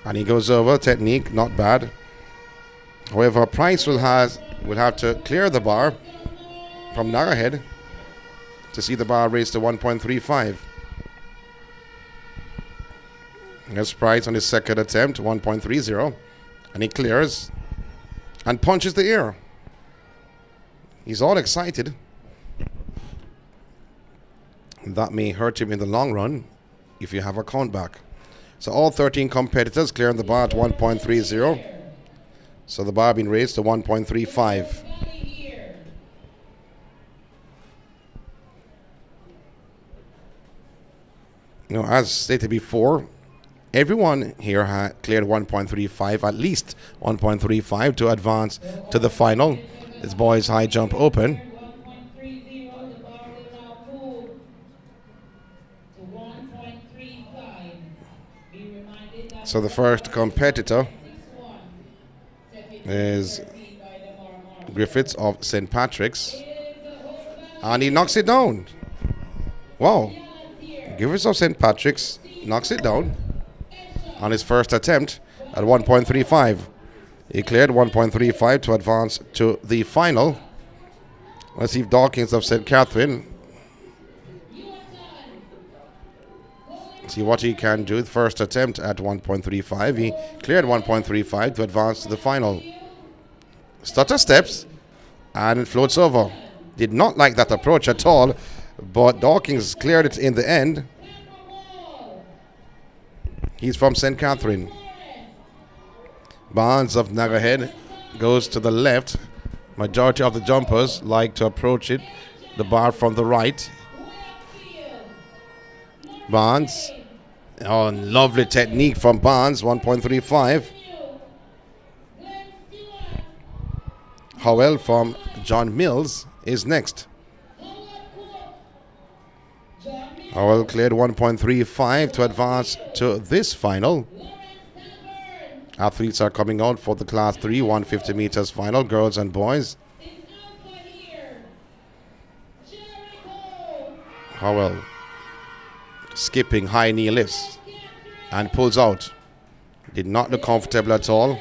And he goes over. Technique, not bad. However, Price will have to clear the bar from Narrowhead to see the bar raised to 1.35. Here's Price on his second attempt, 1.30. And he clears and punches the air. He's all excited. That may hurt him in the long run if you have a count back. So all 13 competitors clearing the bar at 1.30. So the bar being raised to 1.35. You know, as stated before, everyone here had cleared 1.35, at least 1.35 to advance to the final. This boys high jump open. So the first competitor is Griffiths of St. Patrick's. And he knocks it down. Wow. Griffiths of St. Patrick's knocks it down on his first attempt at 1.35. He cleared 1.35 to advance to the final. Let's see if Dawkins of St. Catherine, see what he can do. The first attempt at 1.35. He cleared 1.35 to advance to the final. Stutter steps and it floats over. Did not like that approach at all, but Dawkins cleared it in the end. He's from St. Catherine. Barnes of Narrowhead goes to the left. Majority of the jumpers like to approach it, the bar from the right. Barnes. Oh, lovely technique from Barnes, 1.35. Howell from John Mills is next. Howell cleared 1.35 to advance to this final. Athletes are coming out for the Class 3 150 meters final, girls and boys. Howell skipping high knee lifts and pulls out. Did not look comfortable at all.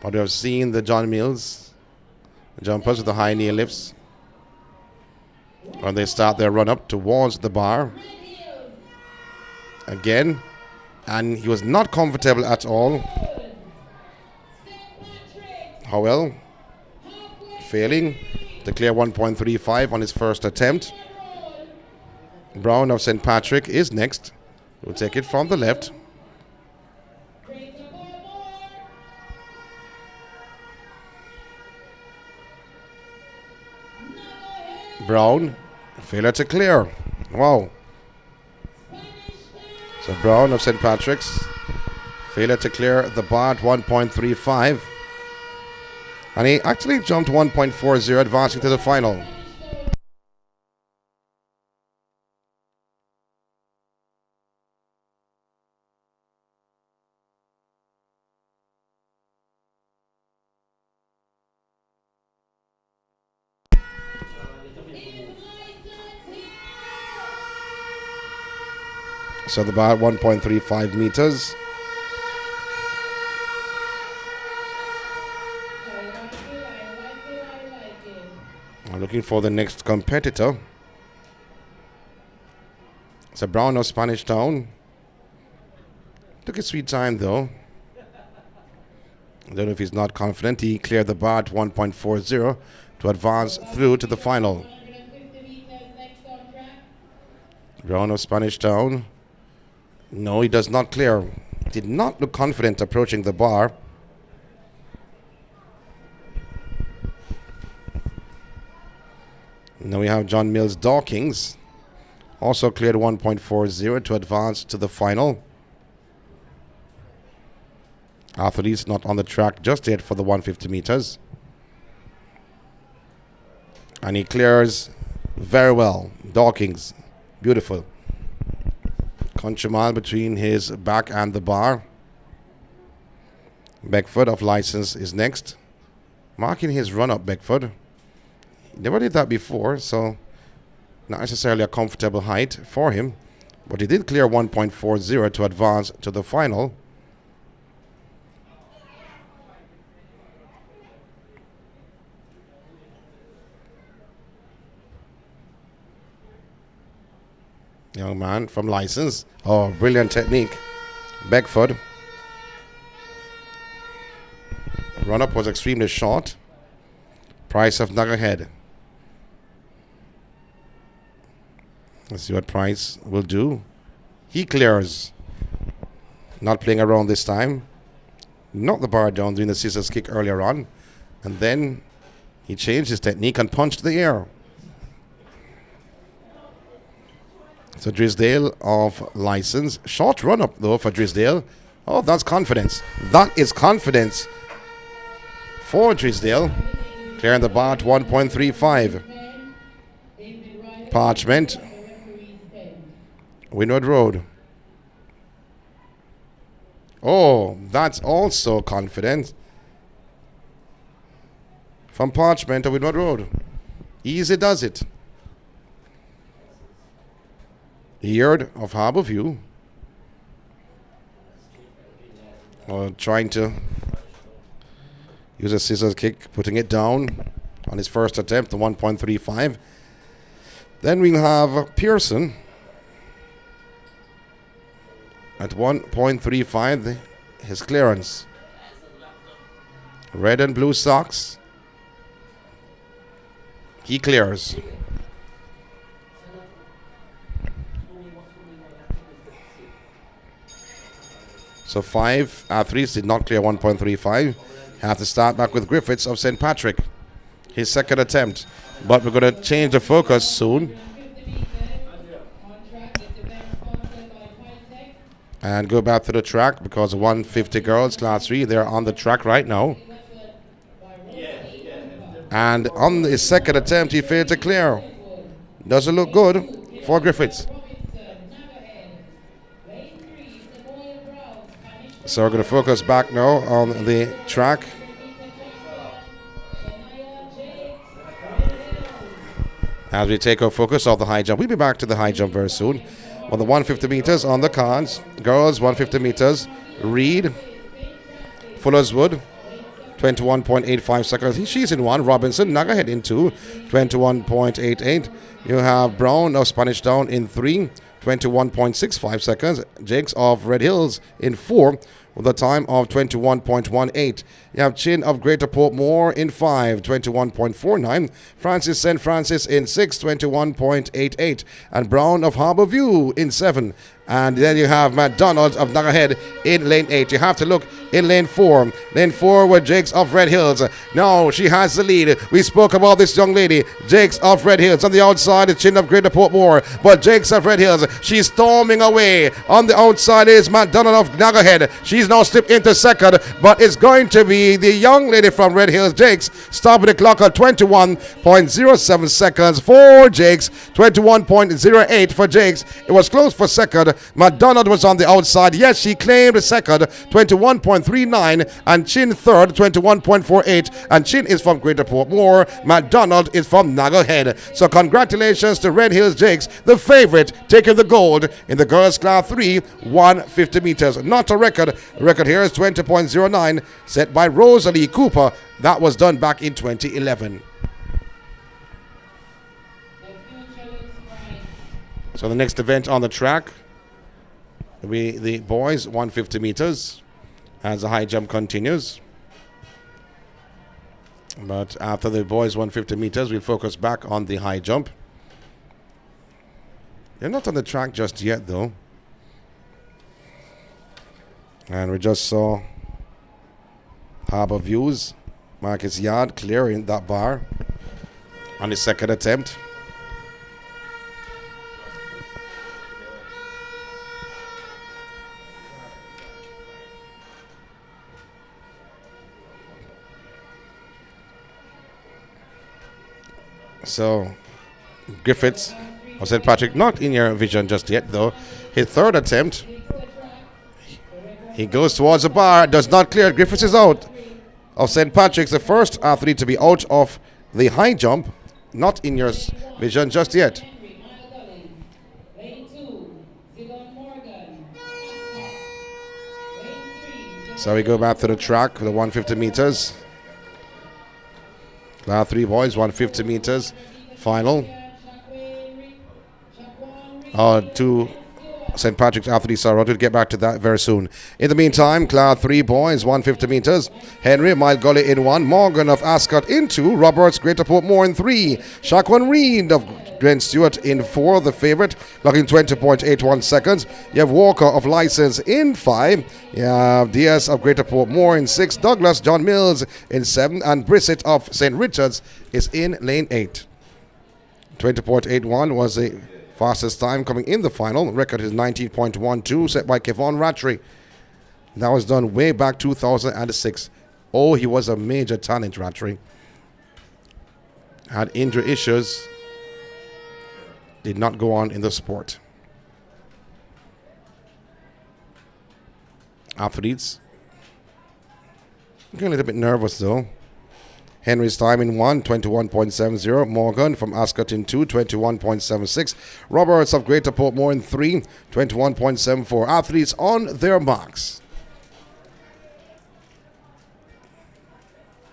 But we have seen the John Mills jumpers with the high knee lifts when they start their run up towards the bar. Again, and he was not comfortable at all. Howell failing to clear 1.35 on his first attempt. Brown of St. Patrick is next. We'll take it from the left. Brown, failure to clear. Wow. So Brown of St. Patrick's, failure to clear the bar at 1.35. And he actually jumped 1.40, advancing to the final. So the bar 1.35 meters. I'm looking for the next competitor. So Brown of Spanish Town. Took a sweet time though. I don't know if he's not confident. He cleared the bar at 1.40 to advance through to the final. Brown of Spanish Town. No, he does not clear. Did not look confident approaching the bar. Now we have John Mills Dawkins. Also cleared 1.40 to advance to the final. Athletes not on the track just yet for the 150 meters. And he clears very well. Dawkins, beautiful. Country mile between his back and the bar. Beckford of License is next. Marking his run up, Beckford. He never did that before, so not necessarily a comfortable height for him. but he did clear 1.40 to advance to the final. Young man from license. Oh, brilliant technique. Beckford. Run-up was extremely short. Price of Nuggerhead. Let's see what Price will do. He clears. Not playing around this time. Knocked the bar down doing the scissors kick earlier on. And then he changed his technique and punched the air. So Drisdale of license. Short run-up though for Drisdale. Oh, that's confidence. That is confidence for Drisdale. Clearing the bar at 1.35. Parchment. Windward Road. Oh, that's also confident. From Parchment to Windward Road. Easy does it. Yard of Harbour View. Trying to use a scissors kick, putting it down on his first attempt, the 1.35. Then we'll have Pearson at 1.35, his clearance. Red and blue socks. He clears. So 5 athletes did not clear 1.35. Have to start back with Griffiths of St. Patrick. His second attempt. But we're going to change the focus soon. And go back to the track because the 150 girls, class 3, they're on the track right now. And on his second attempt, he failed to clear. Doesn't look good for Griffiths. So we're going to focus back now on the track. As we take our focus off the high jump. We'll be back to the high jump very soon. On the 150 meters on the cards. Girls 150 meters. Reid. Fullerswood. 21.85 seconds. She's in 1. Robinson. Nuggerhead in 2. 21.88. You have Brown of Spanish Town in 3. 21.65 seconds. Jakes of Red Hills in 4 with a time of 21.18. You have Chin of Greater Portmore in 5, 21.49. Francis St. Francis in 6, 21.88. And Brown of Harbour View in 7. And then you have McDonald of Nuggerhead in lane 8. You have to look in lane 4. Lane 4 with Jakes of Red Hills. Now she has the lead. We spoke about this young lady, Jakes of Red Hills. On the outside is Chin of Greater Portmore. But Jakes of Red Hills, she's storming away. On the outside is McDonald of Nuggerhead. She's now slipped into second. But it's going to be the young lady from Red Hills, Jakes, stopping the clock at 21.07 seconds for Jakes. 21.08 for Jakes. It was close for second. McDonald was on the outside. Yes, she claimed the second, 21.39, and Chin third, 21.48. And Chin is from Greater Portmore. McDonald is from Nuggerhead. So congratulations to Red Hills Jakes, the favorite, taking the gold in the girls class 3, 150 meters. Not a record. The record here is 20.09, set by Rosalie Cooper. That was done back in 2011. So the next event on the track will be the boys 150 meters as the high jump continues. But after the boys 150 meters, we'll focus back on the high jump. They're not on the track just yet though. And we just saw Harbour Views, Marcus Yard clearing that bar on his second attempt. So, Griffiths of St. Patrick, not in your vision just yet though. His third attempt, he goes towards the bar, does not clear. Griffiths is out of St. Patrick's, the first athlete to be out of the high jump, not in your vision just yet. So we go back to the track, the 150 meters. Class 3 boys, 150 meters. Final. Two St. Patrick's athletes are. We'll get back to that very soon. In the meantime, Class 3 boys, 150 meters. Henry Mile in 1. Morgan of Ascot in 2. Roberts Greater Portmore in 3. Shaquan Reid of Glen Stewart in 4. The favorite, locking 20.81 seconds. You have Walker of License in 5. You have Diaz of Greater Portmore in 6. Douglas John Mills in 7. And Brissett of St. Richards is in lane 8. 20.81 was the fastest time coming in the final. Record is 19.12, set by Kevon Rattray. That was done way back 2006. Oh, he was a major talent, Rattray. Had injury issues. Did not go on in the sport. Athletes. Getting a little bit nervous though. Henry's time in 1, 21.70. Morgan from Ascot in 2, 21.76. Roberts of Greater Portmore in 3, 21.74. Athletes on their marks.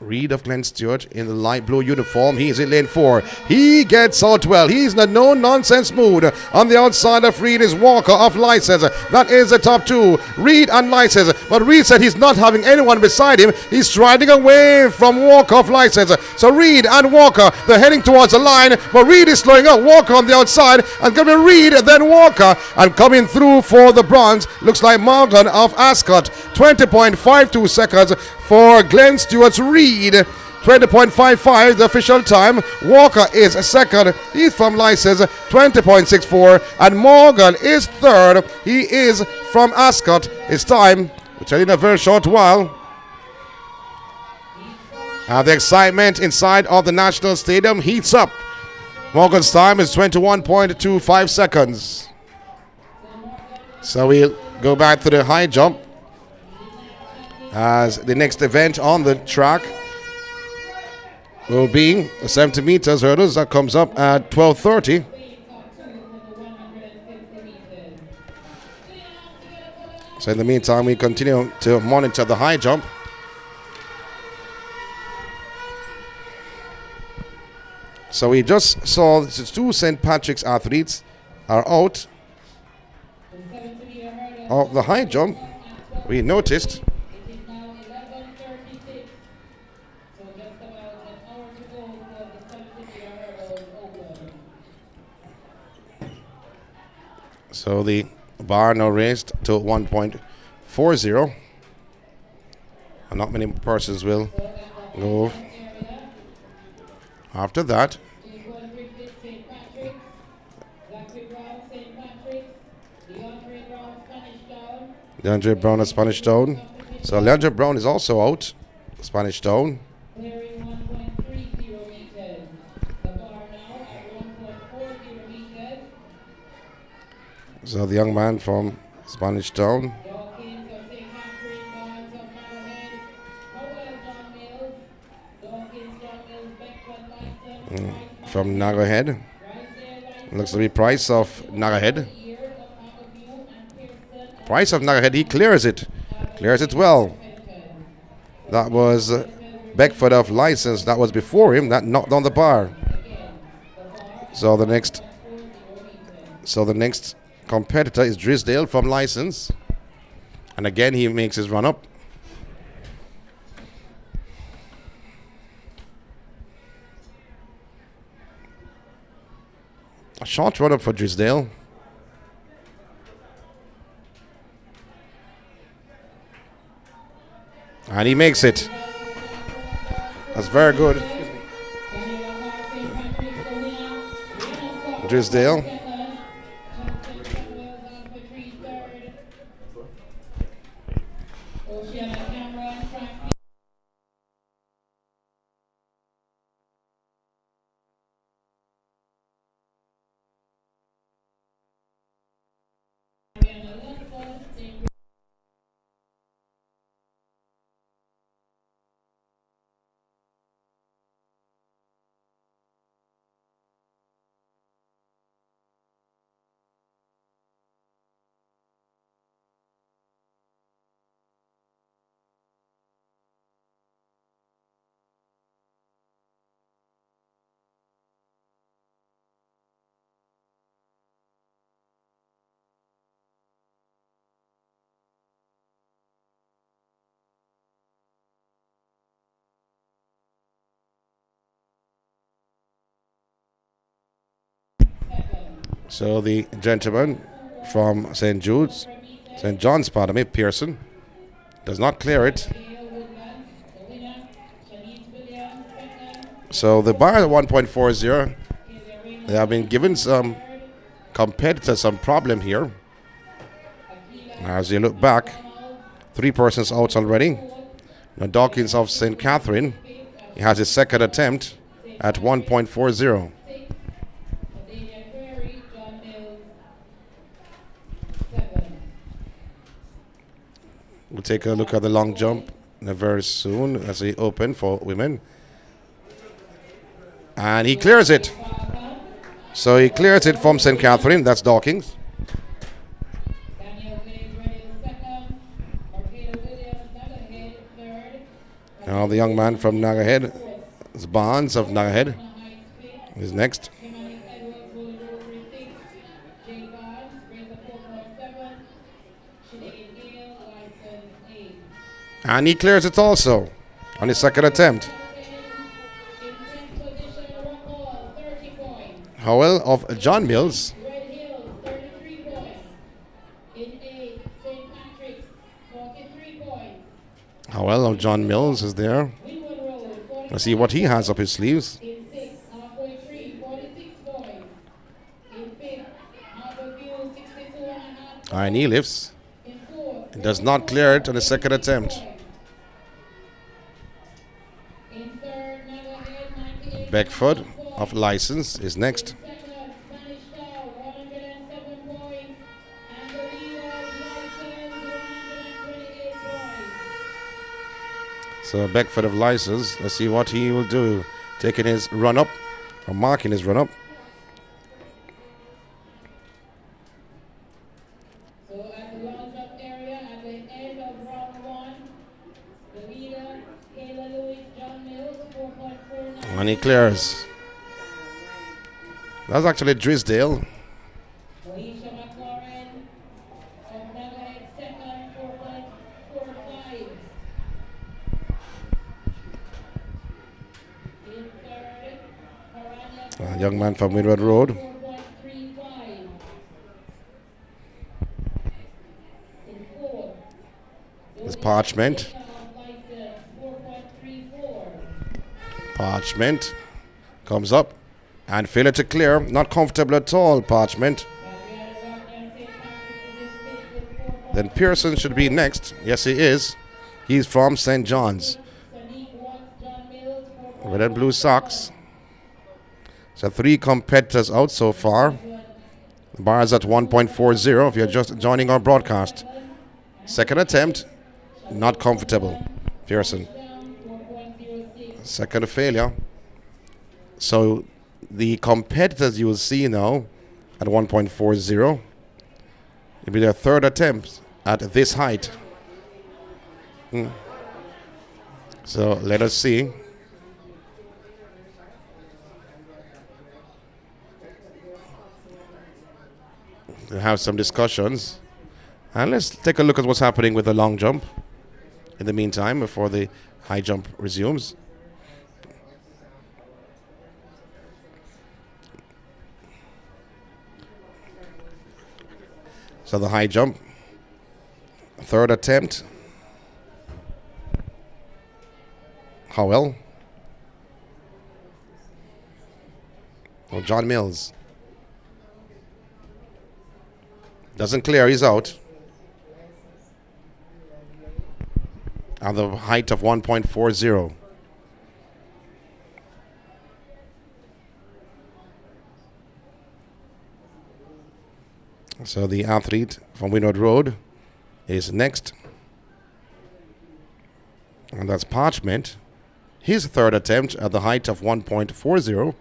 Reid of Glen Stewart in the light blue uniform. He is in lane 4. He gets out well. He's in a no-nonsense mood. On the outside of Reid is Walker of License. That is the top 2. Reid and License. But Reid said he's not having anyone beside him. He's striding away from Walker of License. So Reid and Walker, they're heading towards the line. But Reid is slowing up. Walker on the outside. And coming to Reid, then Walker. And coming through for the bronze, looks like Morgan of Ascot. 20.52 seconds for Glen Stewart's Reid. 20.55 the official time. Walker is second. He's from License. 20.64. And Morgan is third. He is from Ascot. His time, we'll tell you in a very short while. The excitement inside of the National Stadium heats up. Morgan's time is 21.25 seconds. So we'll go back to the high jump as the next event on the track will be the 70 meters hurdles. That comes up at 12:30. So in the meantime, we continue to monitor the high jump. So we just saw the 2 St. Patrick's athletes are out of the high jump. We noticed so the bar now raised to 1.40. And not many persons will go after that. Leandre Brown of Spanish Town. So Leandre Brown is also out. Spanish Town. So the young man from Spanish Town. From Nagahead. Looks to be Price of Nagahead. Price of Nagahead, he clears it. Clears it well. That was Beckford of License. That was before him. That knocked on the bar. So the next competitor is Drisdale from License. And again, he makes his run up. A short run up for Drisdale. And he makes it. That's very good. Drisdale. So the gentleman from St. John's, pardon me, Pearson, does not clear it. So the bar at 1.40, they have been given some competitors some problem here. As you look back, 3 persons out already. Now Dawkins of St. Catherine, he has his second attempt at 1.40. We'll take a look at the long jump very soon as they open for women. And he clears it. So he clears it from St. Catherine. That's Dawkins. Now the young man from Nagahead, Barnes of Nagahead, is next. And he clears it also on his second attempt. Howell of John Mills. Howell of John Mills is there. Let's see what he has up his sleeves. And he lifts. It does not clear it on the second attempt. Beckford of License is next. So Beckford of License, let's see what he will do. Taking his run up, or marking his run up. And he clears. That's actually Drisdale. A young man from Midwood Road. It's Parchment. Parchment comes up and failure to clear. Not comfortable at all, Parchment. Then Pearson should be next. Yes, he is. He's from St. John's. Red and blue socks. So 3 competitors out so far. The bar is at 1.40 if you're just joining our broadcast. Second attempt, not comfortable. Pearson. Second failure. So the competitors you will see now at 1.40 will be their third attempt at this height. So let us see. We'll have some discussions. And let's take a look at what's happening with the long jump in the meantime before the high jump resumes. So the high jump, third attempt. Howell. Oh, John Mills. Doesn't clear, he's out. At the height of 1.40. So the athlete from Winwood Road is next. And that's Parchment. His third attempt at the height of 1.40.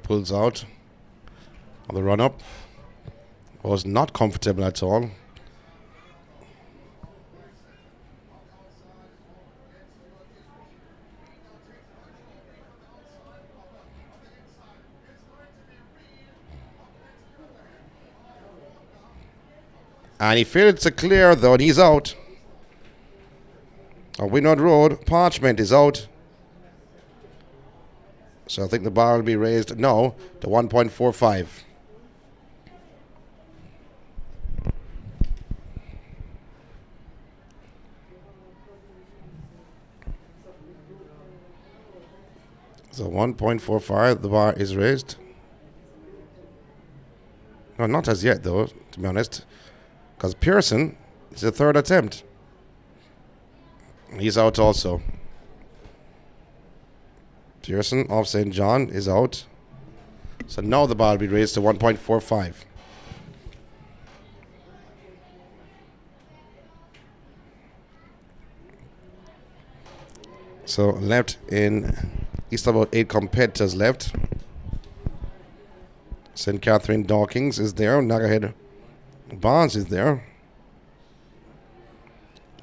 Pulls out on the run-up. Was not comfortable at all. And he failed to clear, though, and he's out. On Winwood Road, Parchment is out. So I think the bar will be raised, no, to 1.45. So 1.45, the bar is raised. No, not as yet, though, to be honest. Because Pearson is the third attempt. He's out also. Pearson of St. John is out. So now the bar will be raised to 1.45. So left in East, about 8 competitors left. St. Catherine Dawkins is there. Nagahead Barnes is there.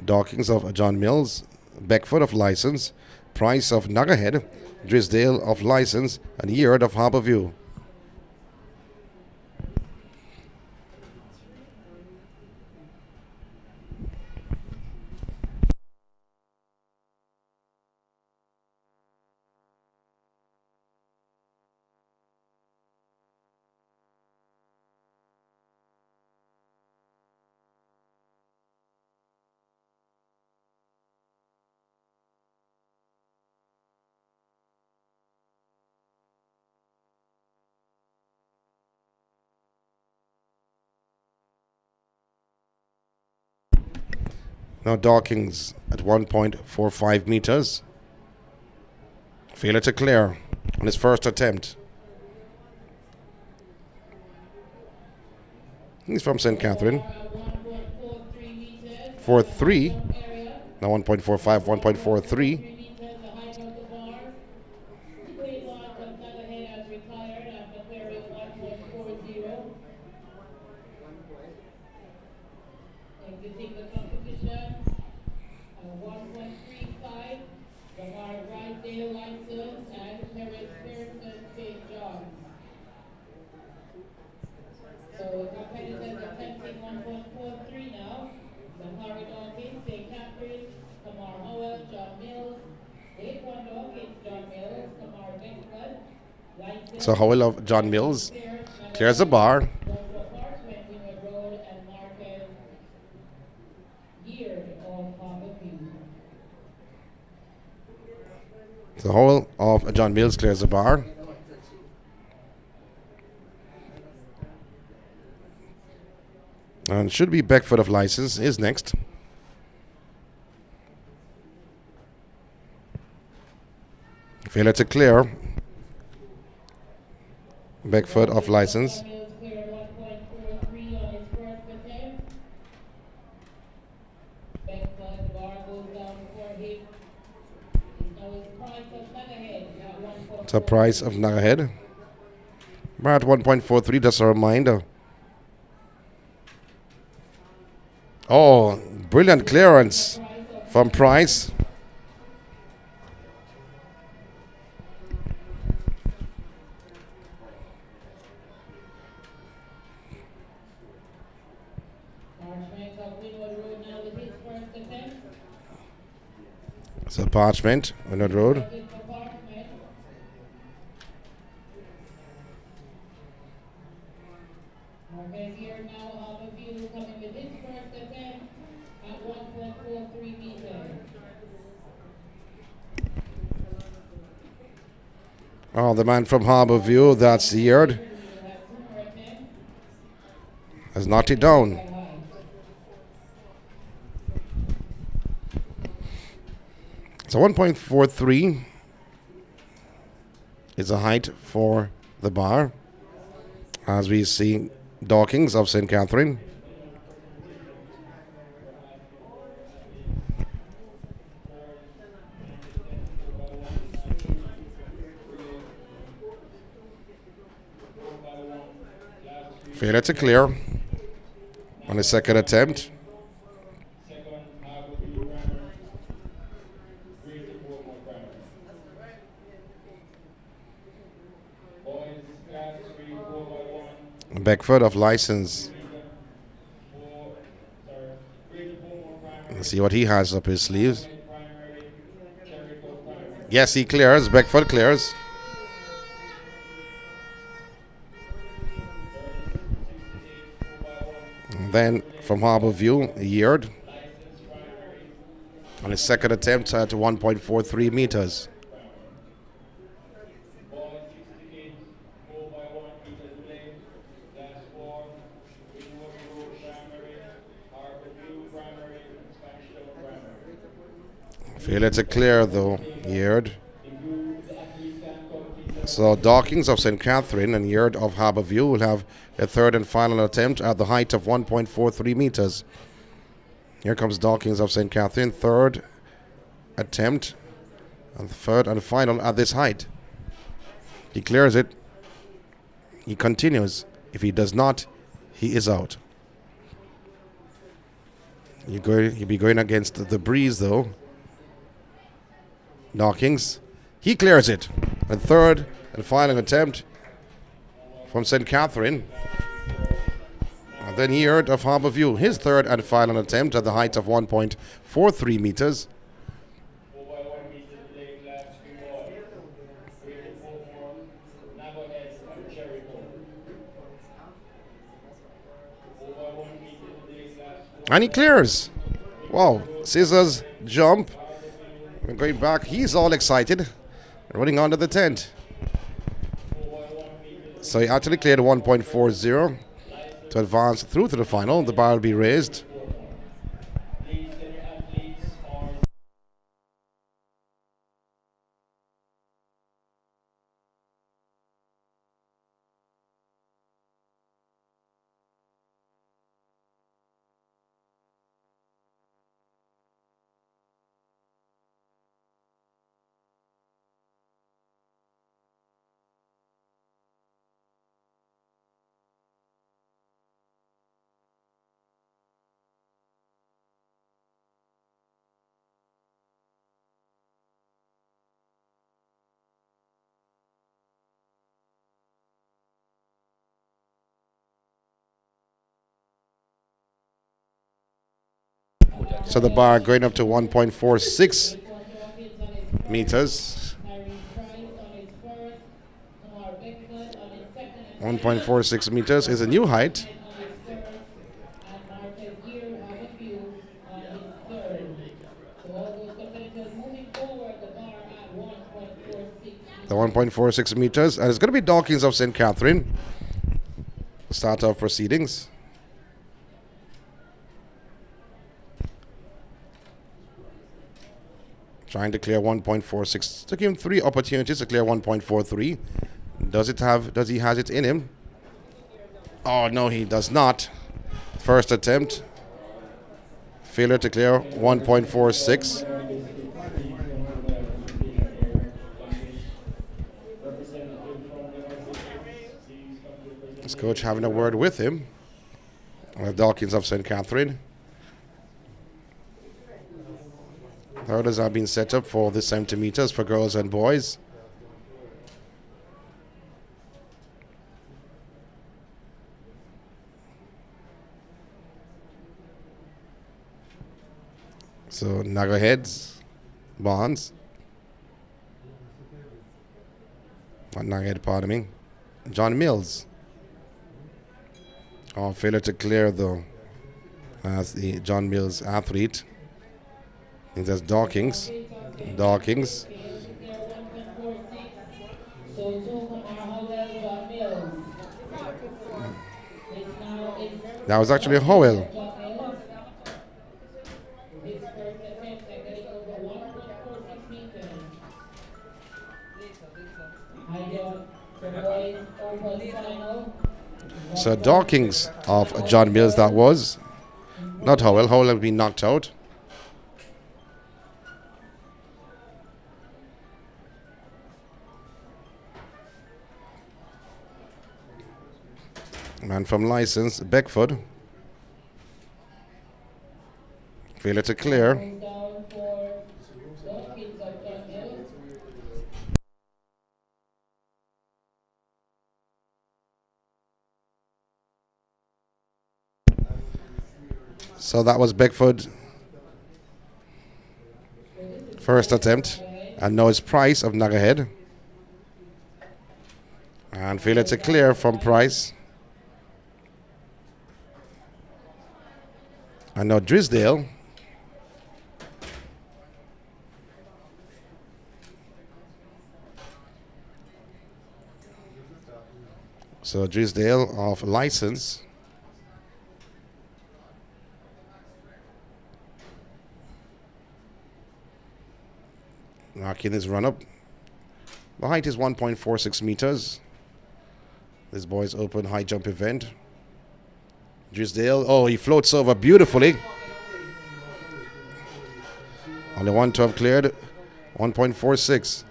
Dawkins of John Mills. Beckford of License. Price of Nagahead. Drisdale of License. And Yeard of Harborview. Now Dawkins at 1.45 meters. Failure to clear on his first attempt. He's from St. Catherine. 4.3. Now 1.45, 1.43. So Howell of John Mills clears the bar. So Howell of John Mills clears the bar. And should be Beckford of License is next. Failure to clear. Beckford of License. So Price of Nagahead. Bar at 1.43, just a reminder. Oh, brilliant clearance from Price. So Parchment, Winwood Road. Oh, the man from Harborview, that's Yeard, has knocked it down. So 1.43 is a height for the bar, as we see Dawkins of St. Catherine. Failure to clear on his second attempt. Beckford of License Let's see what he has up his sleeves. Yes, he clears. Beckford clears. And then from Harborview, Yeard on his second attempt at 1.43 meters. Failure to clear though, Yeard. So Dawkins of St. Catherine and Yeard of Harborview will have a third and final attempt at the height of 1.43 meters. Here comes Dawkins of St. Catherine, third attempt and third and final at this height. He clears it. He continues. If he does not, he is out. He'll be going against the breeze though. Dawkins, he clears it. A third and final attempt from St. Catherine. And then Yeard of Harborview, his third and final attempt at the height of 1.43 meters. And he clears. Wow, scissors, jump. We're going back. He's all excited. Running onto the tent. So he actually cleared 1.40 to advance through to the final. The bar will be raised. So the bar going up to 1.46 meters. 1.46 meters is a new height. The 1.46 meters, and it's going to be Dawkins of St. Catherine. Start of proceedings. Trying to clear 1.46. Took him 3 opportunities to clear 1.43. Does he has it in him? Oh no, he does not. First attempt. Failure to clear 1.46. This coach having a word with him. Dawkins of St. Catherine. Hurdles have been set up for the 70 meters for girls and boys. So Nagaheads, Bonds. Not Nagahead, pardon me. John Mills. Oh, failure to clear though as the John Mills athlete. I think that's Dawkins. Dawkins. That was actually Howell. So Dawkins of John Mills that was. Not Howell. Howell had been knocked out. Man from license, Beckford. Failure to clear. So that was Beckford First attempt. And now it's Price of Nagahead. And failure to clear from Price. And now Drisdale. So Drisdale of license. Marking his run up. The height is 1.46 meters. This boy's open high jump event. Drisdale, oh, he floats over beautifully. Only 112 cleared, 1.46.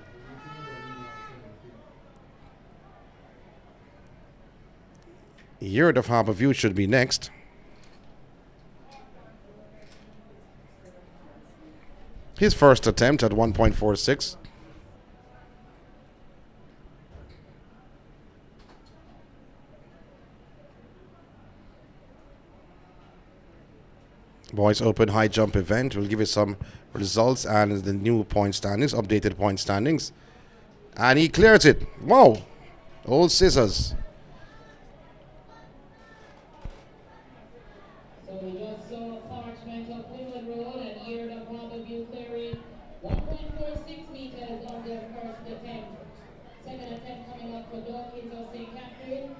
Yard of Harbour View should be next. His first attempt at 1.46. Boys Open high jump event. We'll give you some results and the new point standings, updated point standings. And he clears it. Wow. Old scissors. So we just saw Parchment of Woodland Road and Ear of Harbour View clearing 1.46 meters on their first attempt. Second attempt coming up for Dawkins of St. Catherine.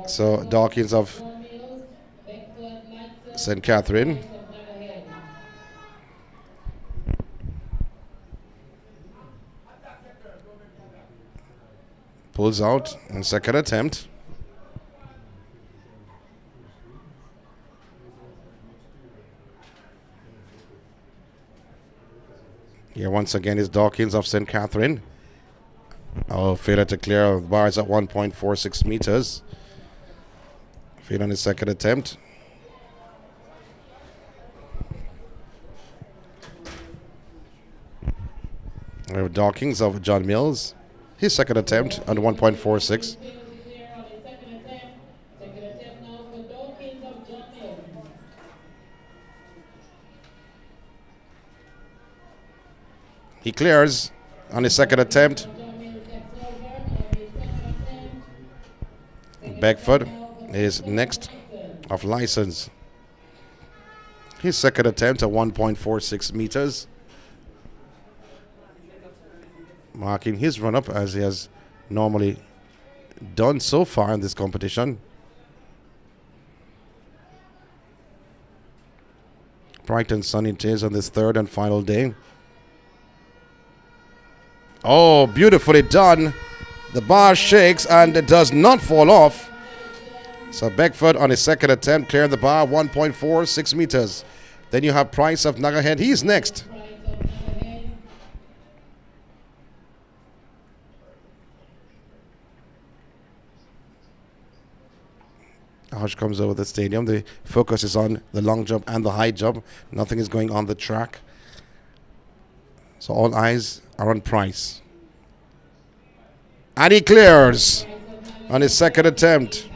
So Dawkins of St. Catherine. Pulls out in second attempt. Here once again is Dawkins of St. Catherine. Oh, failure to clear bars at 1.46 meters. Failed on his second attempt. We have Dawkins of John Mills. His second attempt at 1.46. He clears on his second attempt. Beckford is next of license. His second attempt at 1.46 meters. Marking his run-up as he has normally done so far in this competition. Bright and sunny it is on this third and final day. Oh, beautifully done. The bar shakes and it does not fall off. So Beckford on his second attempt cleared the bar 1.46 meters. Then you have Price of Nagahead. He's next. Hush comes over the stadium. The focus is on the long jump and the high jump. Nothing is going on the track. So all eyes are on Price. And he clears on his second attempt.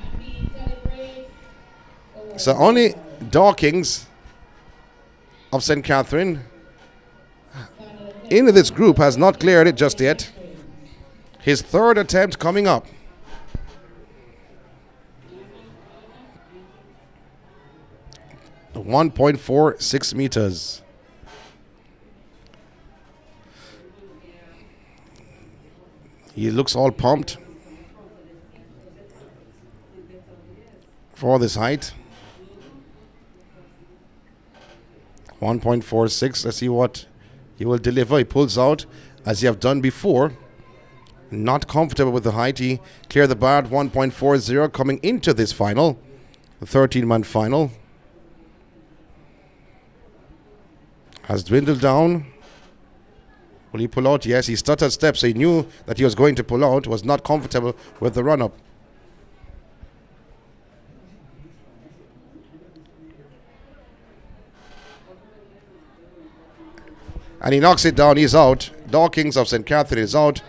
So only Dawkins of St. Catherine in this group has not cleared it just yet. His third attempt coming up. The 1.46 meters. He looks all pumped for this height. 1.46. Let's see what he will deliver. He pulls out as he have done before. Not comfortable with the height. He cleared the bar at 1.40 coming into this final, the 13-man final. Has dwindled down. Will he pull out? Yes, he stuttered steps. So he knew that he was going to pull out. Was not comfortable with the run-up. And he knocks it down. He's out. Dawkins of St. Catherine is out.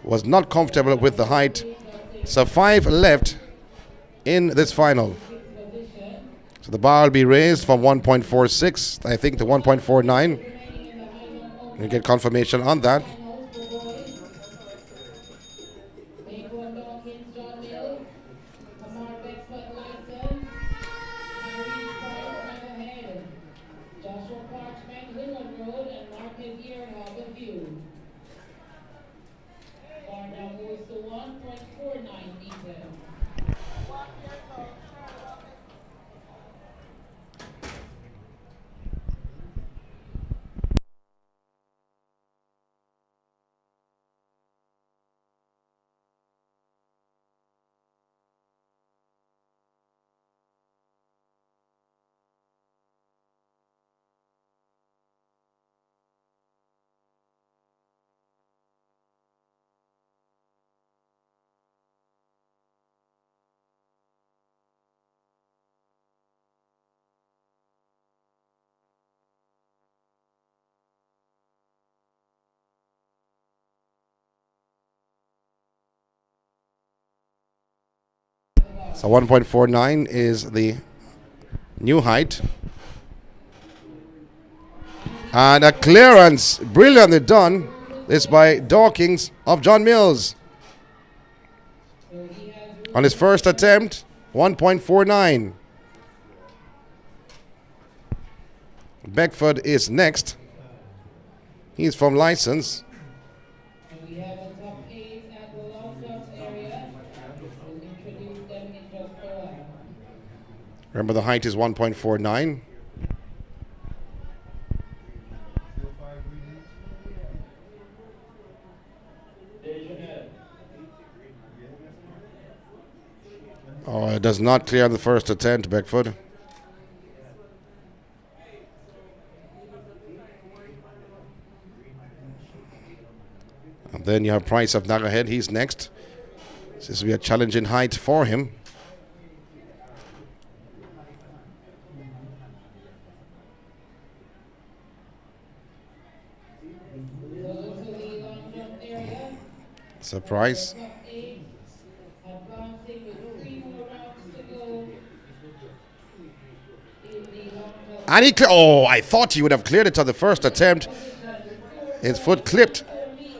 Was not comfortable with the height. So 5 left in this final. So the bar will be raised from 1.46, I think, to 1.49. We get confirmation on that. Finals for boys. Mayborn Dawkins, John Mills. Omar Lyston. Harry's Price, Meadowhead. Joshua Parchment, Winwood Road, and Marcus Gear, Harbour View. Bar now moves to 1.49 meters. So 1.49 is the new height. And a clearance, brilliantly done. This by Dawkins of John Mills. On his first attempt, 1.49. Beckford is next. He's from license. And we have a top 8 at the long tops area. We'll introduce them in just a while. Remember, the height is 1.49. Oh, it does not clear the first attempt, Beckford. And then you have Price of Nagahead. He's next. This will be a challenging height for him. Surprise. And he I thought he would have cleared it on the first attempt. His foot clipped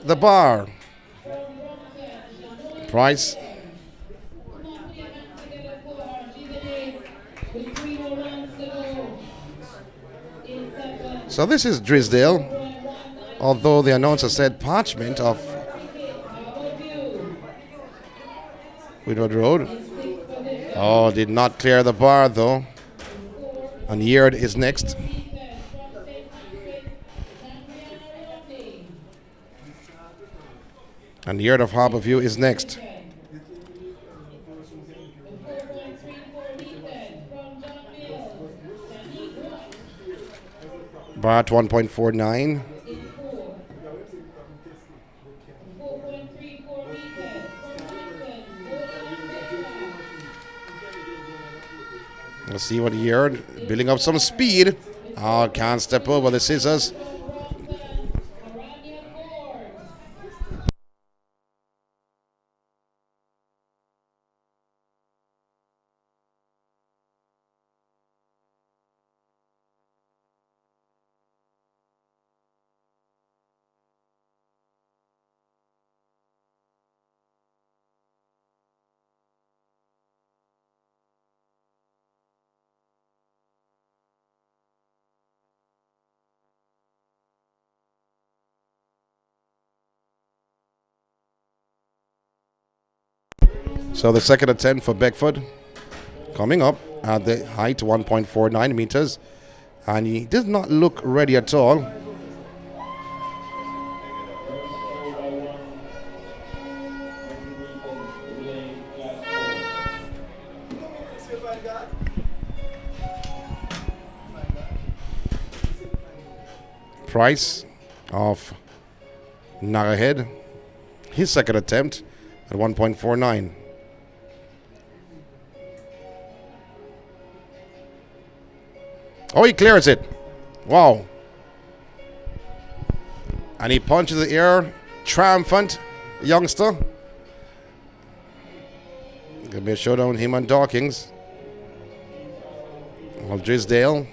the bar. Price. So this is Drisdale, although the announcer said Parchment of Winwood Road. Oh, did not clear the bar though. And Yeard is next. And Yeard of Harborview is next. Bar at 1.49. Let's see what Yeard building up some speed. Oh, can't step over the scissors. So the second attempt for Beckford coming up at the height 1.49 meters, and he did not look ready at all. Price of Nagahead, his second attempt at 1.49. Oh, he clears it. Wow. And he punches the air. Triumphant youngster. Gonna be a showdown, him and Dawkins. Well, Drisdale.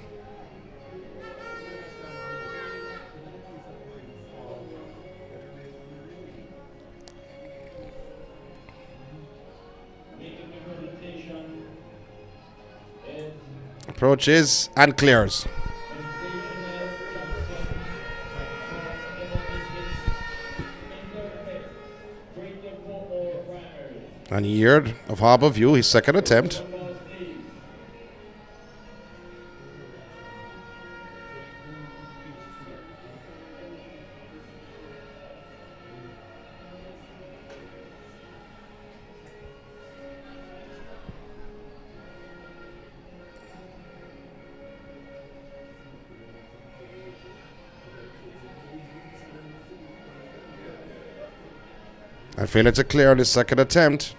Approaches and clears. And Yeard of Harbour View, his second attempt. And failure to clear on his second attempt.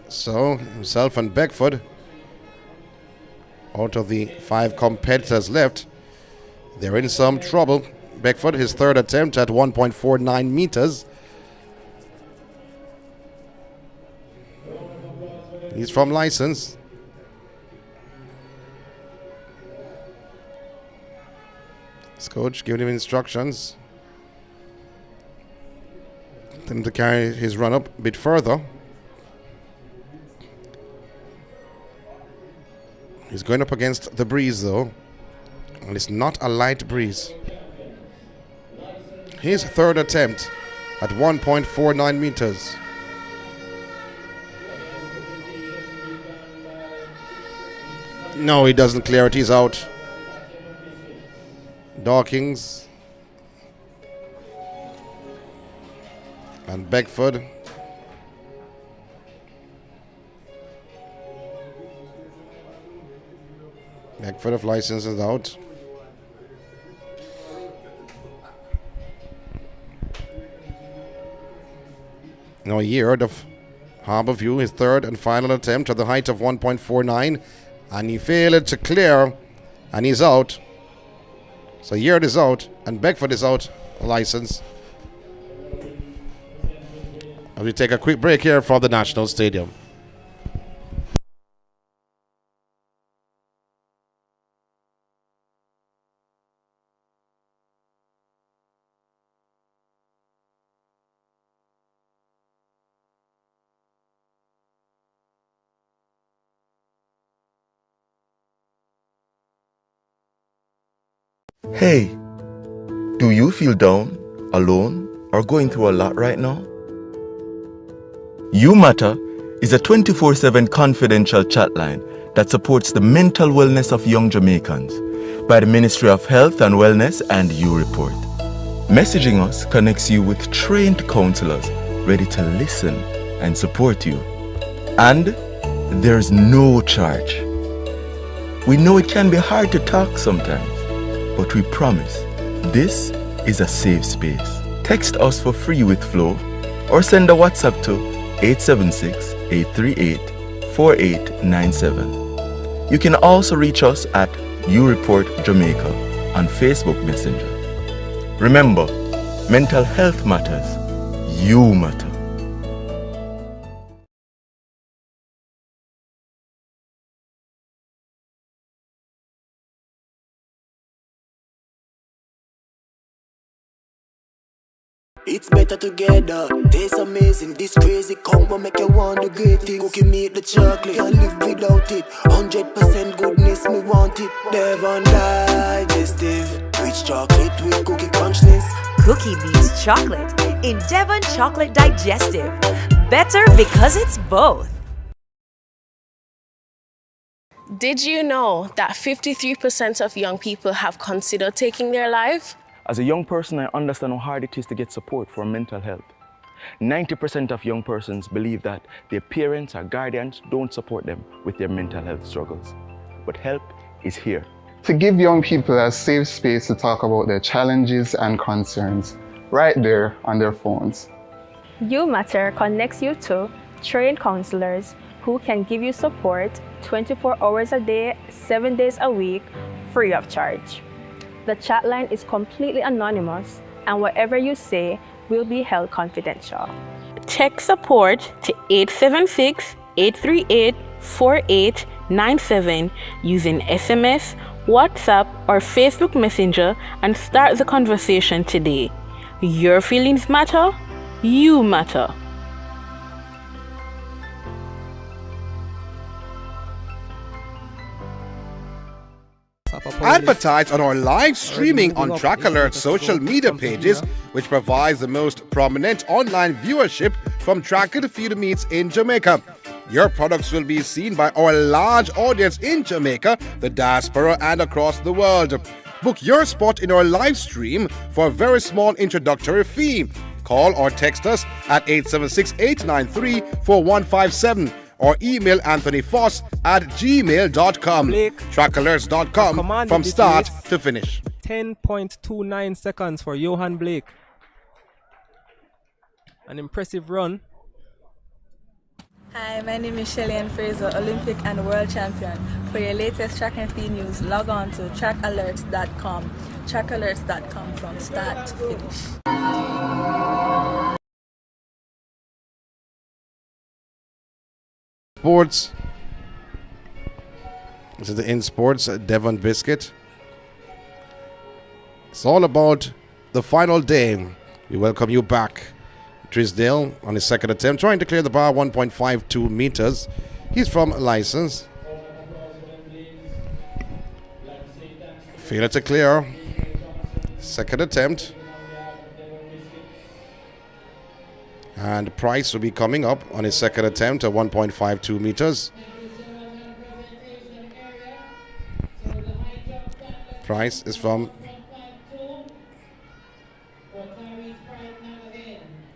So, himself and Beckford, out of the 5 competitors left, they're in some trouble. Beckford, his third attempt at 1.49 meters. He's from license. His coach giving him instructions. Him to carry his run up a bit further. He's going up against the breeze though, and it's not a light breeze. His third attempt at 1.49 meters. No, he doesn't clear it, he's out. Dawkins and Beckford. Beckford of license is out. Now Yeard of Harbour View, his third and final attempt at the height of 1.49, and he failed to clear, and he's out. So Yeard is out, and Beckford is out of license. And we take a quick break here from the National Stadium. Hey, do you feel down, alone, or going through a lot right now? You Matter is a 24/7 confidential chatline that supports the mental wellness of young Jamaicans by the Ministry of Health and Wellness and You Report. Messaging us connects you with trained counselors ready to listen and support you. And there's no charge. We know it can be hard to talk sometimes, but we promise this is a safe space. Text us for free with Flow or send a WhatsApp to 876-838-4897. You can also reach us at You Report Jamaica on Facebook Messenger. Remember, mental health matters. You matter. It's better together, tastes amazing. This crazy combo make you want the great things. Cookie meat the chocolate, can't live without it. 100% goodness, me want it. Devon digestive, rich chocolate with cookie crunchness. Cookie beats chocolate in Devon Chocolate Digestive. Better because it's both. Did you know that 53% of young people have considered taking their life? As a young person, I understand how hard it is to get support for mental health. 90% of young persons believe that their parents or guardians don't support them with their mental health struggles. But help is here. To give young people a safe space to talk about their challenges and concerns, right there on their phones. You Matter connects you to trained counselors who can give you support 24 hours a day, 7 days a week, free of charge. The chat line is completely anonymous, and whatever you say will be held confidential. Text support to 876-838-4897 using SMS, WhatsApp, or Facebook Messenger and start the conversation today. Your feelings matter. You matter. Advertise on our live streaming on Track Alert's social media pages, which provides the most prominent online viewership from tracker to feeder meets in Jamaica. Your products will be seen by our large audience in Jamaica, the diaspora, and across the world. Book your spot in our live stream for a very small introductory fee. Call or text us at 876-893-4157 or email anthonyfoss@gmail.com. Trackalerts.com from start to finish. 10.29 seconds for Yohan Blake. An impressive run. Hi, my name is Shelly-Ann Fraser, Olympic and World Champion. For your latest track and field news, log on to trackalerts.com. Trackalerts.com from start to finish. Sports. This is the INSPORTS Devon Biscuit. It's all about the final day. We welcome you back. Trisdale on his second attempt, trying to clear the bar 1.52 meters. He's from license. Failure to clear. Second attempt. And Price will be coming up on his second attempt at 1.52 meters. Price is from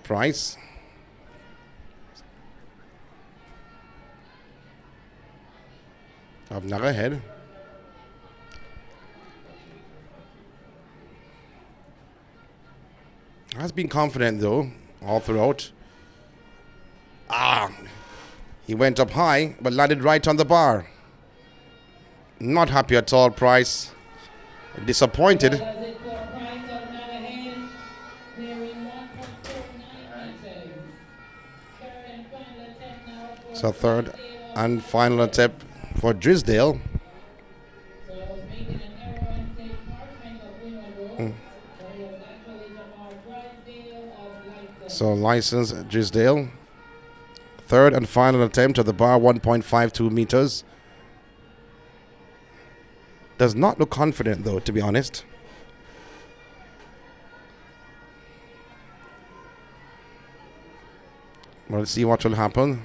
Price. Of Nagahead. Has been confident though, all throughout. He went up high, but landed right on the bar. Not happy at all, Price. Disappointed. So third and final attempt for Drisdale. So license Drisdale. Third and final attempt at the bar, 1.52 meters. Does not look confident though, to be honest. Well, let's see what will happen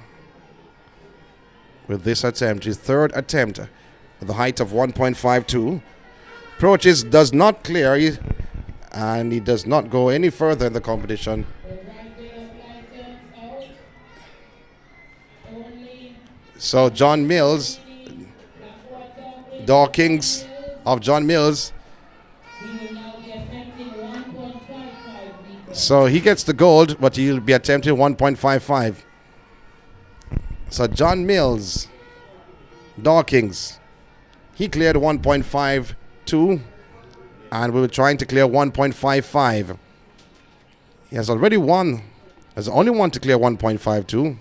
with this attempt. His third attempt at the height of 1.52. Approaches, does not clear, and he does not go any further in the competition. So John Mills, Dawkins of John Mills. So he gets the gold, but he'll be attempting 1.55. So John Mills, Dawkins, he cleared 1.52, and we were trying to clear 1.55. He has already won. Has only one to clear 1.52.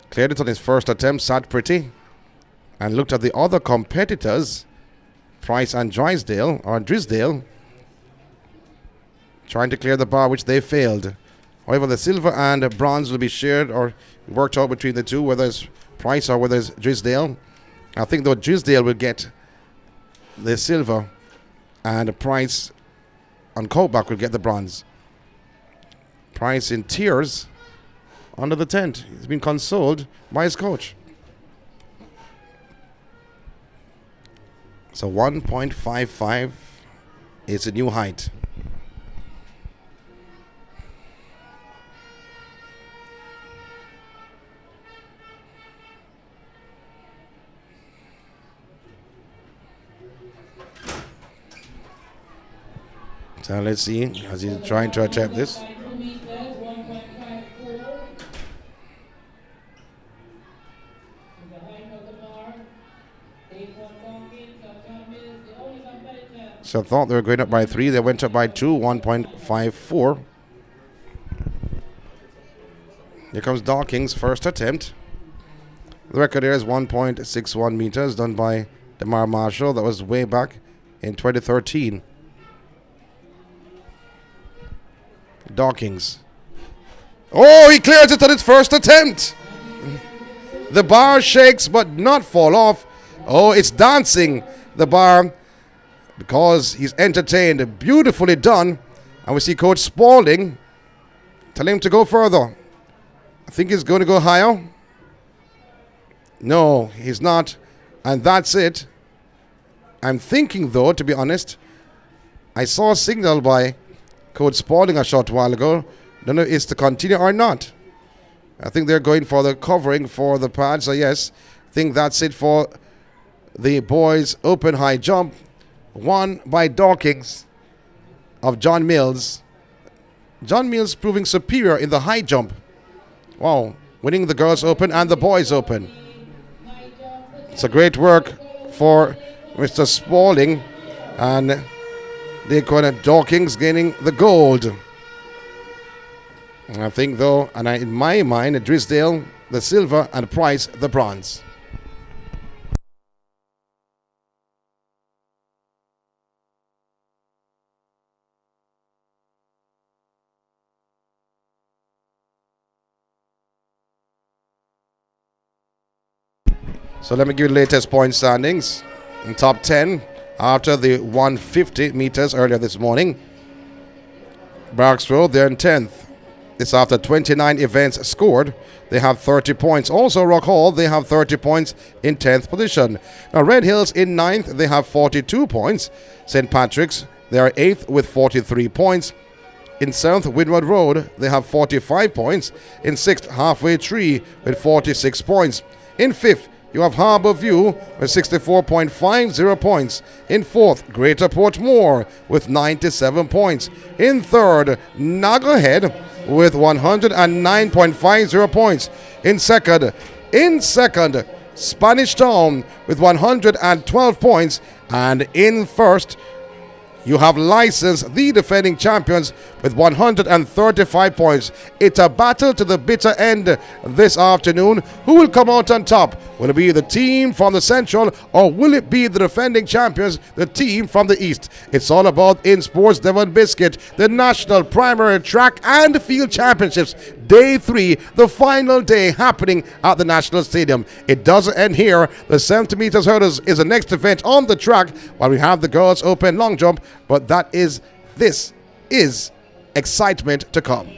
Cleared it on his first attempt, sat pretty, and looked at the other competitors, Price and Drisdale, trying to clear the bar, which they failed. However, the silver and bronze will be shared or worked out between the two, whether it's Price or whether it's Drisdale. I think though Drisdale will get the silver and Price on Coatback will get the bronze. Price in tears under the tent. He's been consoled by his coach. So 1.55 is a new height. So let's see as he's trying to attempt this. So I thought they were going up by 3. They went up by 2, 1.54. Here comes Dawkins' first attempt. The record here is 1.61 meters, done by Damar Marshall. That was way back in 2013. Dawkins. Oh, he clears it on his first attempt. The bar shakes but not fall off. Oh, it's dancing. The bar because he's entertained. Beautifully done. And we see Coach Spaulding tell him to go further. I think he's going to go higher. No, he's not. And that's it. I'm thinking, though, to be honest, I saw a signal by Coach Spaulding a short while ago. Don't know if it's to continue or not. I think they're going for the covering for the pad. So, yes, I think that's it for the boys' open high jump. Won by Dawkins of John Mills. John Mills proving superior in the high jump. Wow, winning the girls' open and the boys' open. It's a great work for Mr. Spaulding, and Deacon Dawkins gaining the gold. I think, though, and in my mind, Drisdale the silver and Price the bronze. So let me give you the latest point standings. In top 10, after the 150 meters earlier this morning. Barracks Road, they're in 10th. It's after 29 events scored. They have 30 points. Also, Rock Hall, they have 30 points in 10th position. Now, Red Hills in 9th, they have 42 points. St. Patrick's, they are 8th with 43 points. In 7th, Windward Road, they have 45 points. In 6th, Halfway Tree with 46 points. In 5th, you have Harbour View with 64.50 points. In 4th, Greater Portmore with 97 points. In 3rd, Nagahead with 109.50 points. In 2nd, Spanish Town with 112 points. And in 1st, you have License, the defending champions, with 135 points. It's a battle to the bitter end this afternoon. Who will come out on top? Will it be the team from the Central, or will it be the defending champions, the team from the East? It's all about INSPORTS Devon Biscuit, the National Primary Track and Field Championships. Day 3, the final day happening at the National Stadium. It doesn't end here. The 70 meters hurdles is the next event on the track, while we have the girls' open long jump. But this is excitement to come.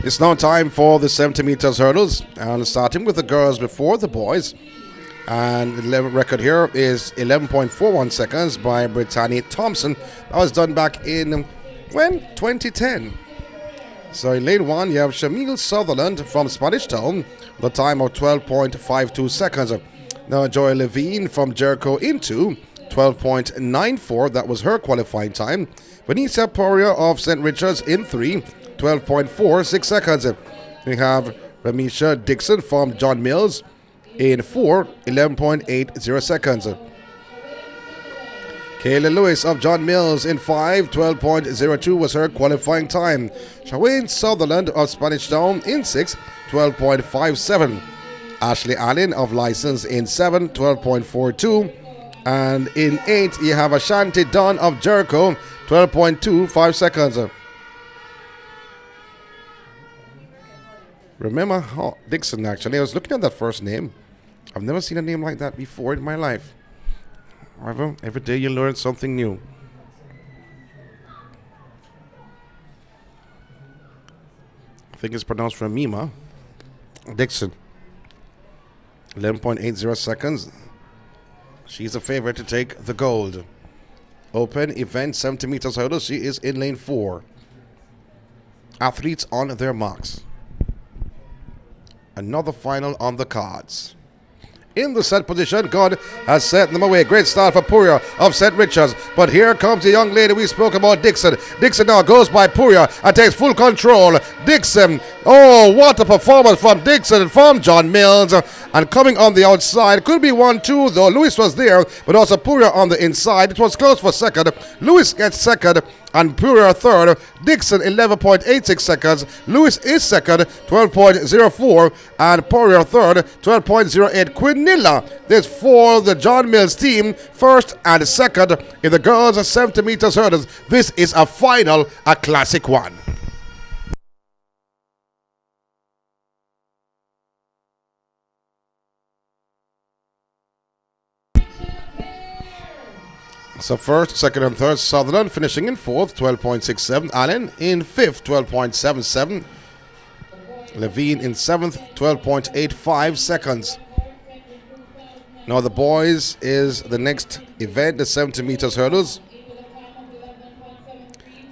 It's now time for the 70 meters hurdles, and starting with the girls before the boys. And the record here is 11.41 seconds by Briana Thompson. That was done back in, 2010. So in lane 1, you have Shamil Sutherland from Spanish Town, the time of 12.52 seconds. Now Joy Levine from Jericho in 2, 12.94, that was her qualifying time. Vanessa Poria of St. Richards in 3, 12.46 seconds. We have Ramisha Dixon from John Mills in 4, 11.80 seconds. Kayla Lewis of John Mills in 5, 12.02 was her qualifying time. Shawayne Sutherland of Spanish Town in 6, 12.57. Ashley Allen of License in 7, 12.42. And in 8, you have Ashanti Dunn of Jericho, 12.25 seconds. Remember Dixon, actually. I was looking at that first name. I've never seen a name like that before in my life. However, every day you learn something new. I think it's pronounced Ramima Dixon. 11.80 seconds. She's a favorite to take the gold. Open event 70 meters hurdle. She is in lane 4. Athletes on their marks. Another final on the cards. In the set position, God has set them away. Great start for Puria of St. Richards. But here comes the young lady we spoke about, Dixon. Dixon now goes by Puria and takes full control. Dixon, oh, what a performance from Dixon from John Mills. And coming on the outside, could be 1-2 though. Lewis was there, but also Puria on the inside. It was close for second. Lewis gets second and Puria third. Dixon 11.86 seconds. Lewis is second, 12.04. And Puria third, 12.08. Quinilla, this for the John Mills team, first and second in the girls' 70 meters hurdles. This is a final, a classic one. So first, second, and third, Sutherland finishing in fourth, 12.67. Allen in fifth, 12.77. Levine in seventh, 12.85 seconds. Now the boys is the next event, the 70 meters hurdles.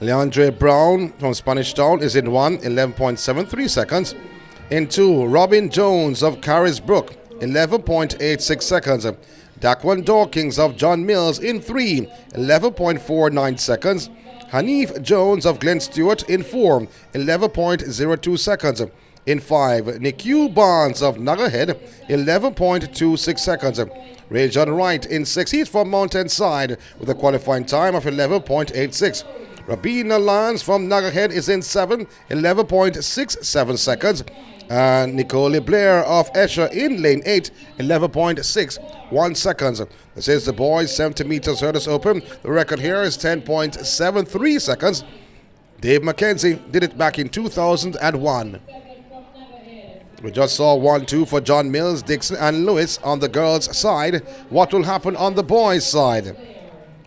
Leandre Brown from Spanish Town is in 1, 11.73 seconds. In 2, Robin Jones of Carisbrook, 11.86 seconds. Daquan Dawkins of John Mills in 3, 11.49 seconds. Hanif Jones of Glen Stewart in 4, 11.02 seconds. In 5, Nicu Barnes of Nuggerhead, 11.26 seconds. Ray John Wright in 6, he's from Mountainside with a qualifying time of 11.86. Rabina Lance from Nuggerhead is in 7, 11.67 seconds. And Nicole Blair of Esher in lane 8, 11.61 seconds. This is the boys 70 meters hurdles open. The record here is 10.73 seconds. Dave McKenzie did it back in 2001. We just saw 1-2 for John Mills, Dixon, and Lewis on the girls' side. What will happen on the boys' side?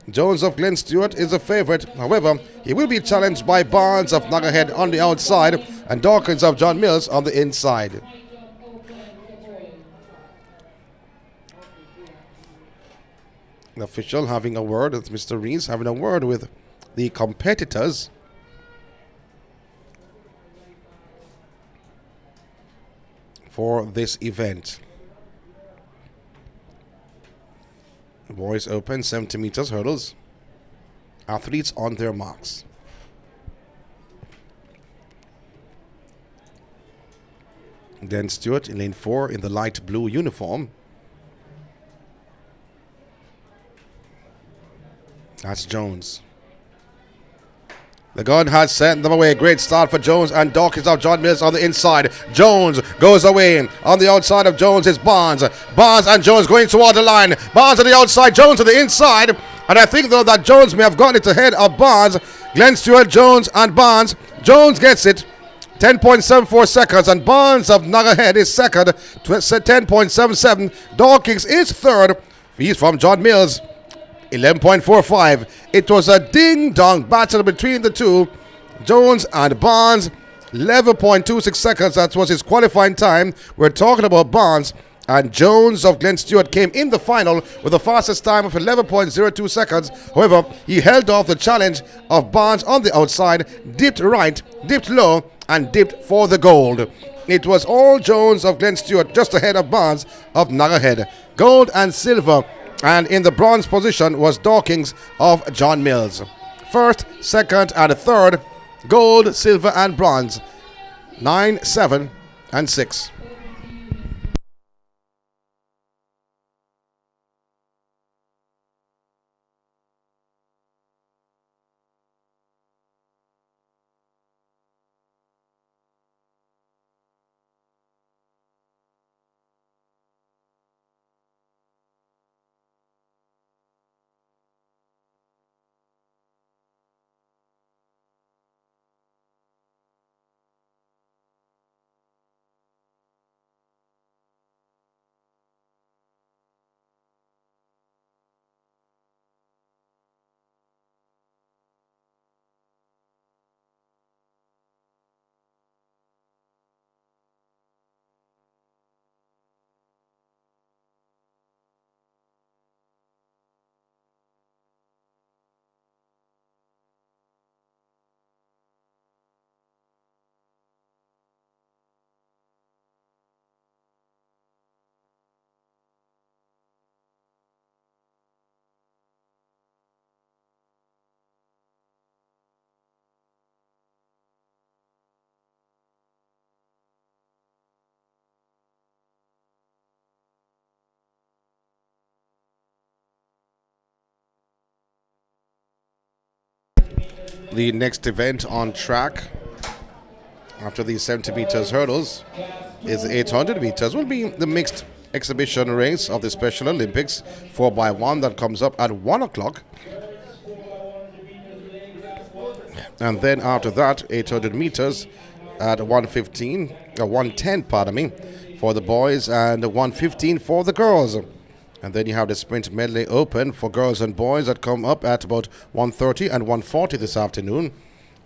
Jones of Glen Stewart is a favorite. However, he will be challenged by Barnes of Nuggerhead on the outside and Dawkins of John Mills on the inside. The official having a word with Mr. Rees, having a word with the competitors. For this event. Boys open 70 meters hurdles. Athletes on their marks. Dan Stewart in lane 4 in the light blue uniform. That's Jones. The gun has sent them away. Great start for Jones and Dawkins of John Mills on the inside. Jones goes away. On the outside of Jones is Barnes. Barnes and Jones going toward the line. Barnes on the outside, Jones on the inside. And I think, though, that Jones may have gotten it ahead of Barnes. Glenn Stewart, Jones, and Barnes. Jones gets it. 10.74 seconds. And Barnes of Nuggerhead is second. 10.77. Dawkins is third. He's from John Mills. 11.45. It was a ding-dong battle between the two, Jones and Barnes, 11.26 seconds. That was his qualifying time. We're talking about Barnes. And Jones of Glen Stewart came in the final with the fastest time of 11.02 seconds. However, he held off the challenge of Barnes on the outside, dipped right, dipped low, and dipped for the gold. It was all Jones of Glen Stewart just ahead of Barnes of Nagahead. Gold and silver. And in the bronze position was Dawkins of John Mills. First, second, and third, gold, silver, and bronze. 9, 7, and 6. The next event on track after the 70 meters hurdles is 800 meters. Will be the mixed exhibition race of the Special Olympics 4x1 that comes up at 1 o'clock. And then after that, 800 meters at 1:15, 1:10, pardon me, for the boys and 1:15 for the girls. And then you have the sprint medley open for girls and boys that come up at about 1:30 and 1:40 this afternoon.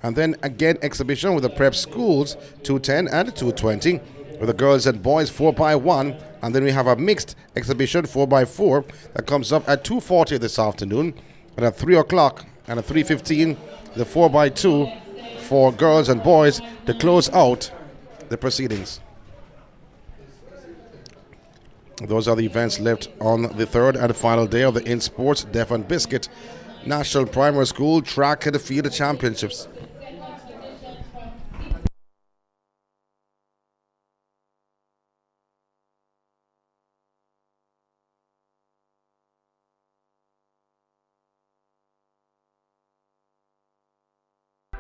And then again exhibition with the prep schools 2:10 and 2:20 with the girls and boys 4x1. And then we have a mixed exhibition 4x4 that comes up at 2:40 this afternoon. And at 3 o'clock and at 3:15 the 4x2 for girls and boys to close out the proceedings. Those are the events left on the third and final day of the INSPORTS Devon Biscuit National Primary School Track and Field Championships.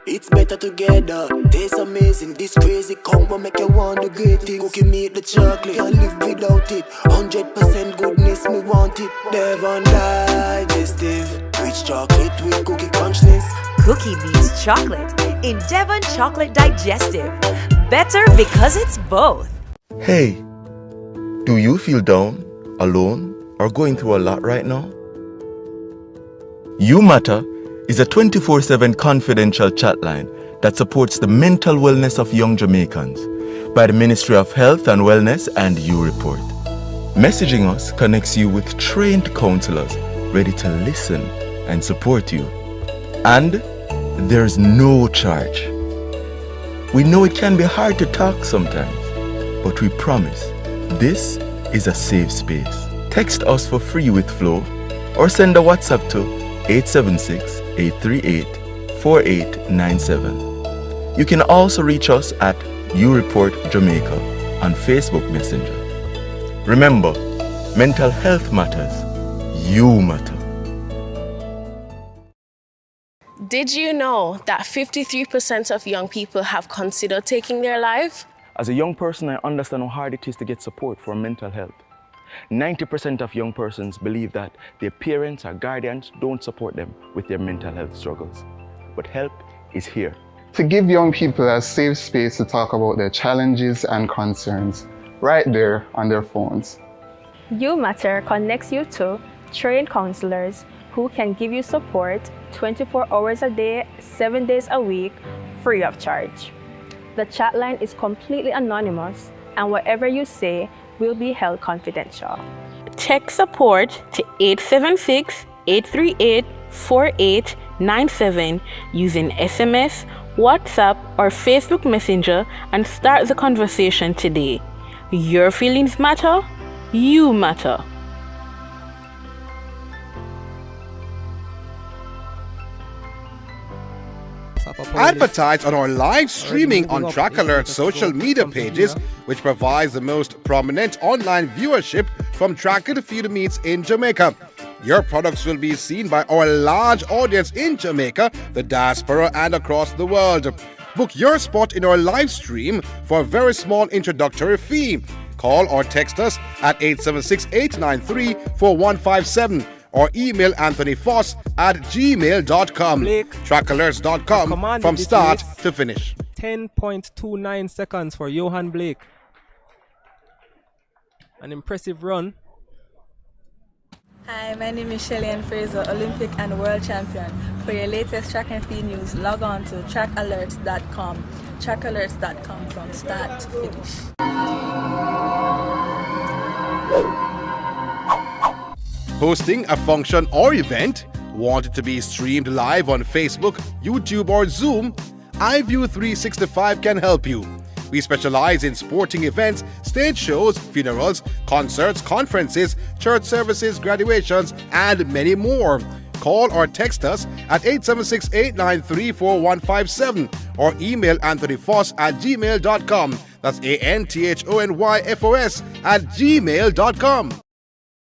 It's better together, tastes amazing. This crazy combo make you want the great things. Cookie meat, the chocolate, can't live without it. 100% goodness, me want it. Devon digestive, rich chocolate with cookie crunchness. Cookie beats chocolate in Devon Chocolate Digestive. Better because it's both. Hey, do you feel down, alone, or going through a lot right now? You Matter is a 24/7 confidential chatline that supports the mental wellness of young Jamaicans by the Ministry of Health and Wellness and You Report. Messaging us connects you with trained counselors ready to listen and support you. And there's no charge. We know it can be hard to talk sometimes, but we promise this is a safe space. Text us for free with Flow or send a WhatsApp to 876-838-4897. You can also reach us at You Report Jamaica on Facebook Messenger. Remember, mental health matters. You matter. Did you know that 53% of young people have considered taking their life? As a young person, I understand how hard it is to get support for mental health. 90% of young persons believe that their parents or guardians don't support them with their mental health struggles. But help is here. To give young people a safe space to talk about their challenges and concerns, right there on their phones. You Matter connects you to trained counselors who can give you support 24 hours a day, 7 days a week, free of charge. The chat line is completely anonymous, and whatever you say will be held confidential. Text support to 876-838-4897 using SMS, WhatsApp, or Facebook Messenger and start the conversation today. Your feelings matter. You matter. Advertise on our live streaming on Track Alert's social media pages, which provides the most prominent online viewership from track and field meets in Jamaica. Your products will be seen by our large audience in Jamaica, the diaspora, and across the world. Book your spot in our live stream for a very small introductory fee. Call or text us at 876-893-4157 or email anthonyfoss@gmail.com. Trackalerts.com from start to finish. 10.29 seconds for Yohan Blake. An impressive run. Hi, my name is Shelly-Ann Fraser, Olympic and World Champion. For your latest track and field news, log on to trackalerts.com. Trackalerts.com from start to finish. Hosting a function or event? Want it to be streamed live on Facebook, YouTube, or Zoom? iView 365 can help you. We specialize in sporting events, stage shows, funerals, concerts, conferences, church services, graduations, and many more. Call or text us at 876-893-4157 or email anthonyfoss@gmail.com. That's ANTHONYFOS@gmail.com.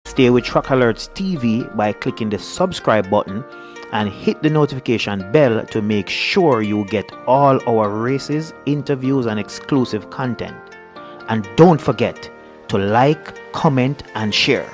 Stay with Track Alerts TV by clicking the subscribe button and hit the notification bell to make sure you get all our races, interviews, and exclusive content. And don't forget to like, comment, and share.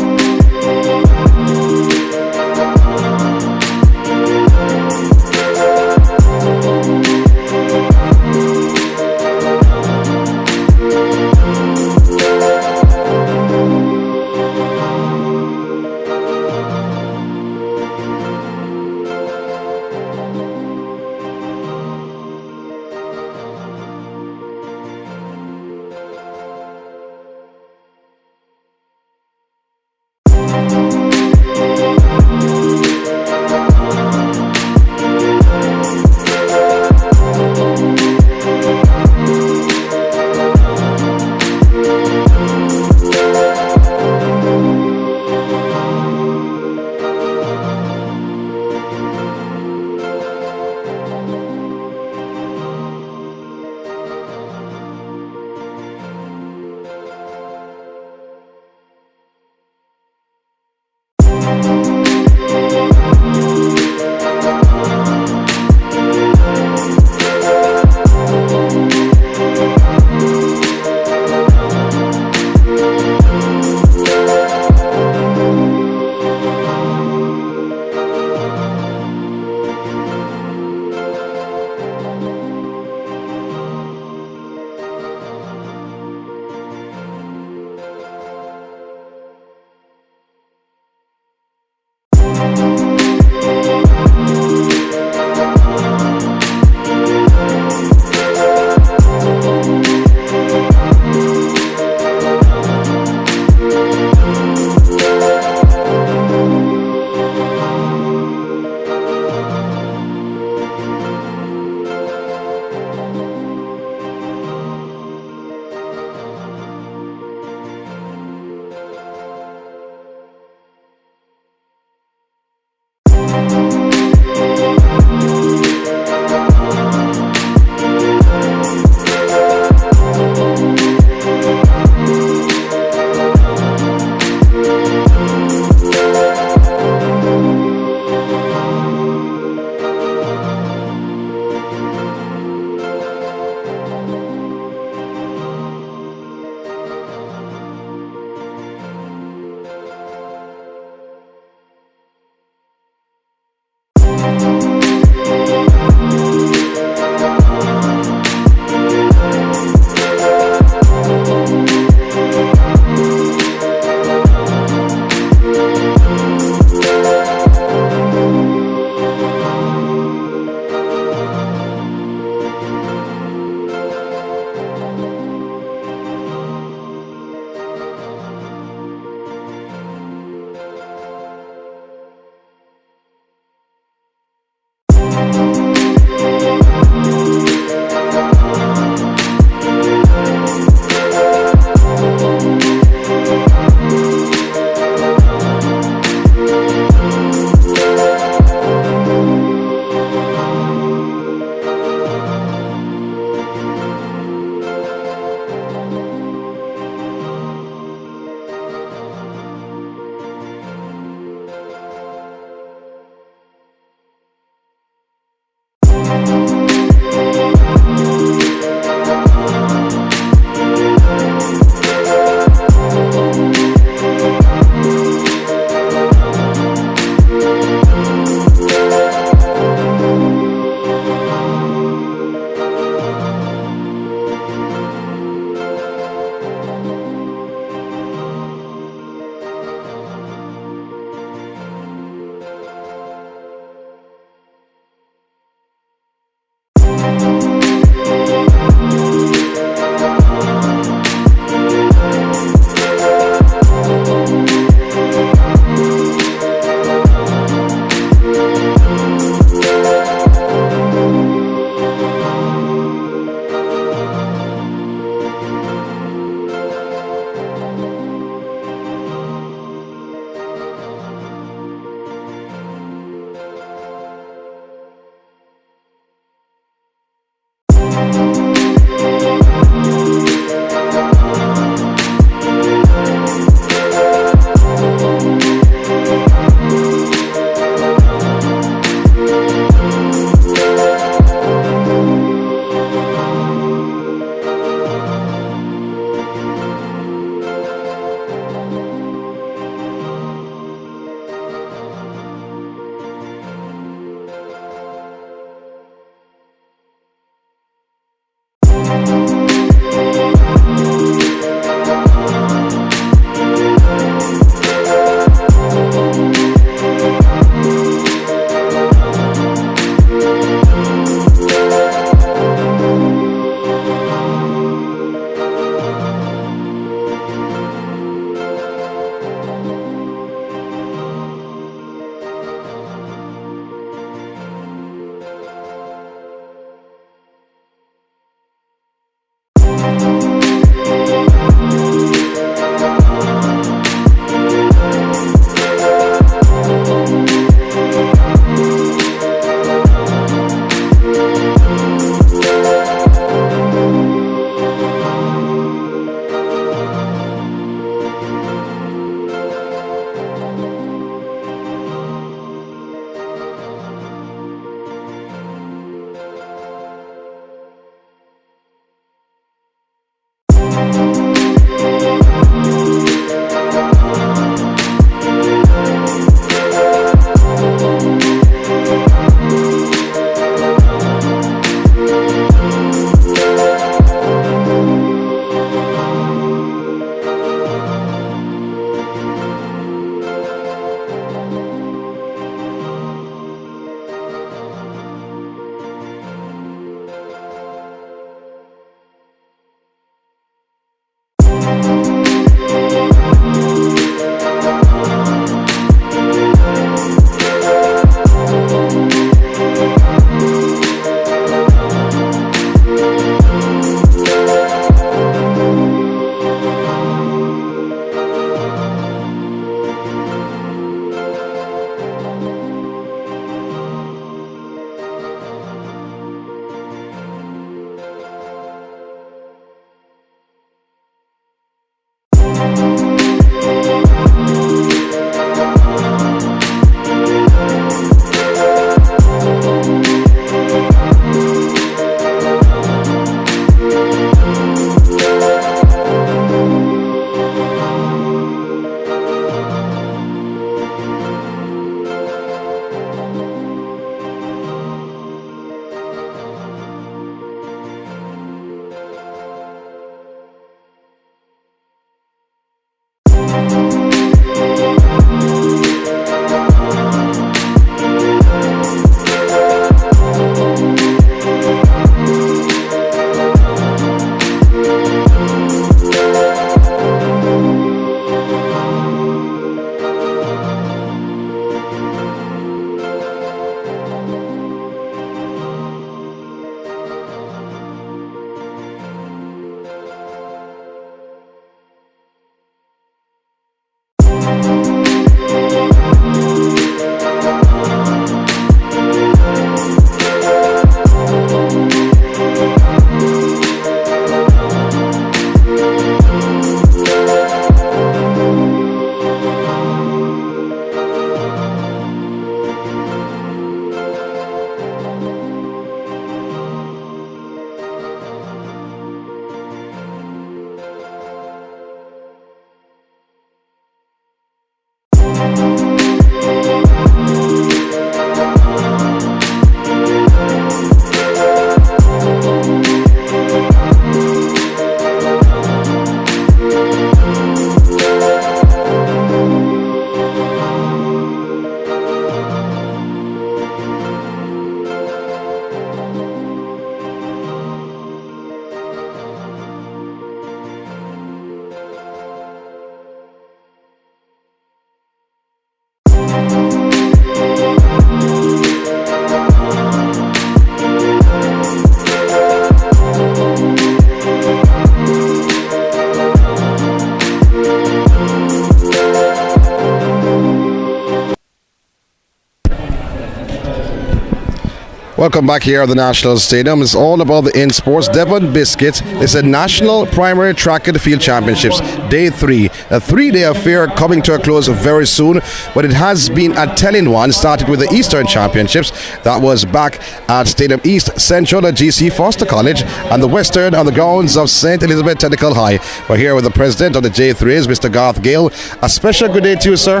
Welcome back here at the National Stadium. It's all about the INSPORTS Devon Biscuit. It's a National Primary Track and Field Championships, Day 3. A 3-day affair coming to a close very soon, but it has been a telling one. Started with the Eastern Championships. That was back at Stadium East Central at GC Foster College, and the Western on the grounds of St. Elizabeth Technical High. We're here with the president of the J3s, Mr. Garth Gale. A special good day to you, sir.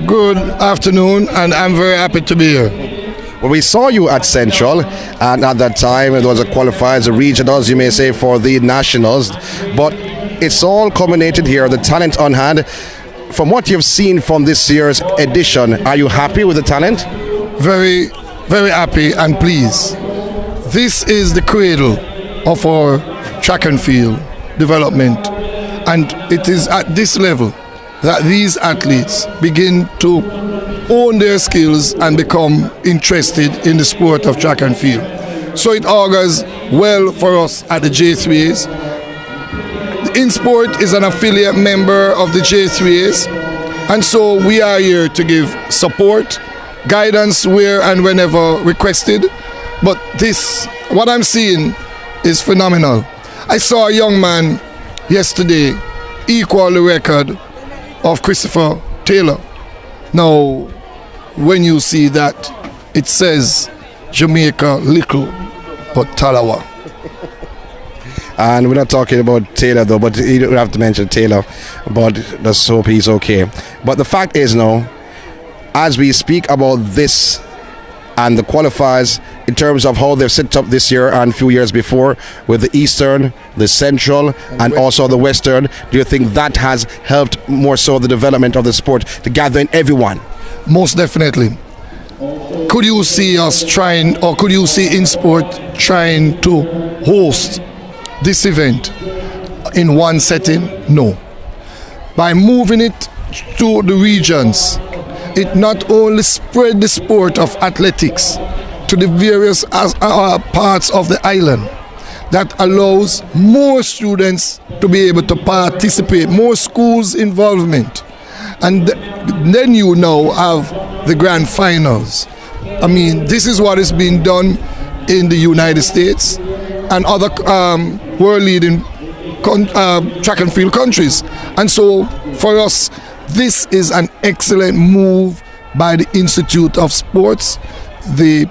Good afternoon, and I'm very happy to be here. Well, we saw you at Central, and at that time it was a qualifiers, a regionals, you may say, for the nationals, but it's all culminated here, the talent on hand. From what you've seen from this year's edition, are you happy with the talent? Very, very happy and pleased. This is the cradle of our track and field development, and it is at this level that these athletes begin to own their skills and become interested in the sport of track and field. So it augurs well for us at the J3s. The INSPORT is an affiliate member of the J3s, and so we are here to give support, guidance where and whenever requested. But this, what I'm seeing, is phenomenal. I saw a young man yesterday equal the record of Christopher Taylor. Now, when you see that, it says Jamaica little, but Talawa. And we're not talking about Taylor though, but you don't have to mention Taylor, but let's hope he's okay. But the fact is now, as we speak about this and the qualifiers in terms of how they've set up this year and a few years before with the Eastern, the Central, and also the Western, do you think that has helped more so the development of the sport to gather in everyone? Most definitely. Could you see us trying, or could you see INSPORT trying to host this event in one setting? No. By moving it to the regions, it not only spread the sport of athletics to the various parts of the island, that allows more students to be able to participate, more schools involvement. And then you now have the grand finals. I mean, this is what is being done in the United States and other world-leading track and field countries. And so for us, this is an excellent move by the Institute of Sports. The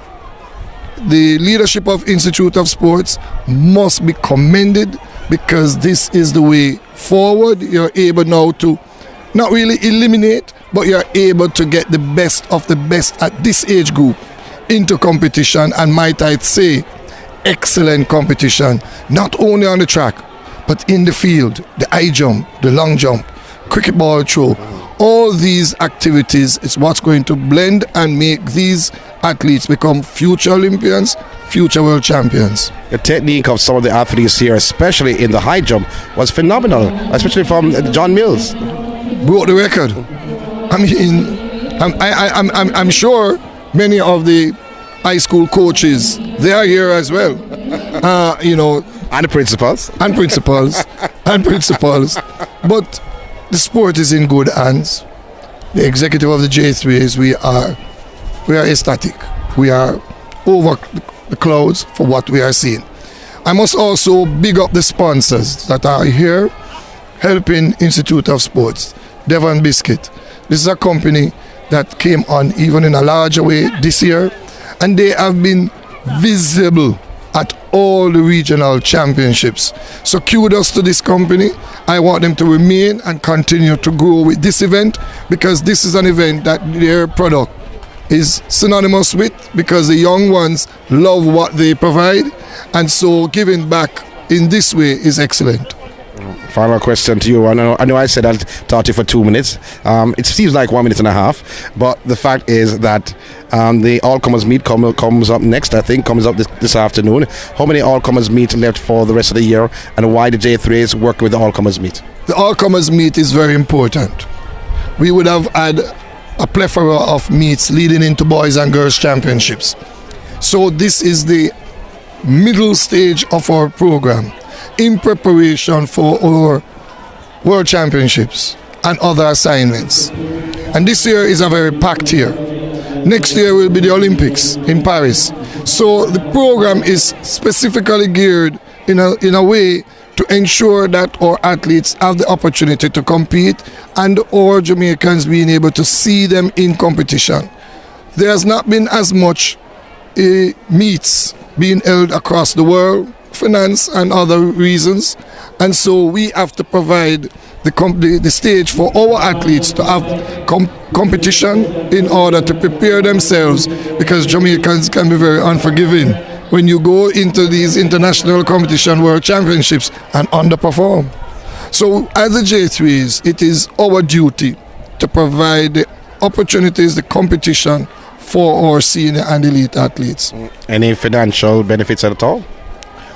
leadership of Institute of Sports must be commended, because this is the way forward. You're able now to not really eliminate, but you're able to get the best of the best at this age group into competition, and might I say, excellent competition, not only on the track, but in the field, the high jump, the long jump, cricket ball throw. All these activities is what's going to blend and make these athletes become future Olympians, future world champions. The technique of some of the athletes here, especially in the high jump, was phenomenal, especially from John Mills. Broke the record. I mean, I'm sure many of the high school coaches, they are here as well. You know, and the principals, and principals. But the sport is in good hands. The executive of the J3s, we are ecstatic. We are over the clouds for what we are seeing. I must also big up the sponsors that are here helping Institute of Sports. Devon Biscuit. This is a company that came on even in a larger way this year, and they have been visible at all the regional championships. So kudos to this company. I want them to remain and continue to grow with this event, because this is an event that their product is synonymous with, because the young ones love what they provide, and so giving back in this way is excellent. Final question to you. I know I said I'll talk to you for 2 minutes. It seems like 1 minute and a half, but the fact is that the all-comers meet comes up next, I think, comes up this afternoon. How many all-comers meet left for the rest of the year, and why the J3s work with the all-comers meet? The all-comers meet is very important. We would have had a plethora of meets leading into boys and girls championships. So this is the middle stage of our program in preparation for our World Championships and other assignments. And this year is a very packed year. Next year will be the Olympics in Paris. So the program is specifically geared in a way to ensure that our athletes have the opportunity to compete and our Jamaicans being able to see them in competition. There has not been as much meets being held across the world, finance and other reasons, and so we have to provide the stage for our athletes to have competition in order to prepare themselves, because Jamaicans can be very unforgiving when you go into these international competition world championships and underperform. So as the J3s, it is our duty to provide the opportunities, the competition for our senior and elite athletes. Any financial benefits at all?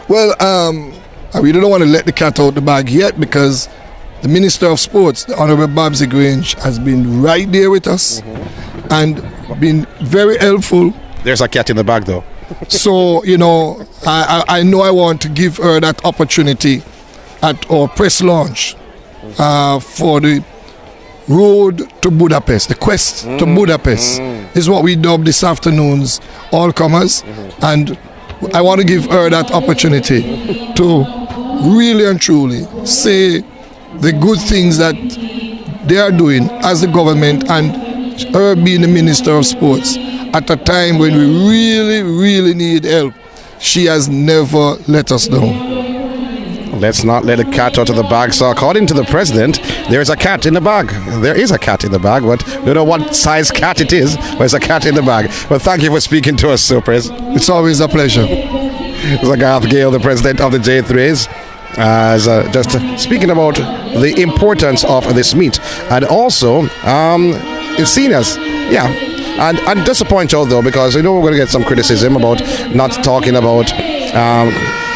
Well, I really don't want to let the cat out the bag yet, because the Minister of Sports, the Honourable Babsy Grange, has been right there with us and been very helpful. There's a cat in the bag though. So, you know, I know I want to give her that opportunity at our press launch for the road to Budapest, the quest to Budapest is what we dub this afternoon's all-comers, and I want to give her that opportunity to really and truly say the good things that they are doing as the government, and her being the Minister of Sports at a time when we really, really need help. She has never let us down. Let's not let a cat out of the bag. So according to the president, there's a cat in the bag. There is a cat in the bag, but we don't know what size cat it is, but it's a cat in the bag. Well, thank you for speaking to us, Pres. It's always a pleasure. Garth Gale, the president of the J3s, just speaking about the importance of this meet, and also in seniors, and disappoint you though, because we know we're going to get some criticism about not talking about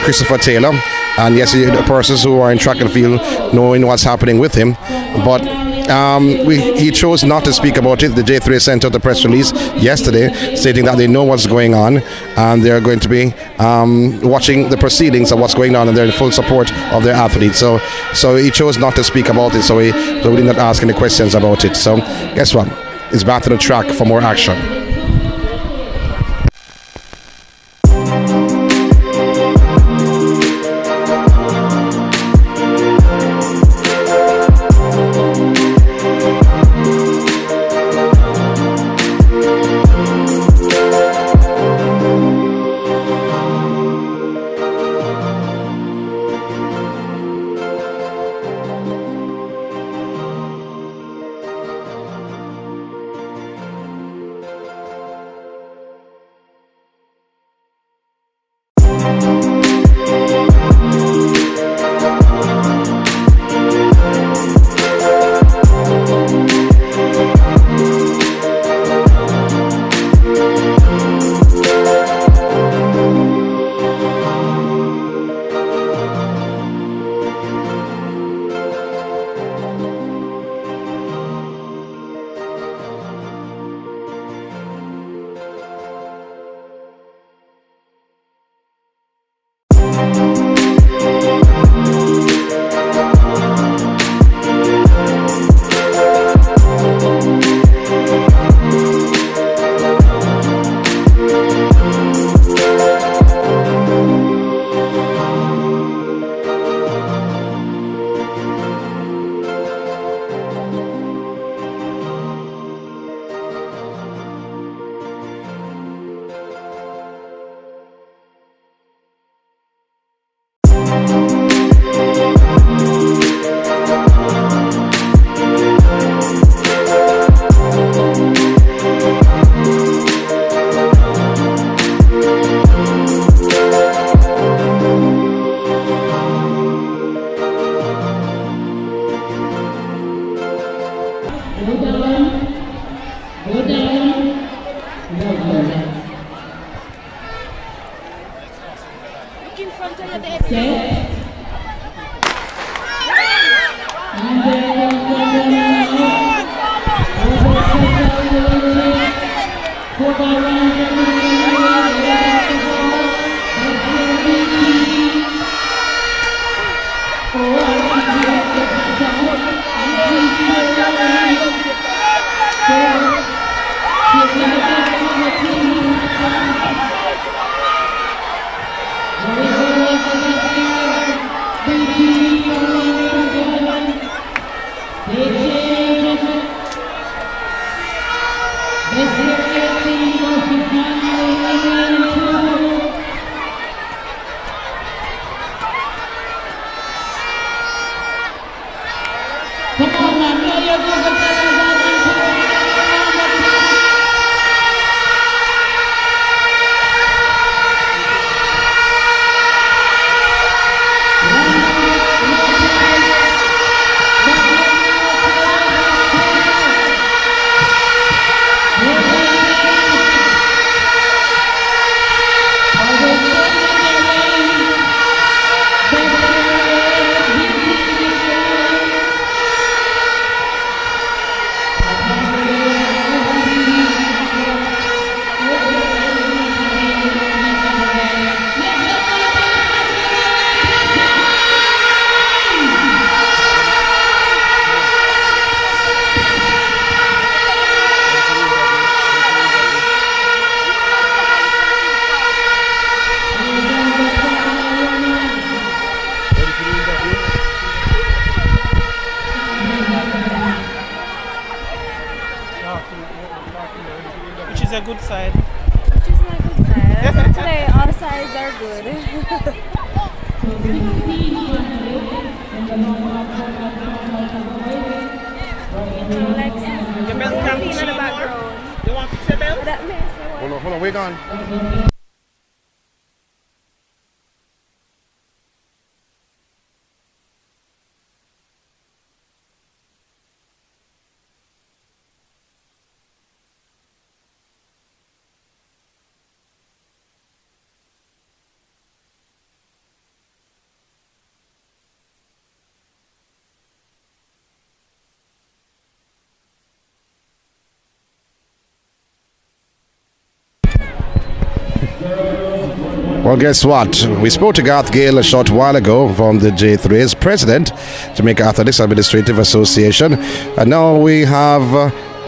Christopher Taylor, and yes, the persons who are in track and field knowing what's happening with him, but he chose not to speak about it. The J3 sent out a press release yesterday stating that they know what's going on and they're going to be watching the proceedings of what's going on, and they're in full support of their athletes. So he chose not to speak about it, so we did not ask any questions about it. So guess what? It's back to the track for more action. Which is a good side? Which is my good side? Today all sides are good. Your belt can't be in the background. You want to fix your belt? Hold on, wait on. Well, guess what? We spoke to Garth Gale a short while ago from the J3's president, Jamaica Athletics Administrative Association. And now we have,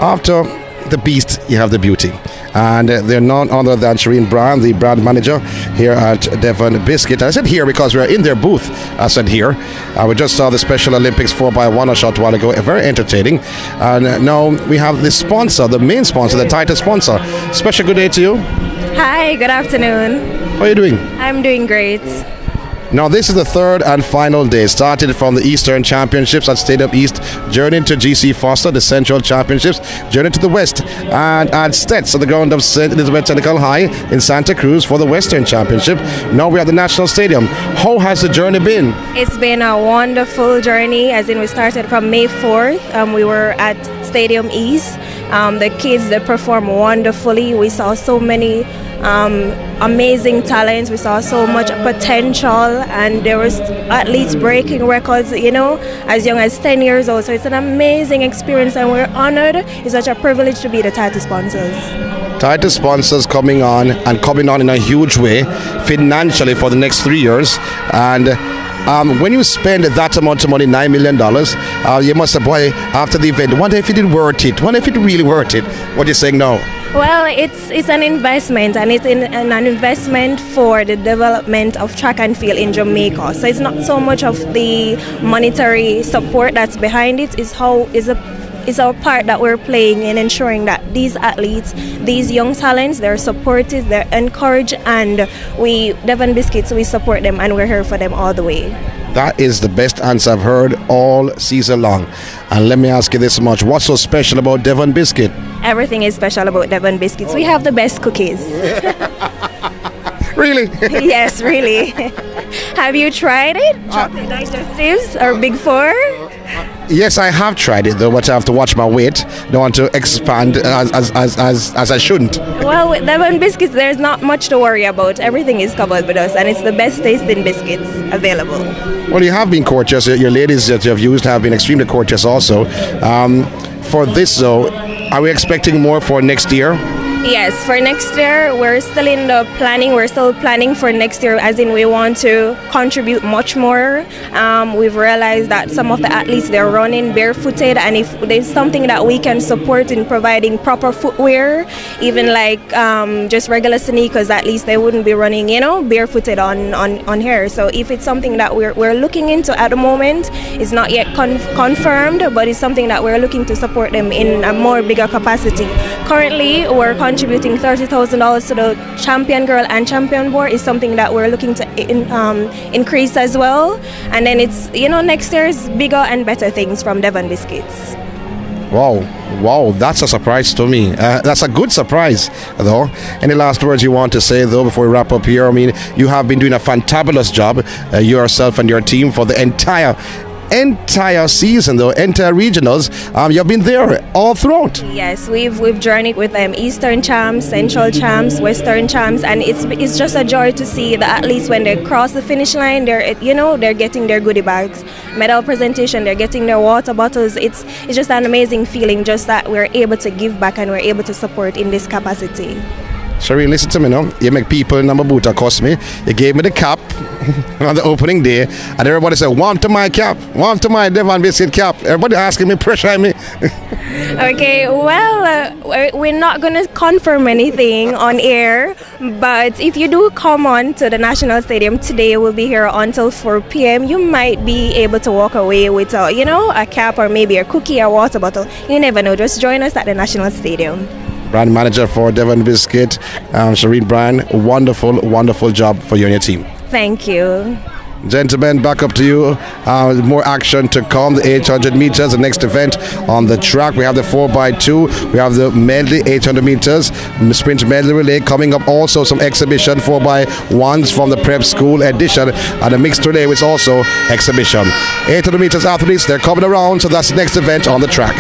after the beast, you have the beauty. And they're none other than Shireen Brown, the brand manager here at Devon Biscuit. And I said here because we are in their booth. I said here. We just saw the Special Olympics 4x1 a short while ago. Very entertaining. And now we have the sponsor, the main sponsor, the title sponsor. Special good day to you. Hi, good afternoon. How are you doing? I'm doing great. Now this is the third and final day. Started from the Eastern Championships at Stadium East, journeyed to GC Foster, the Central Championships, journeyed to the West, and at Stets at the ground of St. Elizabeth Technical High in Santa Cruz for the Western Championship. Now we're at the National Stadium. How has the journey been? It's been a wonderful journey, as in we started from May 4th. We were at Stadium East. The kids, they performed wonderfully. We saw so many amazing talents. We saw so much potential, and there was athletes breaking records, you know, as young as 10 years old. So it's an amazing experience, and we're honored. It's such a privilege to be the title sponsors. Title sponsors coming on in a huge way financially for the next 3 years. And when you spend that amount of money, $9 million, you must say, boy, after the event, wonder if it worth it. Wonder if it really worth it. What are you saying now? Well, it's an investment, and it's an investment for the development of track and field in Jamaica. So it's not so much of the monetary support that's behind it. It's our part that we're playing in ensuring that these athletes, these young talents, they're supported, they're encouraged, and we, Devon Biscuits, we support them, and we're here for them all the way. That is the best answer I've heard all season long. And let me ask you this much. What's so special about Devon Biscuit? Everything is special about Devon Biscuits. We have the best cookies. Really? Yes, really. Have you tried it? Chocolate digestives or Big Four? Yes, I have tried it though, but I have to watch my weight. Don't want to expand as I shouldn't. Well, with Devon Biscuits, there's not much to worry about. Everything is covered with us, and it's the best tasting biscuits available. Well, you have been courteous. Your ladies that you have used have been extremely courteous also. For this though, are we expecting more for next year? Yes, for next year, we're still in the planning. We're still planning for next year, as in we want to contribute much more. We've realized that some of the athletes, they're running barefooted, and if there's something that we can support in providing proper footwear, even like just regular sneakers, at least they wouldn't be running, barefooted on here. So if it's something that we're looking into at the moment, it's not yet confirmed, but it's something that we're looking to support them in a more bigger capacity. Currently, we're contributing $30,000 to the champion girl and champion board. Is something that we're looking to increase as well. And then it's, next year's bigger and better things from Devon Biscuits. Wow, that's a surprise to me. That's a good surprise, though. Any last words you want to say, though, before we wrap up here? I mean, you have been doing a fantabulous job, yourself and your team, for the entire season, though, entire regionals. You've been there all throughout. Yes, we've journeyed with them, Eastern champs, Central champs, Western champs, and it's just a joy to see the athletes when they cross the finish line. They're getting their goodie bags, medal presentation, they're getting their water bottles. It's just an amazing feeling, just that we're able to give back and we're able to support in this capacity. Sherry, listen to me now. You make people in Namabuta cost me. You gave me the cap on the opening day, and everybody said, "Want to my cap? Want to my Devon Biscuit cap?" Everybody asking me, pressuring me. Okay, well, we're not going to confirm anything on air, but if you do come on to the National Stadium today, we'll be here until 4 p.m. You might be able to walk away with a cap or maybe a cookie or water bottle. You never know. Just join us at the National Stadium. Brand manager for Devon Biscuit, Shereen Bryan, wonderful job for you and your team. Thank you. Gentlemen, back up to you. More action to come. The 800 meters, the next event on the track. We have the 4x2. We have the medley 800 meters, sprint medley relay coming up. Also some exhibition 4x1s from the prep school edition, and the mixed relay is also exhibition. 800 meters athletes, they're coming around, so that's the next event on the track.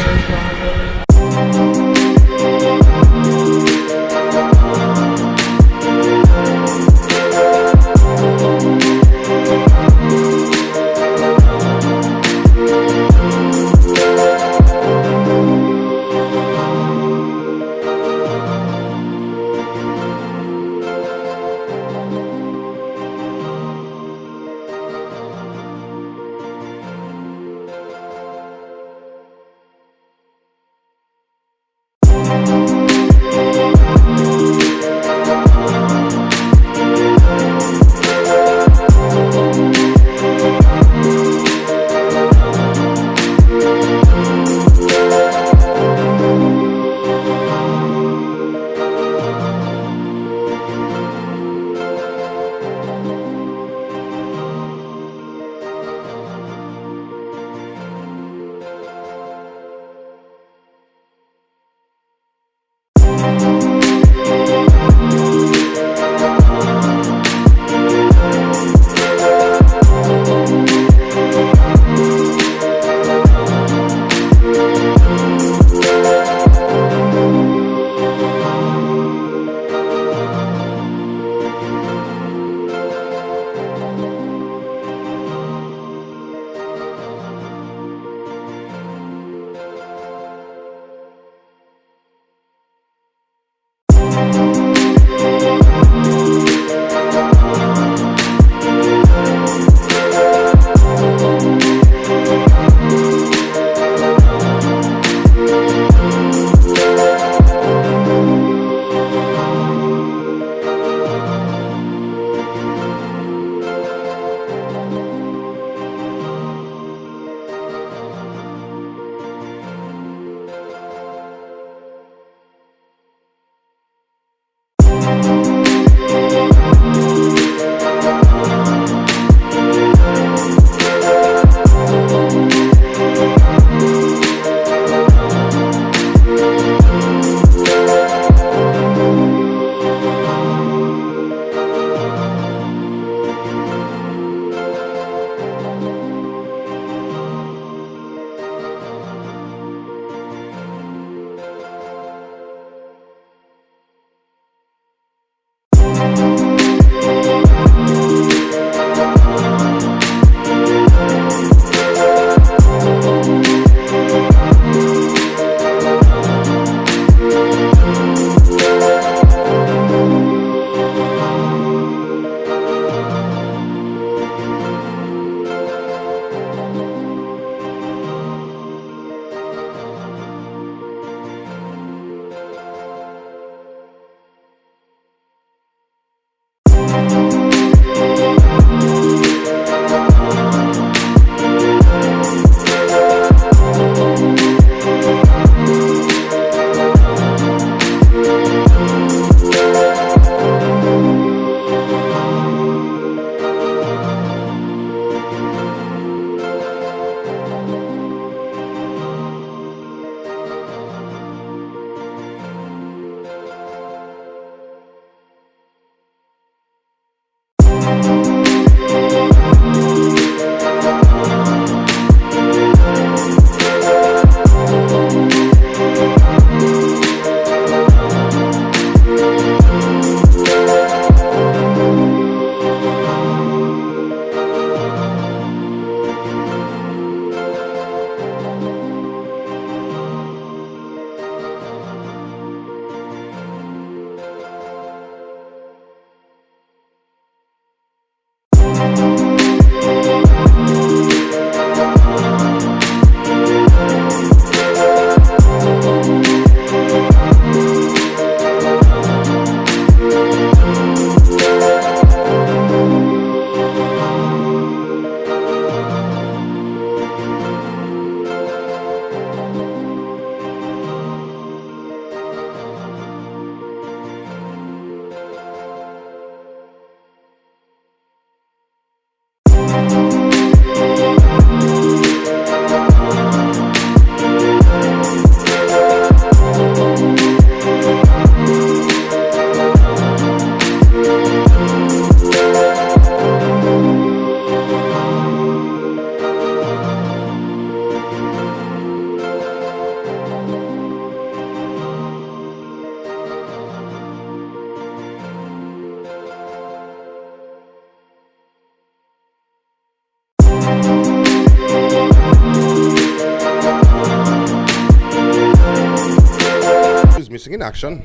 Missing in action.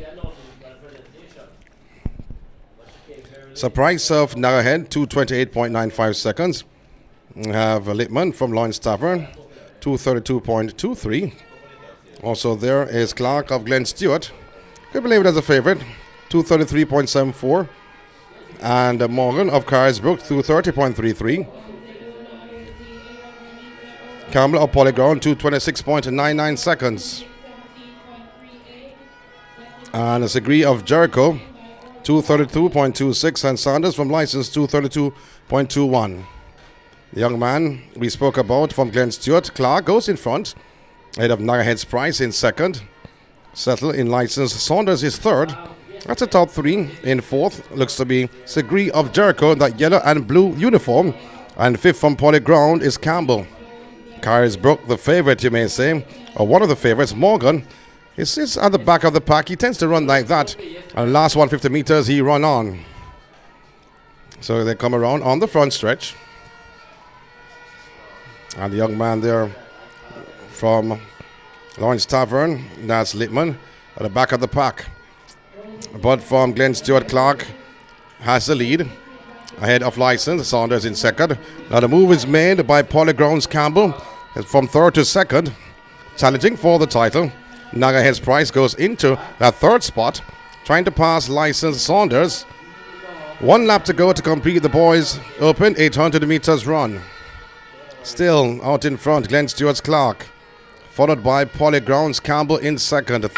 Surprise surf now ahead, 2:28.95 seconds. We have Littman from Lawrence Tavern, 2:32.23. Also there is Clark of Glen Stewart. Could believe it as a favorite, 2:33.74. And Morgan of Carisbrook, 2:30.33. Campbell of Polyground, 2:26.99 seconds. And Segre of Jericho, 2:32.26, and Sanders from License, 2:32.21. The young man we spoke about from Glen Stewart, Clark, goes in front, ahead of Nagahead's Price in second. Settle in License, Saunders is third. That's a top three. In fourth looks to be Segre of Jericho, that yellow and blue uniform. And fifth from Polyground is Campbell. Carisbrook, the favorite, you may say, or one of the favorites, Morgan. He sits at the back of the pack. He tends to run like that. And the last 150 meters, he run on. So they come around on the front stretch. And the young man there from Lawrence Tavern, that's Littman, at the back of the pack. But from Glen Stewart, Clark has the lead. Ahead of License, Saunders in second. Now the move is made by Polyground's Campbell from third to second, challenging for the title. Nagahead's Price goes into that third spot, trying to pass License Saunders. 1 lap to go to complete the boys' open 800 meters run. Still out in front, Glen Stewart's Clark, followed by Polyground's Campbell in second.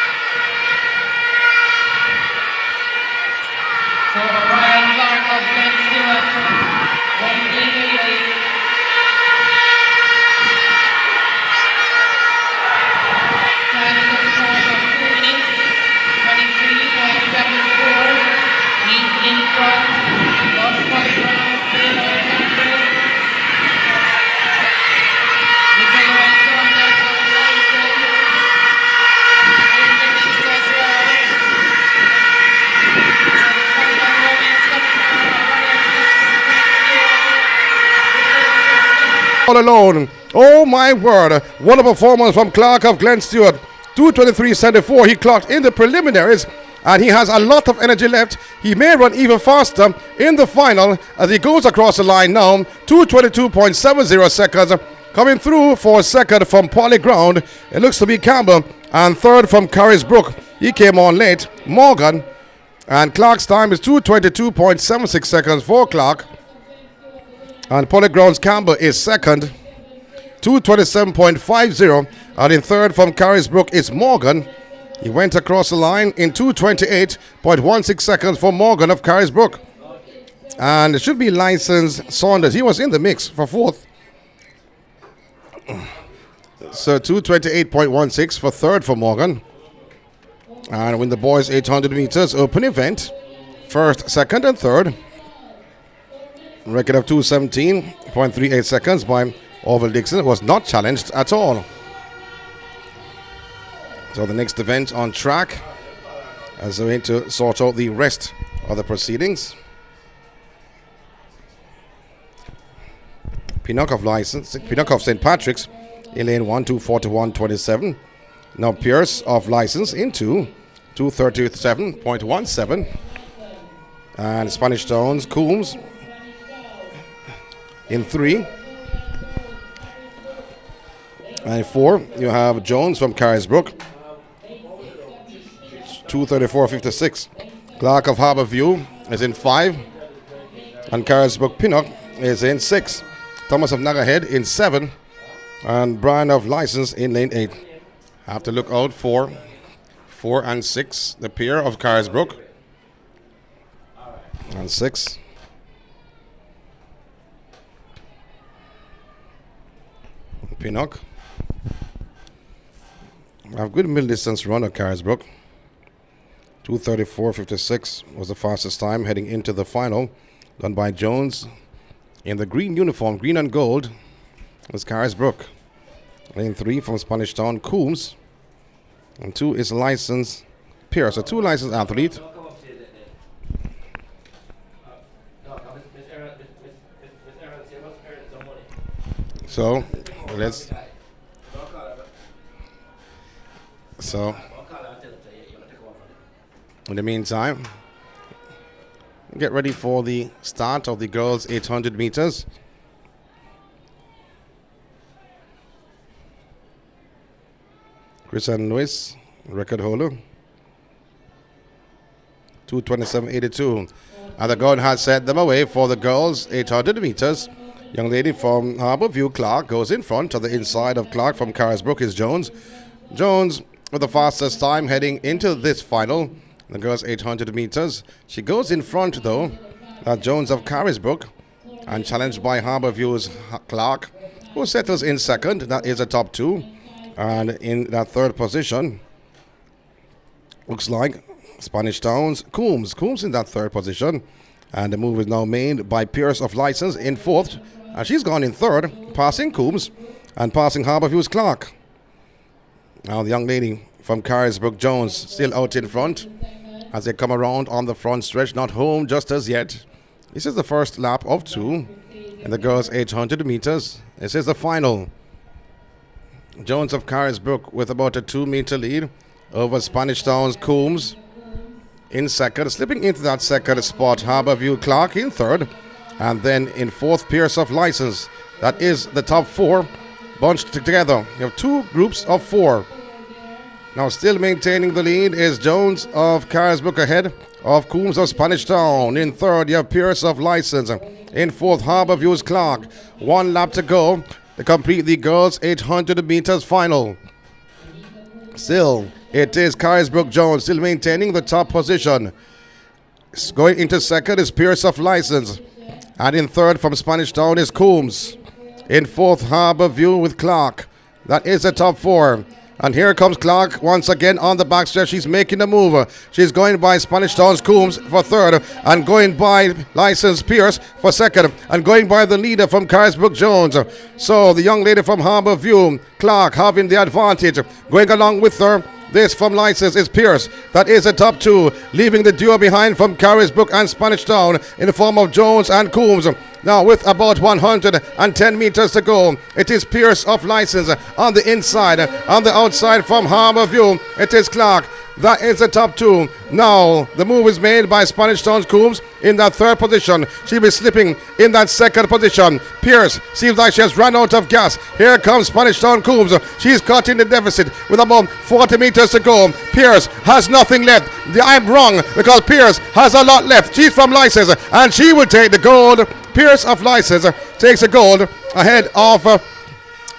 All alone. Oh my word. What a performance from Clark of Glen Stewart. 2:23.74. He clocked in the preliminaries and he has a lot of energy left. He may run even faster in the final as he goes across the line now. 2:22.70 seconds. Coming through for second from Polyground. It looks to be Campbell. And third from Carisbrook. He came on late. Morgan. And Clark's time is 2:22.76 seconds for Clark. And Polyground's Campbell is second, 2:27.50. And in third from Carisbrook is Morgan. He went across the line in 2:28.16 seconds for Morgan of Carisbrook. And it should be License Saunders. He was in the mix for fourth. So 2:28.16 for third for Morgan. And win the boys 800 meters open event. First, second, and third. Record of 2:17.38 seconds by Orville Dixon was not challenged at all. So the next event on track as we need to sort out the rest of the proceedings. Pinnock of St. Patrick's, Elaine 1, 241.27. Now Pierce of license into 237.17. And Spanish Towns, Coombs in 3. And 4, you have Jones from Carisbrook, 234.56. Clark of Harbourview is in 5. And Carisbrook Pinnock is in 6. Thomas of Nagahead in 7. And Brian of License in lane 8. Have to look out for 4 and 6. The pair of Carisbrook. And 6. Pinnock. A good middle distance run at Carisbrook. 234.56 was the fastest time heading into the final. Done by Jones in the green uniform, green and gold, was Carisbrook. Lane 3 from Spanish Town, Coombs. And 2 is licensed Pierce, a 2 licensed athlete. So let's. So in the meantime, get ready for the start of the girls' 800 meters. Chris and Lewis, record holder, 2:27.82. And the guard has set them away for the girls' 800 meters. Young lady from Harbourview, Clark, goes in front. To the inside of Clark from Carisbrook is Jones. Jones with the fastest time heading into this final, the girls' 800 meters. She goes in front, though, Jones of Carisbrook, and challenged by Harbourview's Clark, who settles in second. That is a top 2. And in that third position, looks like Spanish Town's Coombs. Coombs in that third position. And the move is now made by Pierce of License in 4th. And she's gone in 3rd, passing Coombs and passing Harbourview's Clark. Now the young lady from Carisbrook, Jones, still out in front as they come around on the front stretch, not home just as yet. This is the first lap of 2 in the girls' 800 meters. This is the final. Jones of Carisbrook with about a 2-meter lead over Spanish Town's Coombs in second. Slipping into that second spot, Harbourview Clark in 3rd. And then in 4th, Pierce of License. That is the top 4 bunched together. You have 2 groups of 4. Now still maintaining the lead is Jones of Carisbrook ahead of Coombs of Spanish Town. In 3rd, you have Pierce of License. In 4th, Harbourview's Clark. 1 lap to go to complete the girls' 800 meters final. Still, it is Carisbrook Jones still maintaining the top position. Going into second is Pierce of License. And in 3rd from Spanish Town is Coombs. In 4th, Harbourview with Clark. That is the top 4. And here comes Clark once again on the backstretch. She's making the move. She's going by Spanish Town's Coombs for 3rd. And going by License Pierce for 2nd. And going by the leader from Carisbrook Jones. So the young lady from Harbourview, Clark, having the advantage. Going along with her, this from License is Pierce. That is the top 2. Leaving the duo behind from Carisbrook and Spanish Town in the form of Jones and Coombs. Now with about 110 meters to go, it is Pierce of License on the inside. On the outside from Harbourview, it is Clark. That is the top 2. Now the move is made by Spanish Town's Coombs in that 3rd position. She'll be slipping in that 2nd position. Pierce seems like she has run out of gas. Here comes Spanish Town Coombs. She's caught in the deficit with about 40 meters to go. Pierce has nothing left. I'm wrong because Pierce has a lot left. She's from License and she will take the gold. Pierce of License takes the gold ahead of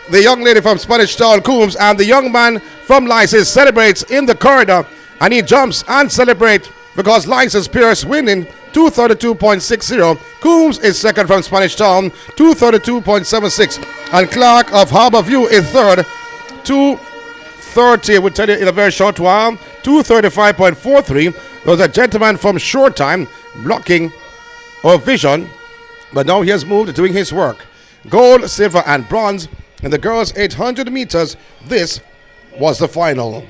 the young lady from Spanish Town Coombs, and the young man from License celebrates in the corridor, and he jumps and celebrates because License Pierce winning 232.60. Coombs is 2nd from Spanish Town, 232.76, and Clark of Harbourview is 3rd, 230. We'll tell you in a very short while, 235.43. There's a gentleman from Short Time blocking our vision. But now he has moved, doing his work. Gold, silver, and bronze in the girls' 800 meters. This was the final.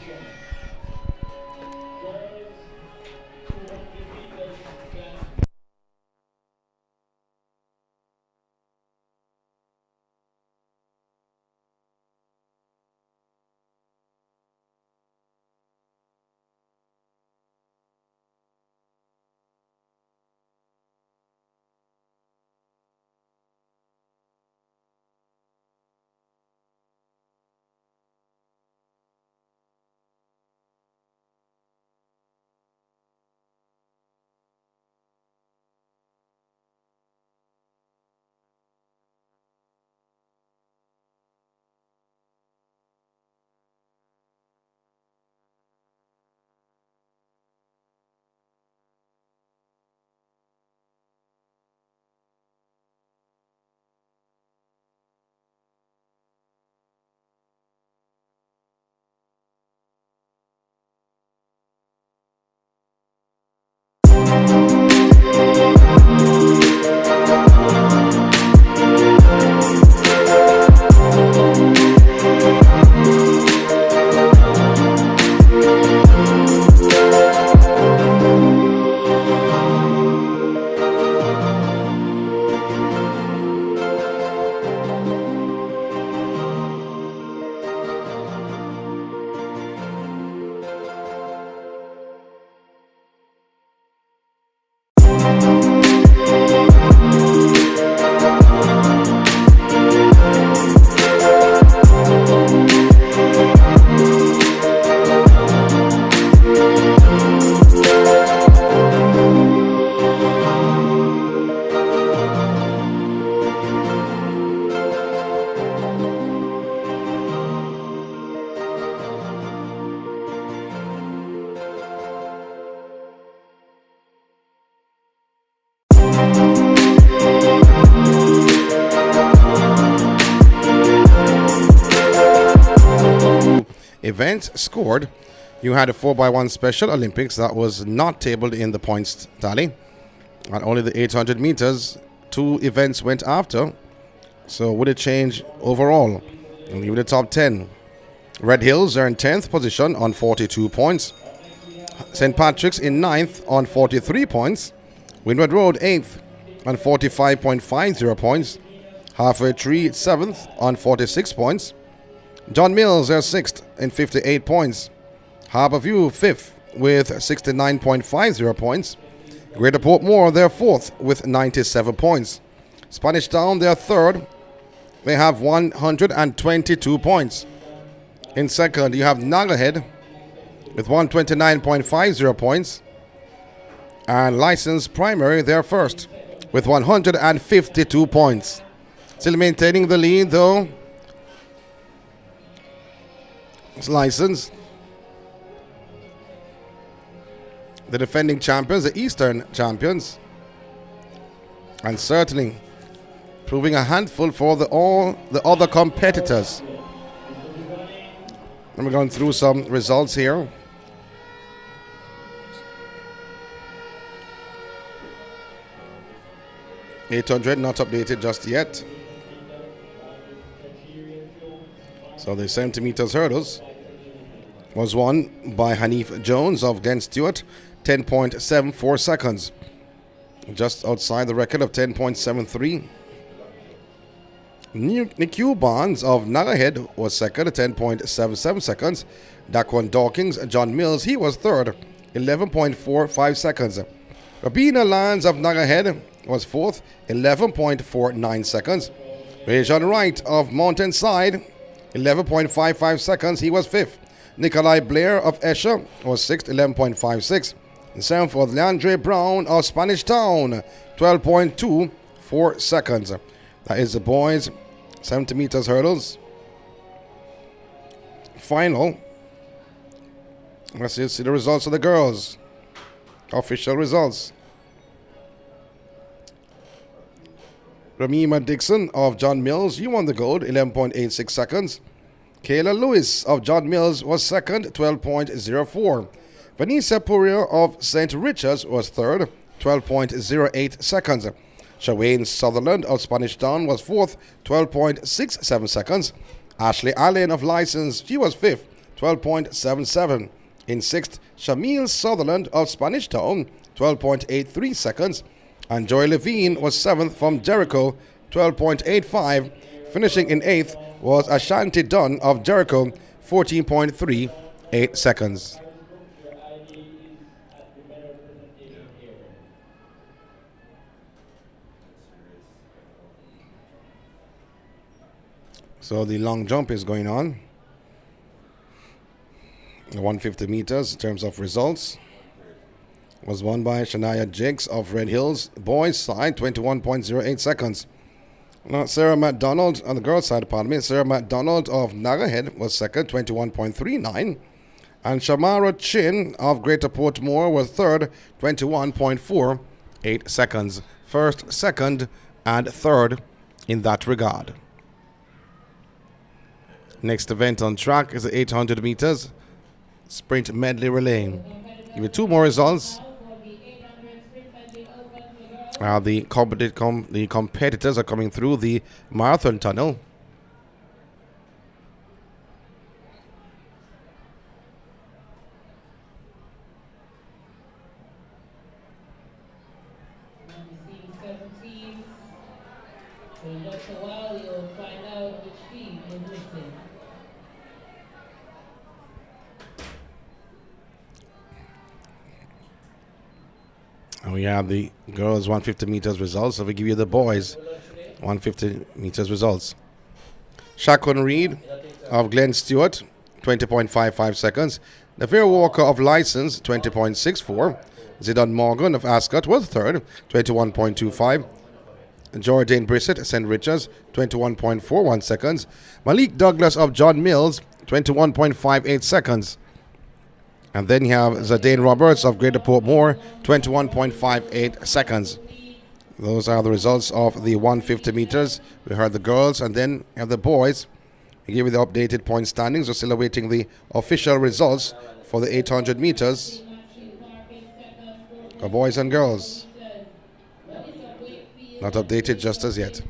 Event scored. You had a 4x1 Special Olympics that was not tabled in the points tally. And only the 800 meters, 2 events went after. So would it change overall? And leave the top 10. Red Hills are in 10th position on 42 points. St. Patrick's in 9th on 43 points. Windward Road 8th on 45.50 points. Halfway Tree 7th on 46 points. John Mills are 6th in 58 points. Harborview 5th with 69.50 points. Greater Portmore, they're 4th with 97 points. Spanish Town, they're 3rd. They have 122 points. In second, you have Nagahead with 129.50 points. And License Primary, they're first with 152 points. Still maintaining the lead, though. It's License. The defending champions, the Eastern champions. And certainly proving a handful for all the other competitors. And we're going through some results here. .800 not updated just yet. So the 70 meters hurdles was won by Hanif Jones of Glen Stewart, 10.74 seconds. Just outside the record of 10.73. Niku Barnes of Nagahead was second at 10.77 seconds. Daquan Dawkins, John Mills, he was third, 11.45 seconds. Rabina Lands of Nagahead was fourth, 11.49 seconds. Rajan Wright of Mountainside, 11.55 seconds, he was fifth. Nikolai Blair of Esher was sixth, 11.56. And seventh was Leandre Brown of Spanish Town, 12.24 seconds. That is the boys' 70 meters hurdles. Final. Let's see the results of the girls. Official results. Ramima Dixon of John Mills, you won the gold, 11.86 seconds. Kayla Lewis of John Mills was second, 12.04. Vanessa Pourier of St. Richards was third, 12.08 seconds. Shawayne Sutherland of Spanish Town was 4th, 12.67 seconds. Ashley Allen of License, she was 5th, 12.77. In 6th, Shamil Sutherland of Spanish Town, 12.83 seconds. And Joy Levine was 7th from Jericho, 12.85. Finishing in 8th was Ashanti Dunn of Jericho, 14.38 seconds. So the long jump is going on. 150 meters in terms of results was won by Shania Jakes of Red Hills. Boys side, 21.08 seconds. Now, Sarah McDonald on the girls' side, Sarah McDonald of Nagahead was second, 21.39. And Shamara Chin of Greater Portmore was third, 21.48 seconds. First, second, and third in that regard. Next event on track is the 800 meters sprint medley relay. Give you two more results. The competitors are coming through the marathon tunnel. In just a while, you'll find out which team is missing. And we have the girls 150 meters results. So we give you the boys 150 meters results. Shaquan Reed of Glen Stewart, 20.55 seconds. Navir Walker of License, 20.64. Zidane Morgan of Ascot was third, 21.25. Jordan Brissett, St. Richards, 21.41 seconds. Malik Douglas of John Mills, 21.58 seconds. And then you have Zidane Roberts of Greater Portmore, 21.58 seconds. Those are the results of the 150 meters. We heard the girls and then have the boys. We give you the updated point standings. We're still awaiting the official results for the 800 meters for boys and girls. Not updated just as yet.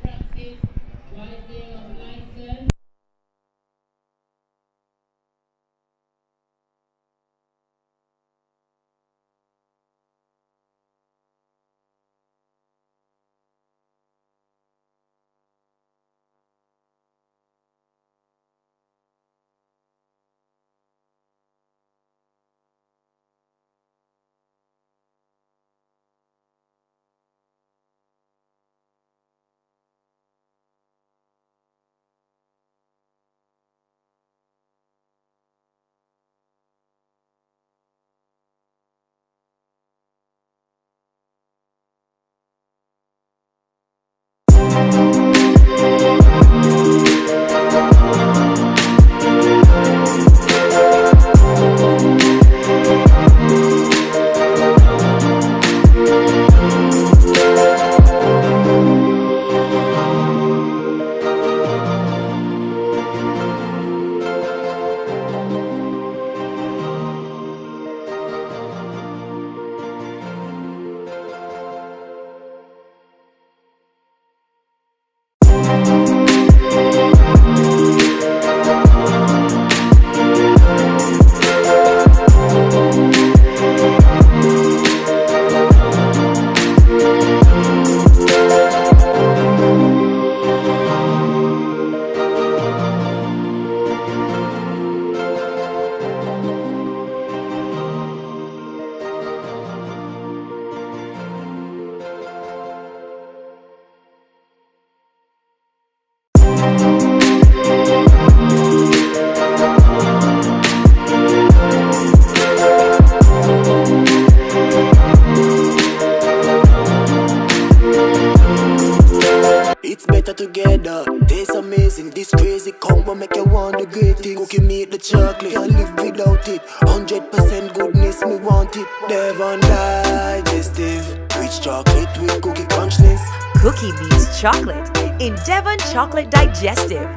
Together, taste amazing. This crazy combo make you want the great things. Cookie meat the chocolate, can't live without it. 100% goodness, me want it. Devon digestive, rich chocolate with cookie crunchness. Cookie beats chocolate in Devon Chocolate Digestive.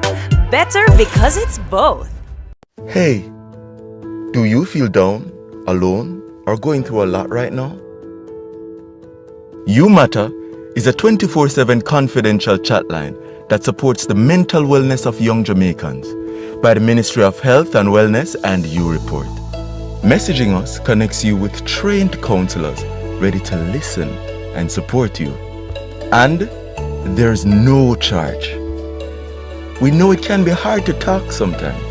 Better because it's both. Hey, do you feel down, alone, or going through a lot right now? You Matter is a 24/7 confidential chatline that supports the mental wellness of young Jamaicans by the Ministry of Health and Wellness and You Report. Messaging us connects you with trained counselors ready to listen and support you. And there's no charge. We know it can be hard to talk sometimes,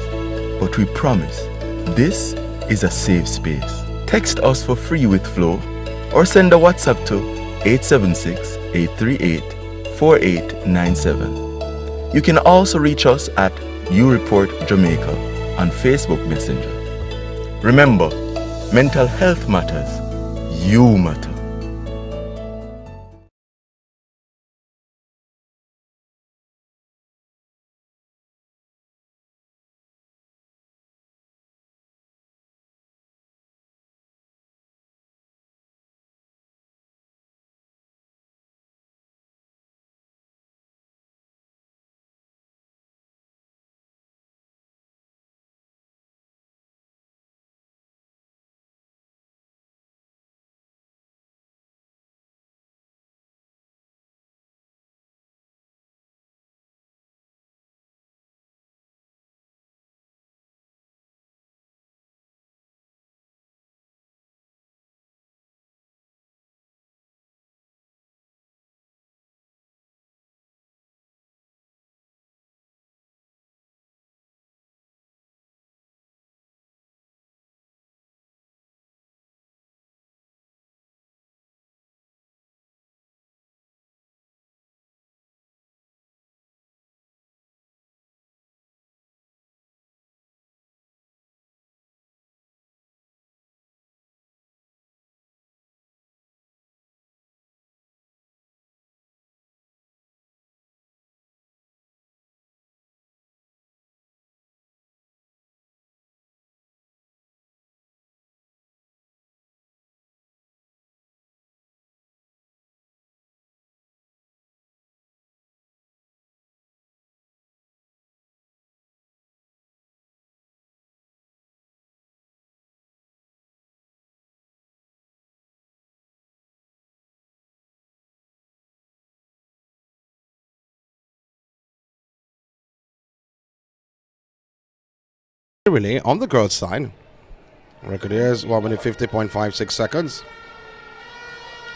but we promise this is a safe space. Text us for free with Flow or send a WhatsApp to 876-838-4897. You can also reach us at You Report Jamaica on Facebook Messenger. Remember, mental health matters. You matter. Relay on the girls' side. Record here is 1 minute 50.56 seconds.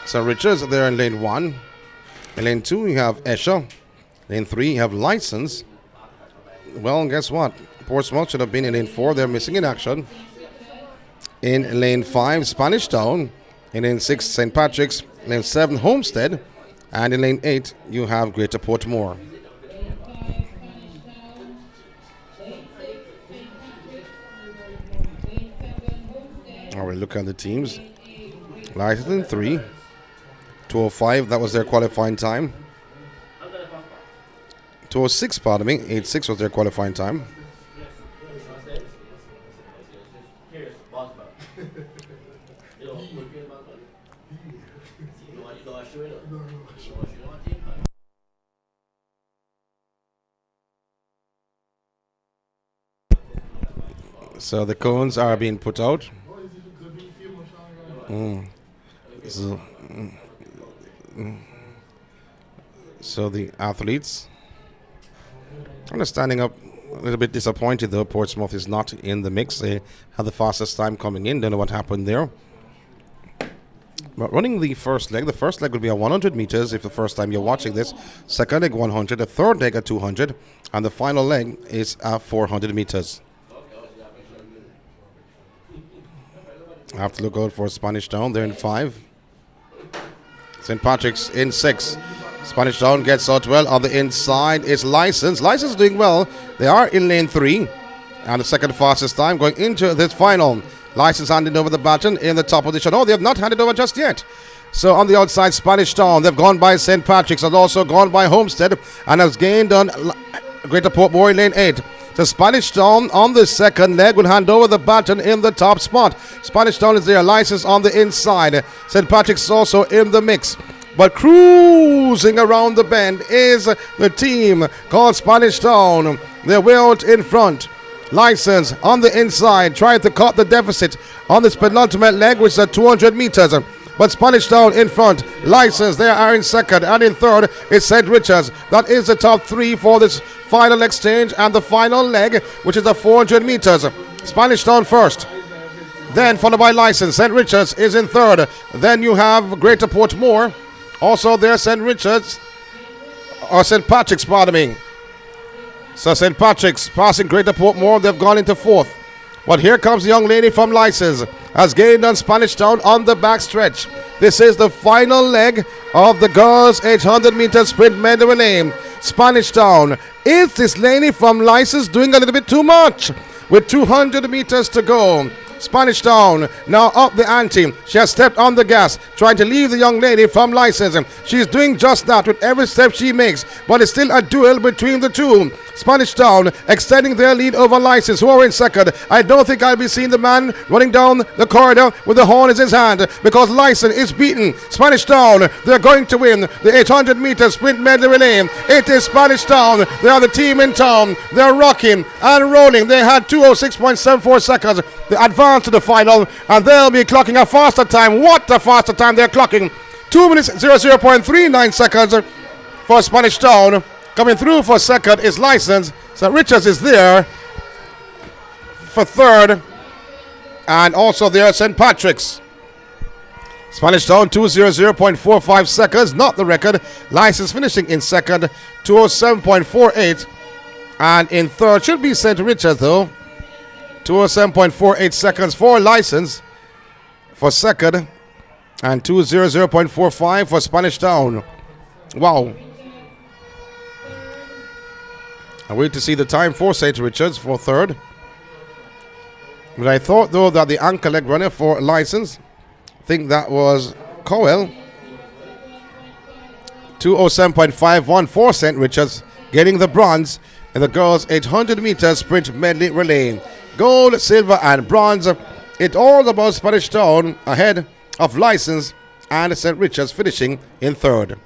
So Richards there in lane 1. In lane 2 you have Esha. Lane 3 you have License. Well, guess what? Portsmouth should have been in lane 4. They're missing in action. In lane 5, Spanish Town. In lane 6, St. Patrick's. Lane 7, Homestead. And in lane 8 you have Greater Portmore. All right, look at the teams. License in 3. 2:05, that was their qualifying time. 2:06, pardon me. 8:06 was their qualifying time. So the cones are being put out. So the athletes are standing up a little bit disappointed though. Portsmouth is not in the mix. They had the fastest time coming in. Don't know what happened there. But running the first leg will be at 100 meters if the first time you're watching this. Second leg 100, the third leg at 200, and the final leg is at 400 meters. I have to look out for Spanish Town. They're in 5. St. Patrick's in 6. Spanish Town gets out well. On the inside is License. License doing well. They are in lane 3. And the second fastest time going into this final. License handing over the baton in the top position. Oh, they have not handed over just yet. So on the outside, Spanish Town. They've gone by St. Patrick's. Has also gone by Homestead. And has gained on Greater Portmore in lane 8. The Spanish Town on the second leg will hand over the baton in the top spot. Spanish Town is there, License on the inside. St. Patrick's also in the mix. But cruising around the bend is the team called Spanish Town. They're way out in front. License on the inside, trying to cut the deficit on this penultimate leg, which is at 200 meters. but Spanish Town in front. License, they are in second, and in third is St. Richards. That is the top three for this final exchange and the final leg, which is the 400 meters. Spanish Town first, then followed by License. St. Richards is in third. Then you have Greater Portmore. Also there, St. Richards, or St. Patrick's, pardon me. So St. Patrick's passing Greater Portmore. They've gone into fourth. But here comes the young lady from License. Has gained on Spanish Town on the back stretch. This is the final leg of the girls' 800 meter sprint medley relay. Spanish Town. Is this lady from License doing a little bit too much? With 200 meters to go. Spanish Town now up the ante. She has stepped on the gas, trying to leave the young lady from License. She's doing just that with every step she makes, but it's still a duel between the two. Spanish Town extending their lead over License, who are in second. I don't think I'll be seeing the man running down the corridor with the horn in his hand, because License is beaten. Spanish Town, they're going to win the 800 meter sprint medley relay. It is Spanish Town. They are the team in town. They're rocking and rolling. They had 2:06.74 seconds. They advance to the final, and they'll be clocking a faster time. What a faster time they're clocking. 2 minutes 00.39 seconds for Spanish Town. Coming through for second is License. St. Richards is there for third, and also there St. Patrick's. Spanish Town 2:00.45 seconds, not the record. License finishing in second, 2:07.48, and in third should be St. Richards though. 2:07.48 seconds for License for second, and 2:00.45 for Spanish Town. Wow. I wait to see the time for St. Richards for third. But I thought though that the anchor leg runner for License, I think that was Cowell. 2:07.51 for St. Richards, getting the bronze in the girls' 800 meter sprint medley relay. Gold, silver, and bronze. It all about Spanish Town ahead of License, and St. Richards finishing in third.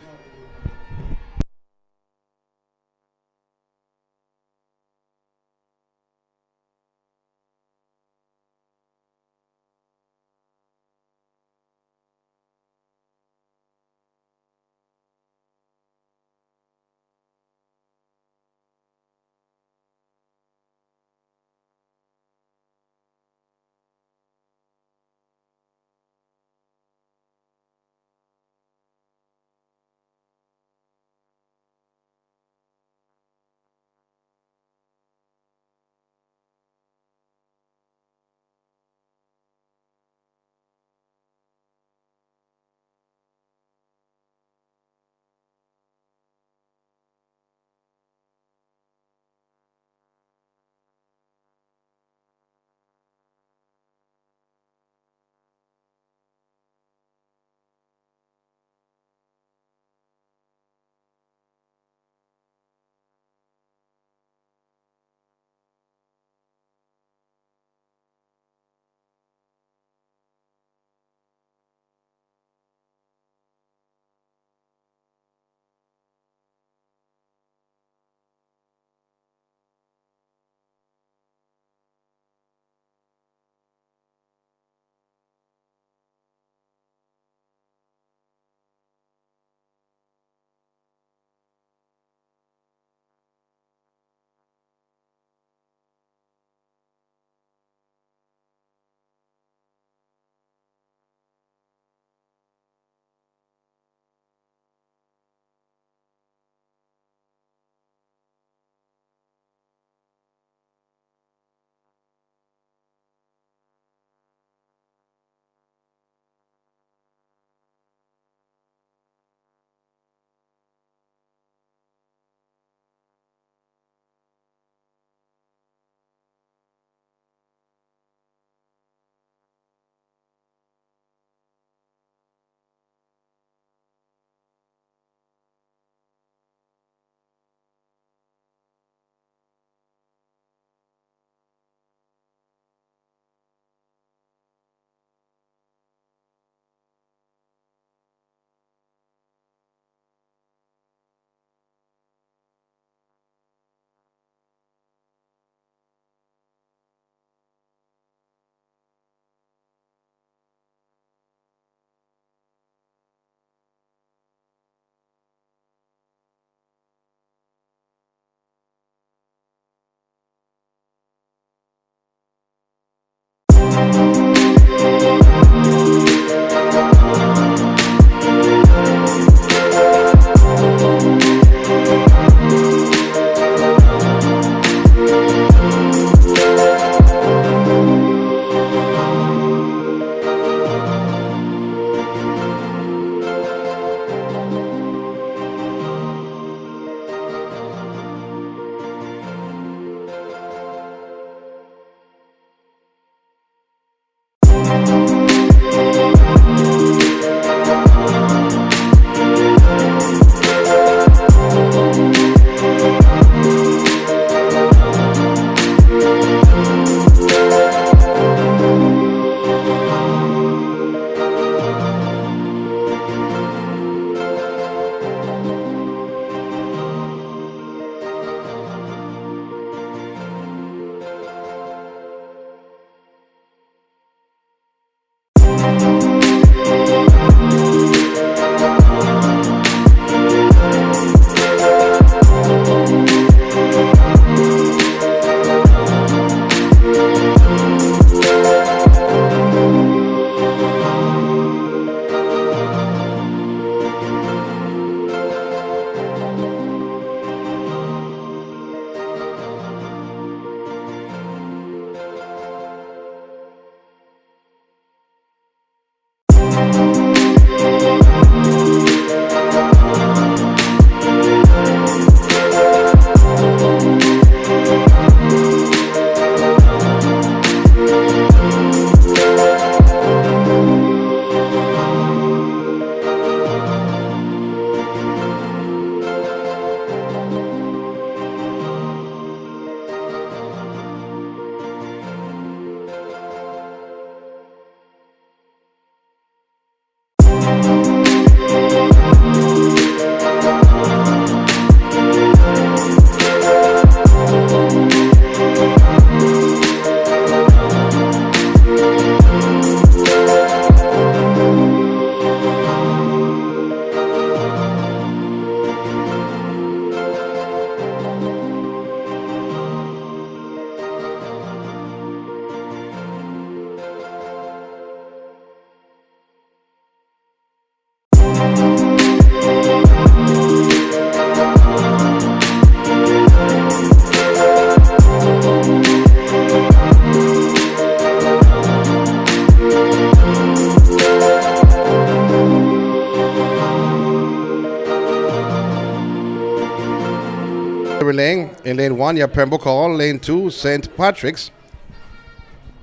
Relaying. In lane 1, you have Pembroke Hall. Lane 2, St. Patrick's.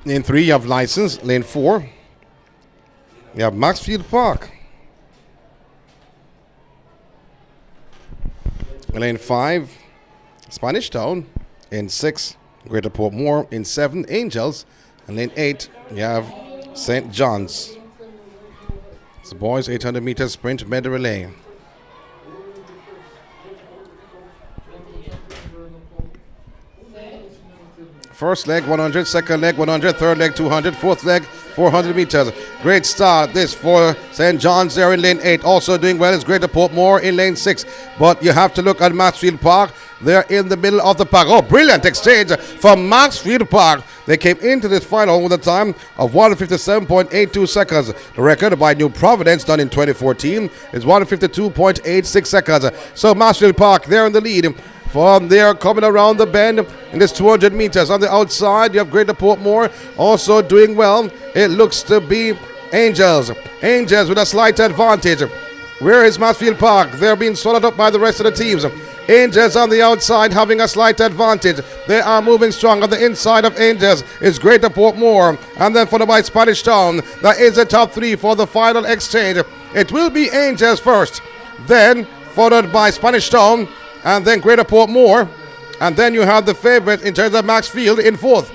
Lane 3, you have License. Lane 4, you have Maxfield Park. Lane 5, Spanish Town. In 6, Greater Portmore. In 7, Angels. And lane 8, you have St. John's. It's the boys 800 meter sprint medley relay. First leg 100, second leg 100, third leg 200, fourth leg 400 meters. Great start this for St. John's there in lane 8. Also doing well is Greater Portmore in lane 6. But you have to look at Maxfield Park. They're in the middle of the pack. Oh, brilliant exchange from Maxfield Park. They came into this final with a time of 157.82 seconds. The record by New Providence, done in 2014, is 152.86 seconds. So Maxfield Park, they're in the lead. From there, coming around the bend in this 200 meters. On the outside, you have Greater Portmore also doing well. It looks to be Angels. Angels with a slight advantage. Where is Maxfield Park? They're being swallowed up by the rest of the teams. Angels on the outside having a slight advantage. They are moving strong. On the inside of Angels is Greater Portmore. And then followed by Spanish Town. That is the top 3 for the final exchange. It will be Angels first. Then followed by Spanish Town. And then Greater Portmore. And then you have the favorite in terms of Maxfield in 4th.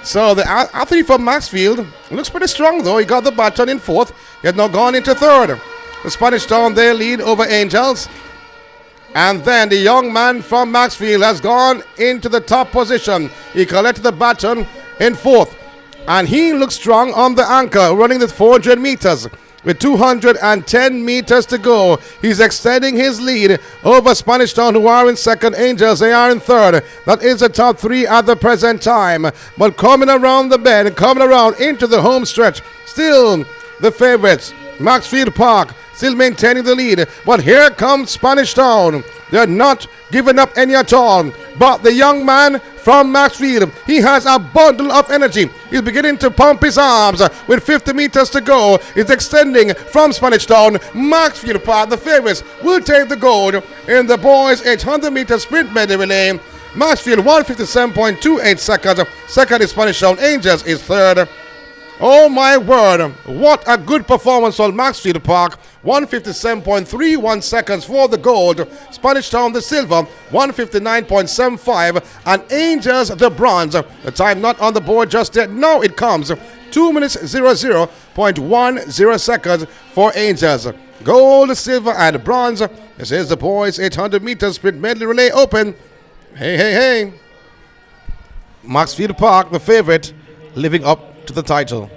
So the athlete from Maxfield looks pretty strong though. He got the baton in 4th. He has now gone into 3rd. The Spanish Town, they lead over Angels. And then the young man from Maxfield has gone into the top position. He collected the baton in 4th. And he looks strong on the anchor, running the 400 meters. With 210 meters to go, he's extending his lead over Spanish Town, who are in 2nd. Angels, they are in 3rd. That is the top 3 at the present time. But coming around the bend, coming around into the home stretch, still the favorites, Maxfield Park, still maintaining the lead. But here comes Spanish Town. They're not giving up any at all. But the young man from Maxfield, he has a bundle of energy. He's beginning to pump his arms. With 50 meters to go, he's extending from Spanish Town. Maxfield Park, the favorites, will take the gold in the boys 800 meter sprint medley relay. Maxfield 157.28 seconds. 2nd is Spanish Town. Angels is 3rd. Oh my word, what a good performance on Maxfield Park. 157.31 seconds for the gold. Spanish Town the silver, 159.75. And Angels the bronze. The time not on the board just yet. Now it comes. 2 minutes 00.10 seconds for Angels. Gold, silver, and bronze. This is the boys 800 meters sprint medley relay open. Hey, hey, hey. Maxfield Park, the favorite, living up to the title.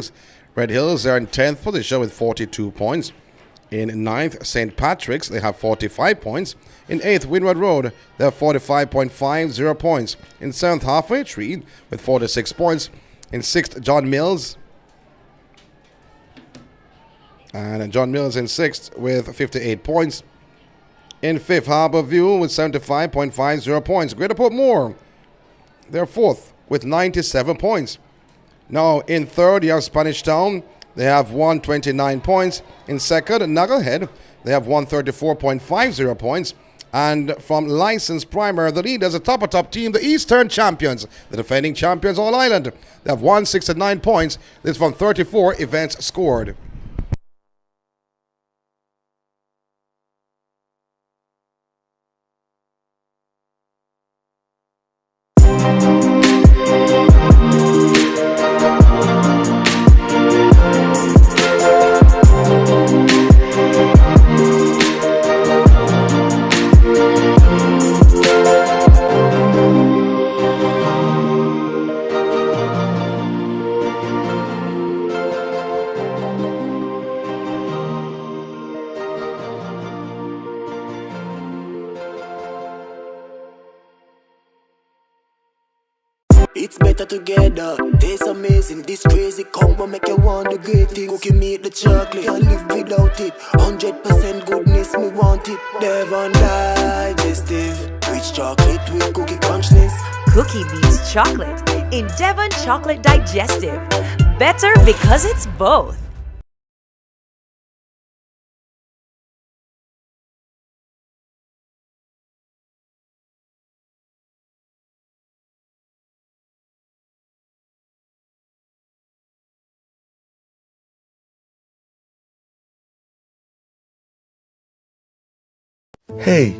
standings. Red Hills are in 10th position with 42 points. In 9th, St. Patrick's, they have 45 points. In 8th, Windward Road, they have 45.50 points. In 7th, Halfway Tree with 46 points. In 6th, John Mills. And John Mills in 6th with 58 points. In 5th, Harbour View with 75.50 points. Greater Portmore, they're 4th with 97 points. Now, in 3rd, you have Spanish Town. They have 129 points. In 2nd, Nugglehead, they have 134.50 points. And from licensed primer, the leaders, the top team, the Eastern Champions, the defending champions All Island. They have 169 points. This is from 34 events scored. It's better together, taste amazing. This crazy combo make you want the great things. Cookie meat, the chocolate, can't live without it. 100% goodness, me want it. Devon Digestive, rich chocolate with cookie crunchness. Cookie beats chocolate in Devon Chocolate Digestive. Better because it's both. Hey,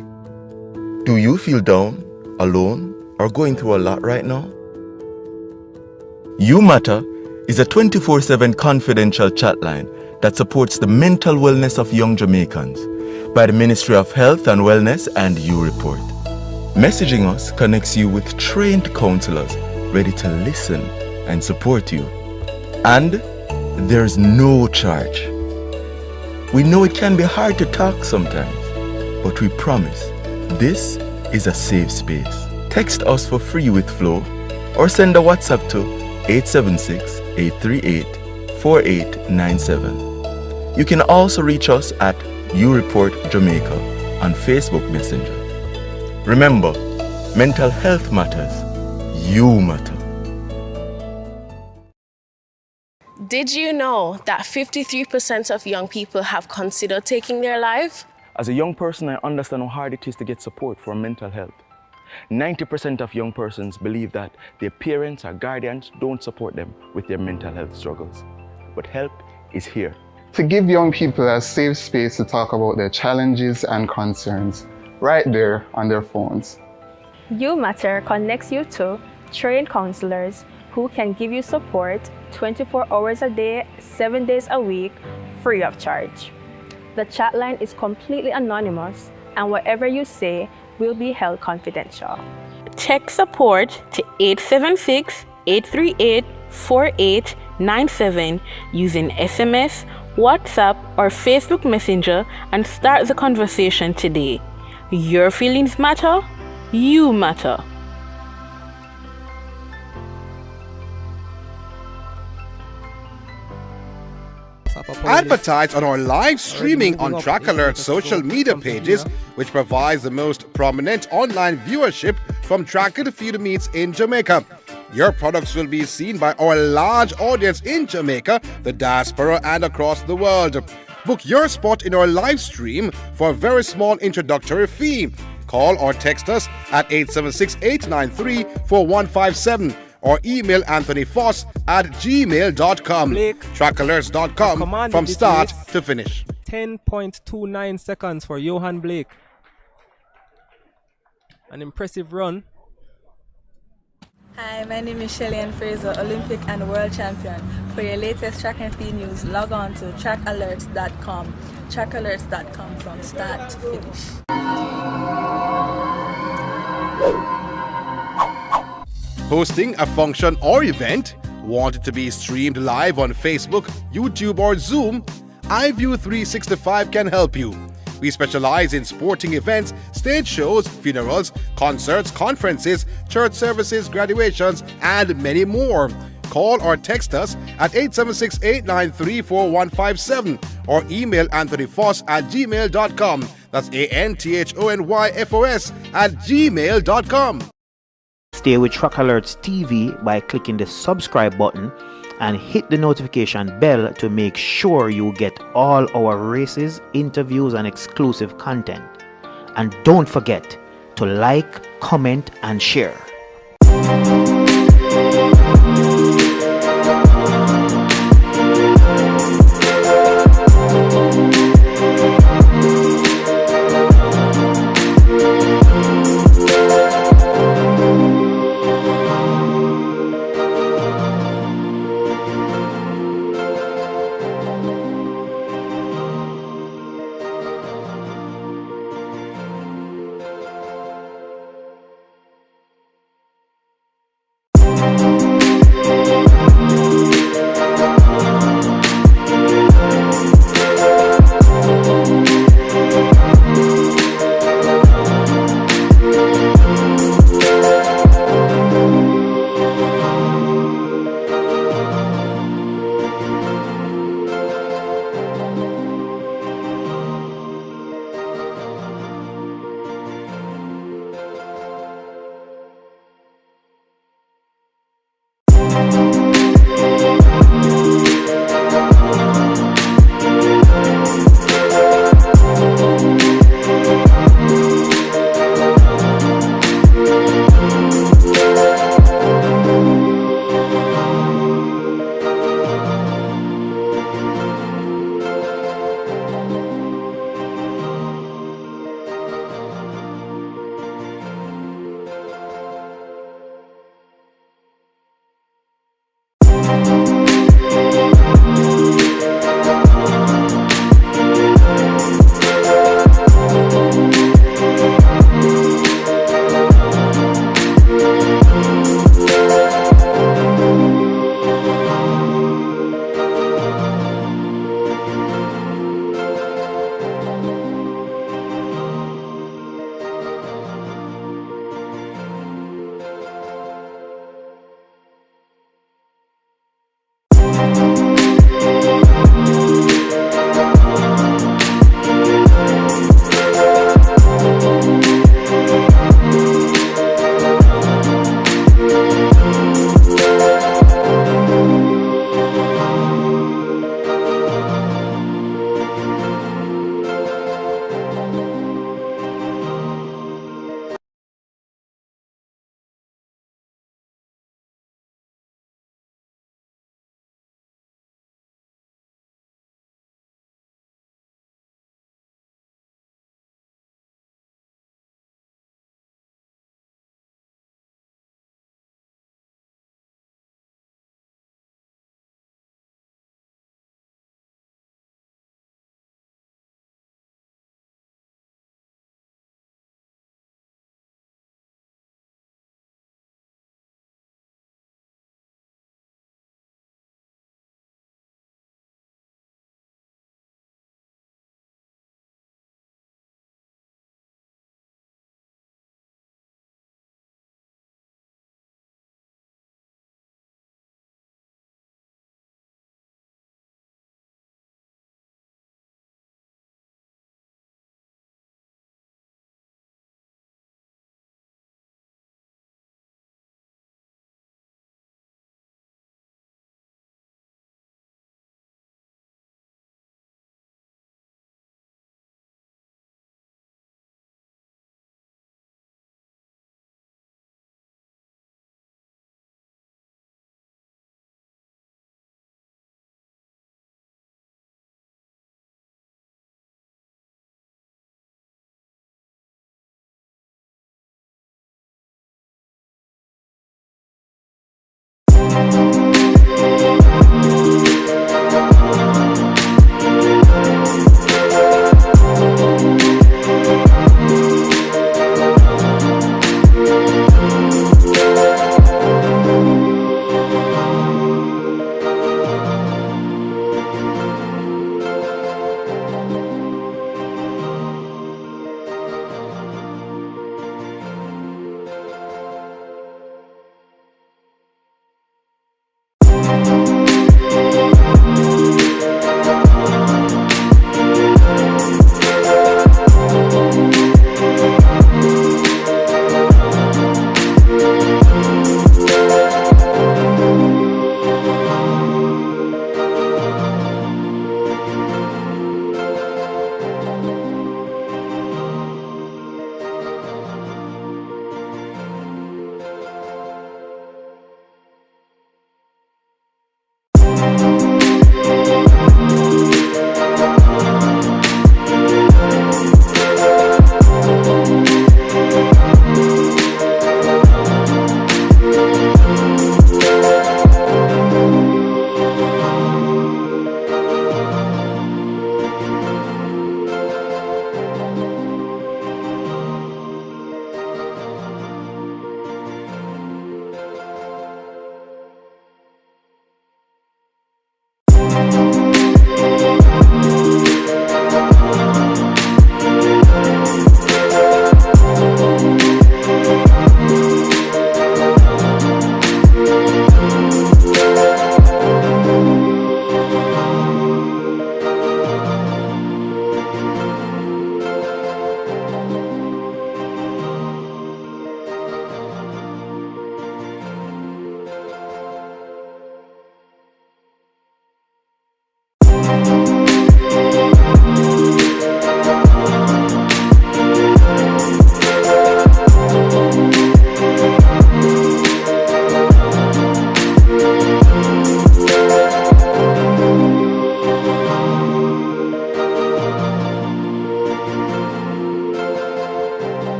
do you feel down, alone, or going through a lot right now? You Matter is a 24/7 confidential chatline that supports the mental wellness of young Jamaicans by the Ministry of Health and Wellness and You Report. Messaging us connects you with trained counselors ready to listen and support you. And there's no charge. We know it can be hard to talk sometimes, but we promise this is a safe space. Text us for free with Flow or send a WhatsApp to 876-838-4897. You can also reach us at You Report Jamaica on Facebook Messenger. Remember, mental health matters. You matter. Did you know that 53% of young people have considered taking their life? As a young person, I understand how hard it is to get support for mental health. 90% of young persons believe that their parents or guardians don't support them with their mental health struggles. But help is here. To give young people a safe space to talk about their challenges and concerns right there on their phones. You Matter connects you to trained counselors who can give you support 24 hours a day, 7 days a week, free of charge. The chat line is completely anonymous, and whatever you say will be held confidential. Text support to 876-838-4897 using SMS, WhatsApp, or Facebook Messenger and start the conversation today. Your feelings matter. You matter. Advertise on our live streaming on Track Alert's social media pages, which provides the most prominent online viewership from tracker to feeder meets in Jamaica. Your products will be seen by our large audience in Jamaica, the diaspora, and across the world. Book your spot in our live stream for a very small introductory fee. Call or text us at 876-893-4157. or email anthonyfoss@gmail.com. Trackalerts.com from start to finish. 10.29 seconds for Yohan Blake. An impressive run. Hi, my name is Shelly-Ann Fraser, Olympic and World Champion. For your latest track and field news, log on to trackalerts.com. Trackalerts.com from start to finish. Hosting a function or event? Want it to be streamed live on Facebook, YouTube, or Zoom? iView 365 can help you. We specialize in sporting events, stage shows, funerals, concerts, conferences, church services, graduations, and many more. Call or text us at 876-893-4157 or email anthonyfoss@gmail.com. That's ANTHONYFOS@gmail.com. Stay with Track Alerts TV by clicking the subscribe button and hit the notification bell to make sure you get all our races, interviews, and exclusive content. And don't forget to like, comment, and share.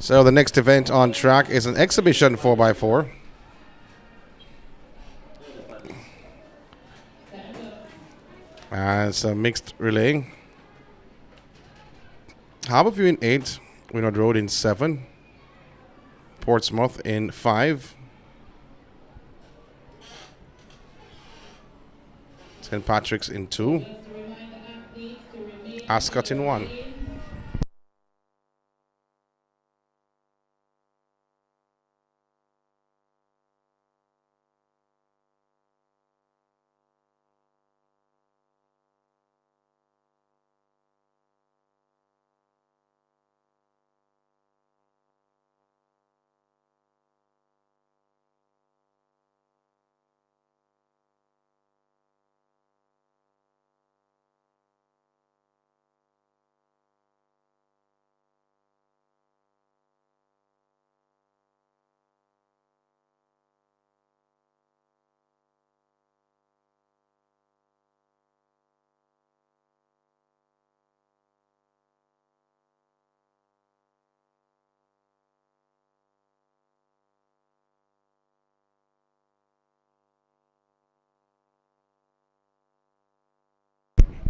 So the next event on track is an exhibition 4x4. It's a mixed relay. Harborview in 8, Winard Road in 7, Portsmouth in 5, St. Patrick's in 2, Ascot in 1.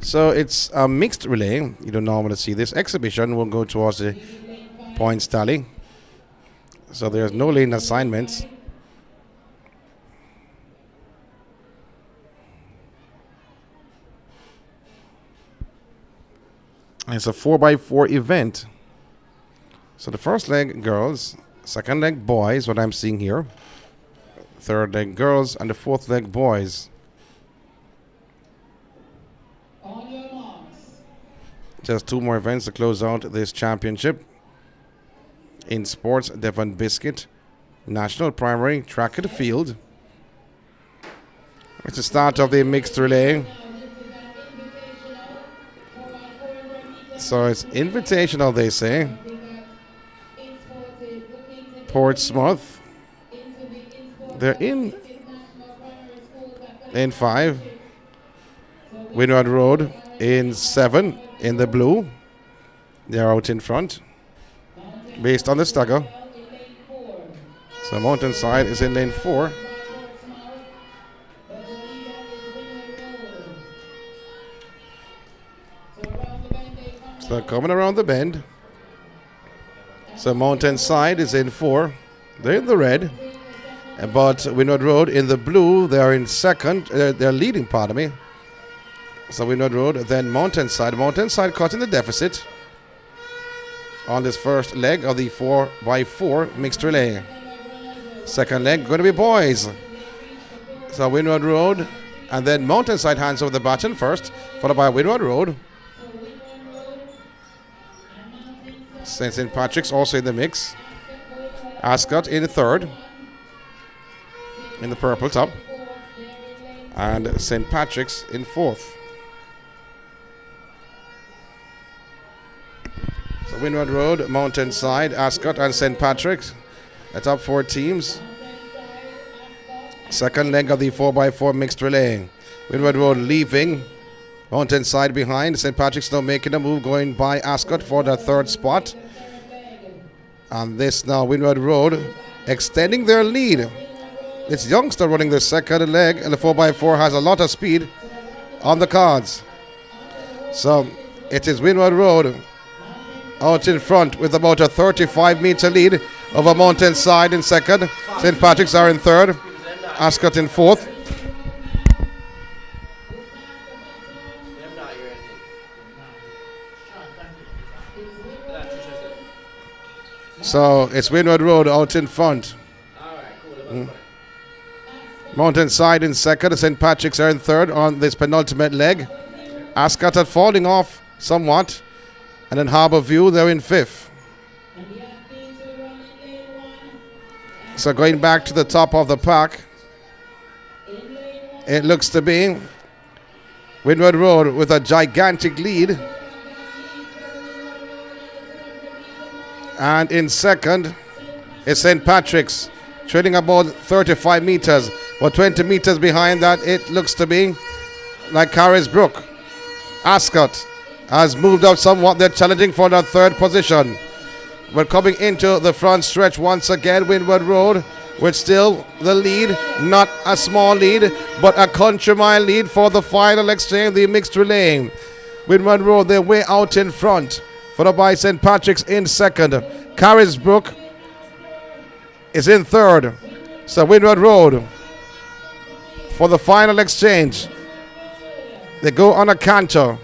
So it's a mixed relay. You don't normally see this. Exhibition will go towards the points tally. So there's no lane assignments. It's a 4x4 event. So the first leg, girls. Second leg, boys, what I'm seeing here. Third leg, girls. And the fourth leg, boys. Just 2 more events to close out this championship. INSPORTS Devon Biscuit National Primary Track and Field. It's the start of the mixed relay. So it's invitational, they say. Portsmouth. They're in 5. Windward Road in 7 in the blue. They're out in front based on the stagger. So Mountainside is in lane 4. So coming around the bend. So Mountainside is in 4. They're in the red. But Windward Road in the blue. They're in second. They're leading, pardon me. So Windward Road, then Mountainside. Mountainside cutting the deficit on this first leg of the 4x4 mixed relay. Second leg going to be boys. So Windward Road and then Mountainside hands over the baton first, followed by Windward Road. St. Patrick's also in the mix. Ascot in the third in the purple top. And St. Patrick's in fourth. So Windward Road, Mountainside, Ascot, and St. Patrick's. The top 4 teams. Second leg of the 4x4 mixed relay. Windward Road leaving. Mountainside behind. St. Patrick's now making a move, going by Ascot for the third spot. And this now Windward Road extending their lead. It's youngster running the second leg, and the 4x4 has a lot of speed on the cards. So it is Windward Road out in front with about a 35-meter lead over Mountainside in second. St. Patrick's are in third. Ascot in fourth. So it's Windward Road out in front. Mountainside in second. St. Patrick's are in third on this penultimate leg. Ascot are falling off somewhat. And then Harbour View, they're in fifth. So going back to the top of the pack, it looks to be Windward Road with a gigantic lead. And in second is St. Patrick's, trailing about 35 meters. But 20 meters behind that, it looks to be like Carisbrook. Ascot has moved up somewhat. They're challenging for that third position. We're coming into the front stretch once again. Windward Road with still the lead. Not a small lead, but a country mile lead for the final exchange, the mixed relay. Windward Road, they're way out in front. Followed by St. Patrick's in second. Carisbrook is in third. So Windward Road for the final exchange. They go on a canter.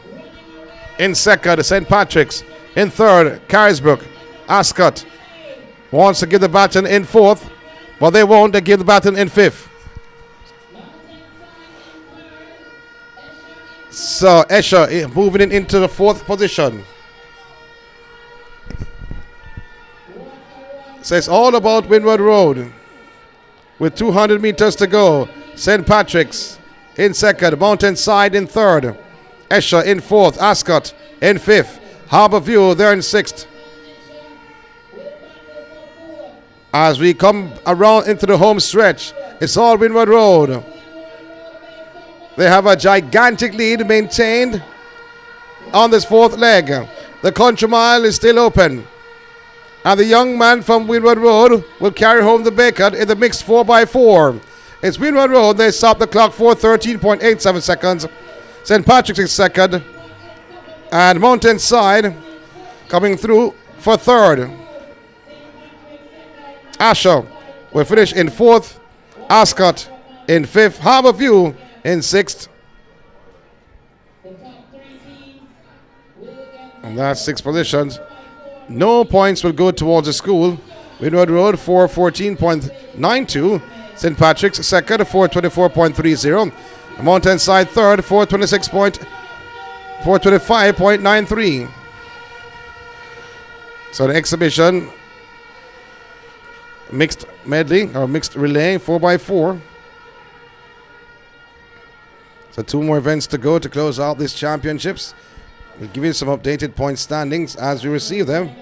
In second, St. Patrick's. In third, Carisbrook. Ascot wants to give the baton in fourth, but they won't. They give the baton in fifth. So Escher moving into the fourth position. So it's all about Windward Road. With 200 meters to go. St. Patrick's in second. Mountainside in third. Escher in fourth. Ascot in fifth. Harbour View, they're in sixth. As we come around into the home stretch, it's all Windward Road. They have a gigantic lead maintained on this fourth leg. The country mile is still open. And the young man from Windward Road will carry home the bacon in the mixed 4x4. It's Windward Road. They stop the clock for 13.87 seconds. St. Patrick's is second. And Mountainside coming through for third. Asher will finish in fourth. Ascot in fifth. Harborview in sixth. And that's 6 positions. No points will go towards the school. Windward Road 414.92. St. Patrick's second 424.30. Mountainside third 425.93. So the exhibition mixed medley or mixed relay 4x4. So 2 more events to go to close out these championships. We'll give you some updated point standings as we receive them.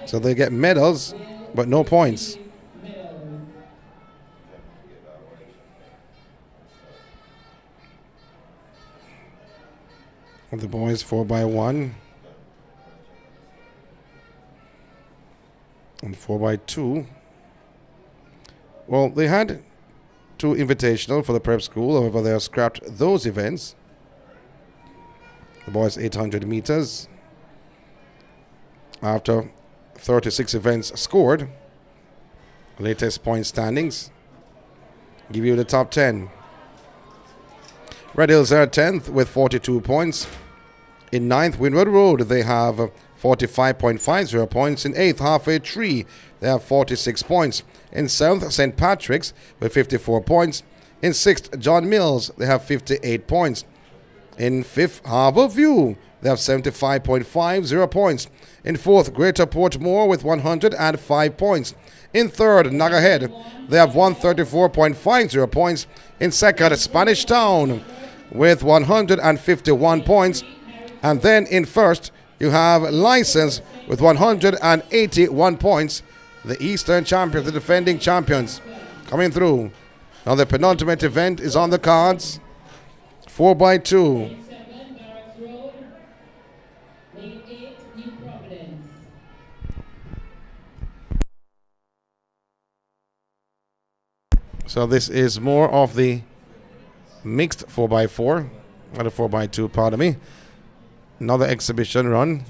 So they get medals, but no points. For the boys 4x1 and 4x2. Well, they had 2 invitational for the prep school, however they have scrapped those events. The boys 800 meters after 36 events scored. Latest point standings give you the top 10. Red Hills are 10th with 42 points. In 9th, Windward Road, they have 45.50 points. In 8th, Halfway Tree, they have 46 points. In 7th, St. Patrick's with 54 points. In 6th, John Mills, they have 58 points. In 5th, Harborview, they have 75.50 points. In 4th, Greater Portmore with 105 points. In 3rd, Nagahead, they have 134.50 points. In 2nd, Spanish Town with 151 points. And then in 1st, you have License with 181 points. The Eastern champions, the defending champions, coming through. Now the penultimate event is on the cards. 4x2. So this is more of the mixed 4x4, not a 4x2, pardon me. Another exhibition run.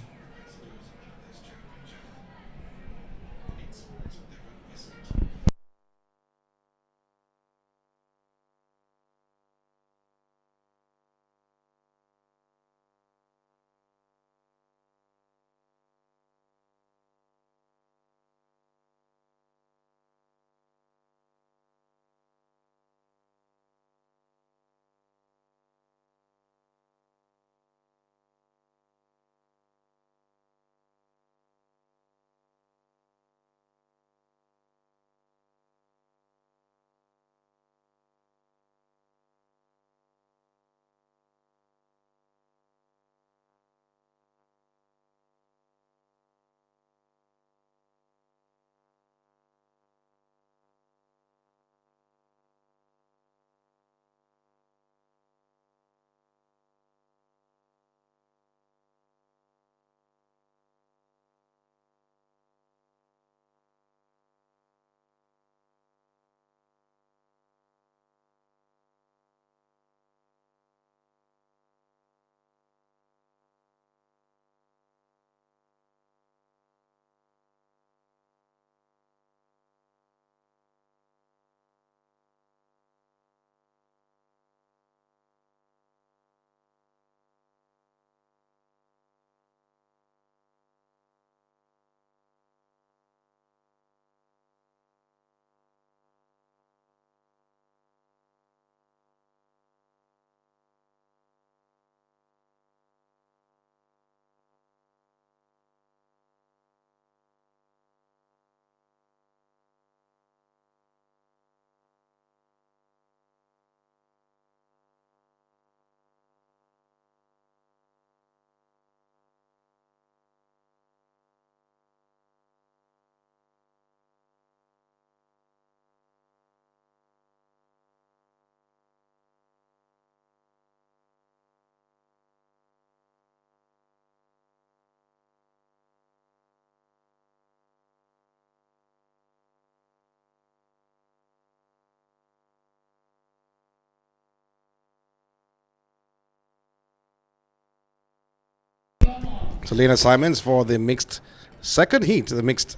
So Lena Simons for the mixed second heat, the mixed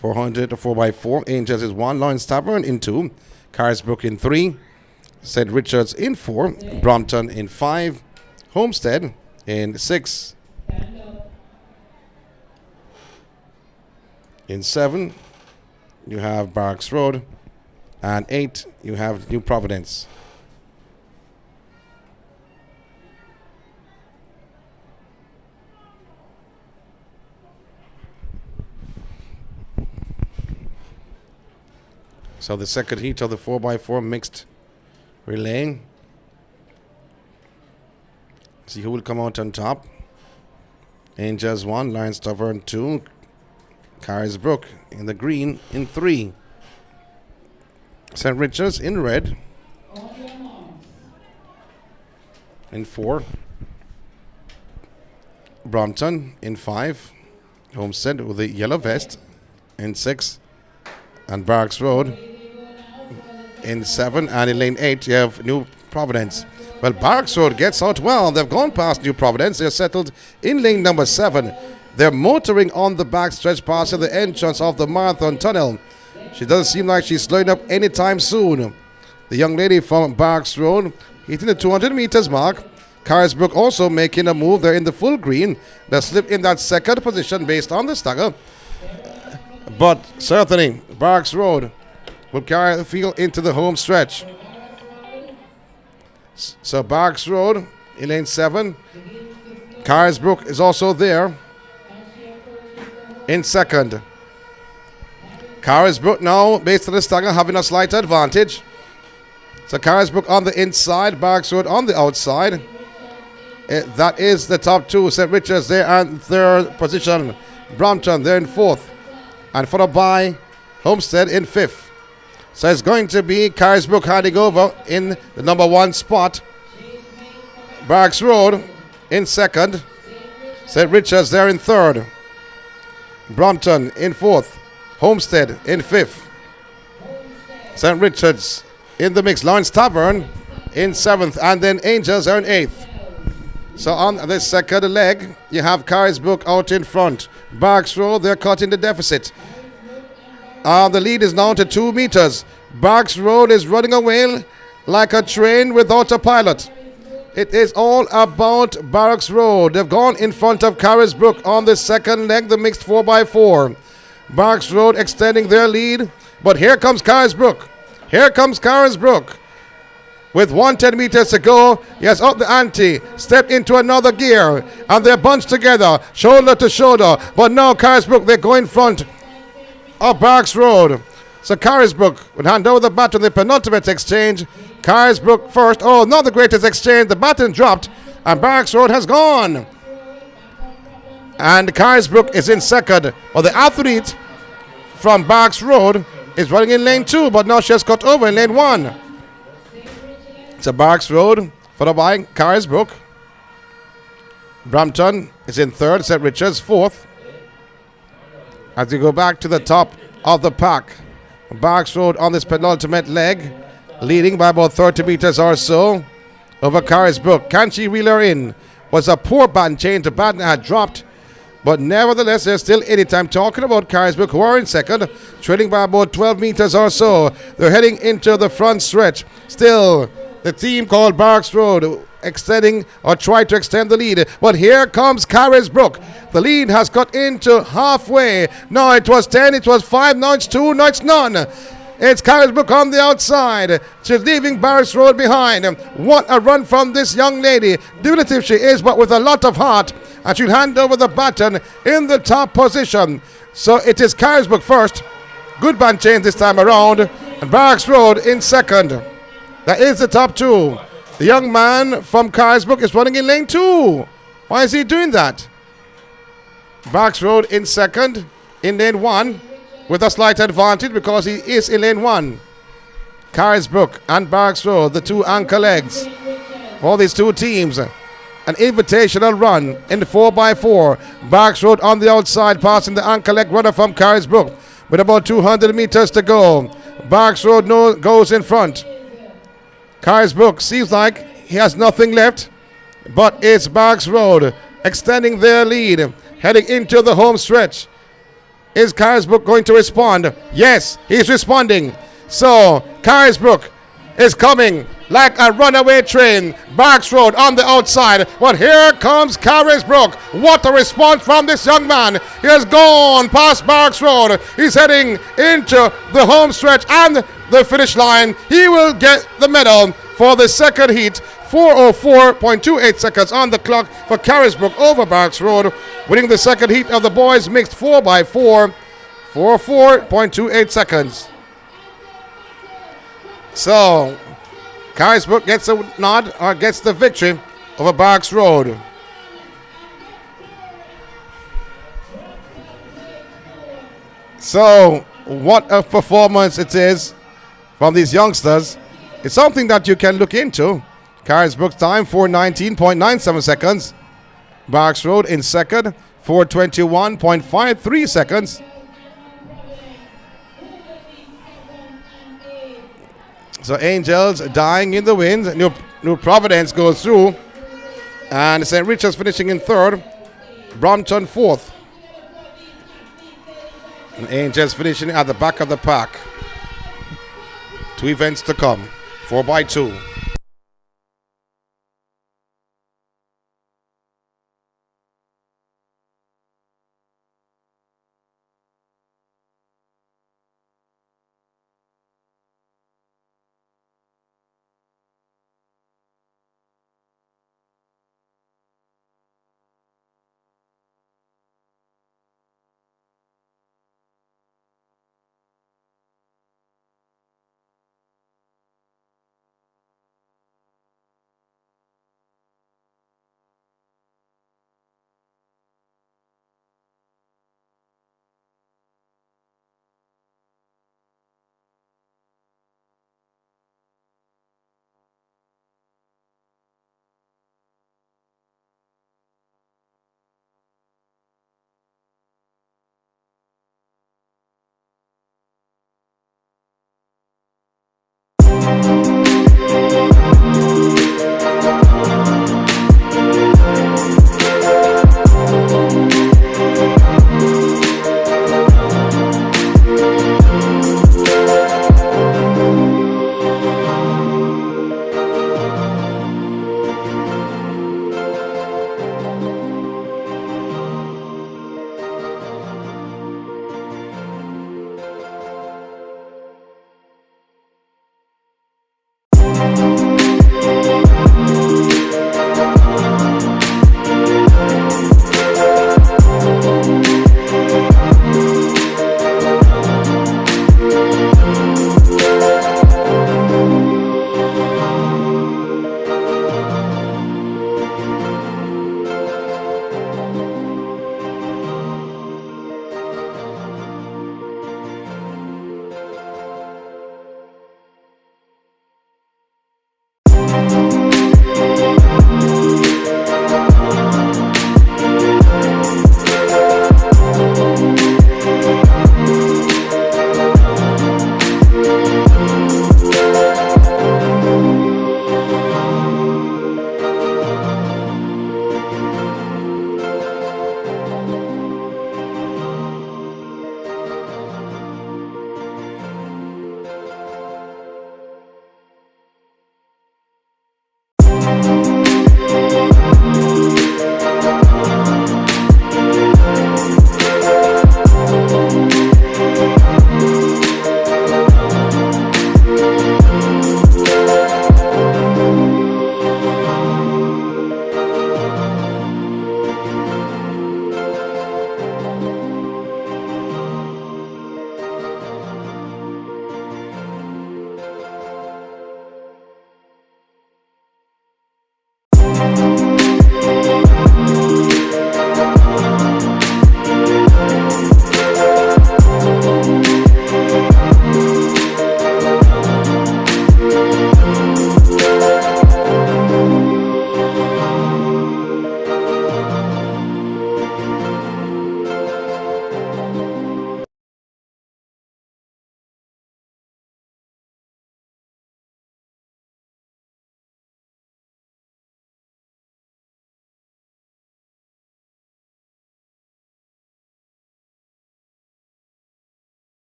400 to 4x4. Angels is 1, Lawrence Tavern in 2, Carisbrook in 3, St. Richards in 4, Brompton in 5, Homestead in 6, in 7 you have Barracks Road, and 8 you have New Providence. So the second heat of the 4x4 mixed relay. See who will come out on top. Angels 1, Lions Tavern 2, Carisbrook in the green in 3. St. Richards in red in 4. Brompton in 5. Homestead with the yellow vest in 6. And Barracks Road in 7. And in lane 8 you have New Providence. Well, Barracks Road gets out well. They've gone past New Providence. They're settled in lane number 7. They're motoring on the backstretch past the entrance of the marathon tunnel. She doesn't seem like she's slowing up anytime soon. The young lady from Barracks Road hitting the 200 meters mark. Carisbrook also making a move. They're in the full green. They slip in that second position based on the stagger. But certainly, Barracks Road will carry the field into the home stretch. So Barracks Road in lane 7. Carisbrook is also there in second. Carisbrook now, based on the stagger, having a slight advantage. So Carisbrook on the inside, Barracks Road on the outside. That is the top 2. St. Richards there in third position. Brompton there in 4th. And followed by Homestead in 5th. So it's going to be Carisbrook handing over in the number 1 spot. Barracks Road in 2nd. St. Richards there in 3rd. Brompton in 4th. Homestead in 5th. St. Richards in the mix. Lawrence Tavern in 7th. And then Angels are in 8th. So on this second leg, you have Carisbrook out in front. Barracks Road, they're cutting the deficit. The lead is now to 2 meters. Barracks Road is running away like a train without a pilot. It is all about Barracks Road. They've gone in front of Carisbrook on the second leg, the mixed 4x4. Barracks Road extending their lead. But here comes Carisbrook. Here comes Carisbrook. With 110 meters to go, he has upped the ante, stepped into another gear, and they're bunched together, shoulder to shoulder. But now Carisbrook, they go in front of Barracks Road. So Carisbrook would hand over the baton, the penultimate exchange. Carisbrook first. Oh, not the greatest exchange. The baton dropped, and Barracks Road has gone. And Carisbrook is in second. Well, the athlete from Barracks Road is running in lane 2, but now she has got over in lane 1. So Barracks Road, followed by Carisbrook. Brompton is in 3rd, St. Richards 4th. As we go back to the top of the pack, Barracks Road on this penultimate leg, leading by about 30 meters or so over Carisbrook. Can she reel her in? Was a poor band change. The band had dropped. But nevertheless, there's still any time talking about Carisbrook, who are in second, trailing by about 12 meters or so. They're heading into the front stretch. Still, the team called Barracks Road extending or try to extend the lead. But here comes Carisbrook. The lead has got into halfway. No, it was 10, it was 5, now it's 2, now it's none. It's Carisbrook on the outside. She's leaving Barracks Road behind. What a run from this young lady. Diminutive she is, but with a lot of heart. And she'll hand over the baton in the top position. So it is Carisbrook first. Good band change this time around. And Barracks Road in second. That is the top 2. The young man from Carisbrook is running in lane 2. Why is he doing that? Barracks Road in second, in lane 1, with a slight advantage because he is in lane 1. Carisbrook and Barracks Road, the 2 anchor legs for these 2 teams. An invitational run in the 4x4. Barracks Road on the outside, passing the anchor leg runner from Carisbrook with about 200 meters to go. Barracks Road goes in front. Carisbrook seems like he has nothing left, but it's Barracks Road extending their lead, heading into the home stretch. Is Carisbrook going to respond? Yes, he's responding. So, Carisbrook is coming like a runaway train. Barks Road on the outside. But here comes Carisbrook. What a response from this young man. He has gone past Barks Road. He's heading into the home stretch and the finish line. He will get the medal for the second heat. 4:04.28 seconds on the clock for Carisbrook over Barks Road, winning the second heat of the boys mixed 4x4 for 4.28 seconds. So, Carisbrook gets a nod or gets the victory over Barks Road. So, what a performance it is from these youngsters. It's something that you can look into. Carisbrook's time, 4:19.97 seconds. Barks Road in second, 4:21.53 seconds. So Angels dying in the wind. New Providence goes through. And St. Richard's finishing in third. Brompton fourth. And Angels finishing at the back of the pack. 2 events to come. 4x2.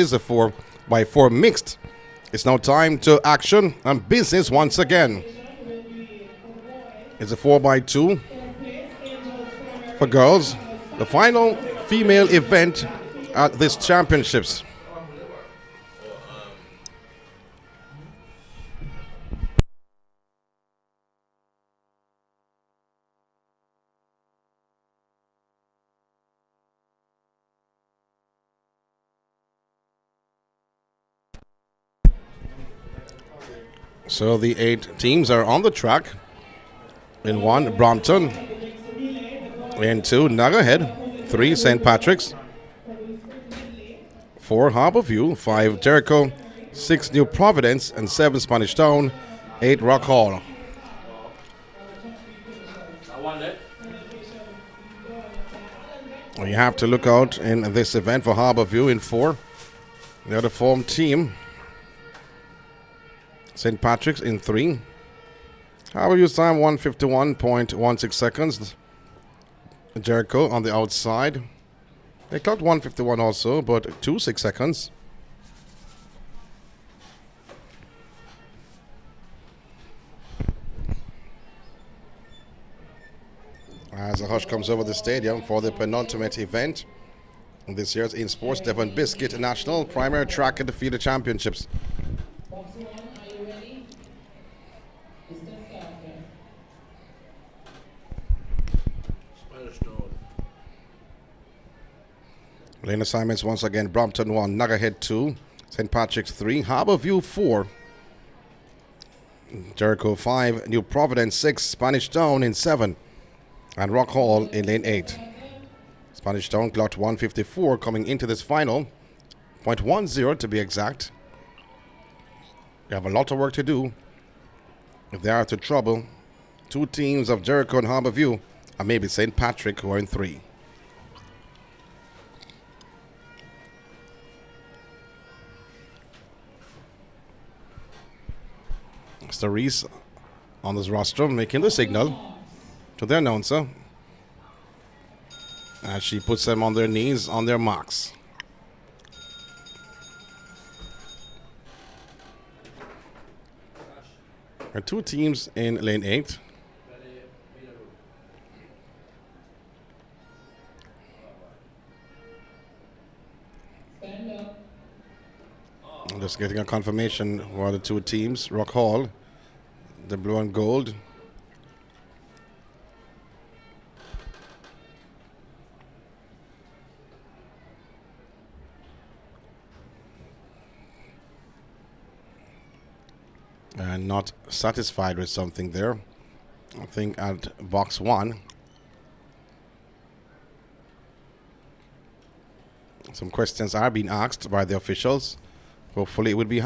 is a 4x4 mixed. It's now time to action and business once again. It's a 4x2 for girls. The final female event at this championships. So the 8 teams are on the track. In 1, Brompton. In 2, Nuggerhead. 3, St. Patrick's. 4, Harborview. 5, Jericho. 6, New Providence. And 7, Spanish Town. 8, Rock Hall. You have to look out in this event for Harborview in 4. The other form team. St. Patrick's in 3. Harborview's time 1:51.16 seconds. Jericho on the outside. They clocked 1:51 also, but 2.6 seconds. As a hush comes over the stadium for the penultimate event in this year's INSPORTS Devon Biscuit National Primary Track and Feeder Championships. Lane assignments once again: Brompton 1, Nuggerhead 2, St. Patrick's 3, Harborview 4, Jericho 5, New Providence 6, Spanish Town in 7, and Rock Hall in lane 8. Spanish Town clocked 154 coming into this final, 0.10 to be exact. They have a lot of work to do if they are to trouble two teams of Jericho and Harborview, and maybe St. Patrick, who are in 3. Mr. Reese on this roster making the signal to the announcer as she puts them on their knees, on their marks. There are 2 teams in lane 8. I'm just getting a confirmation who are the 2 teams. Rock Hall, the blue and gold. And not satisfied with something there. I think at box 1. Some questions are being asked by the officials. Hopefully it will be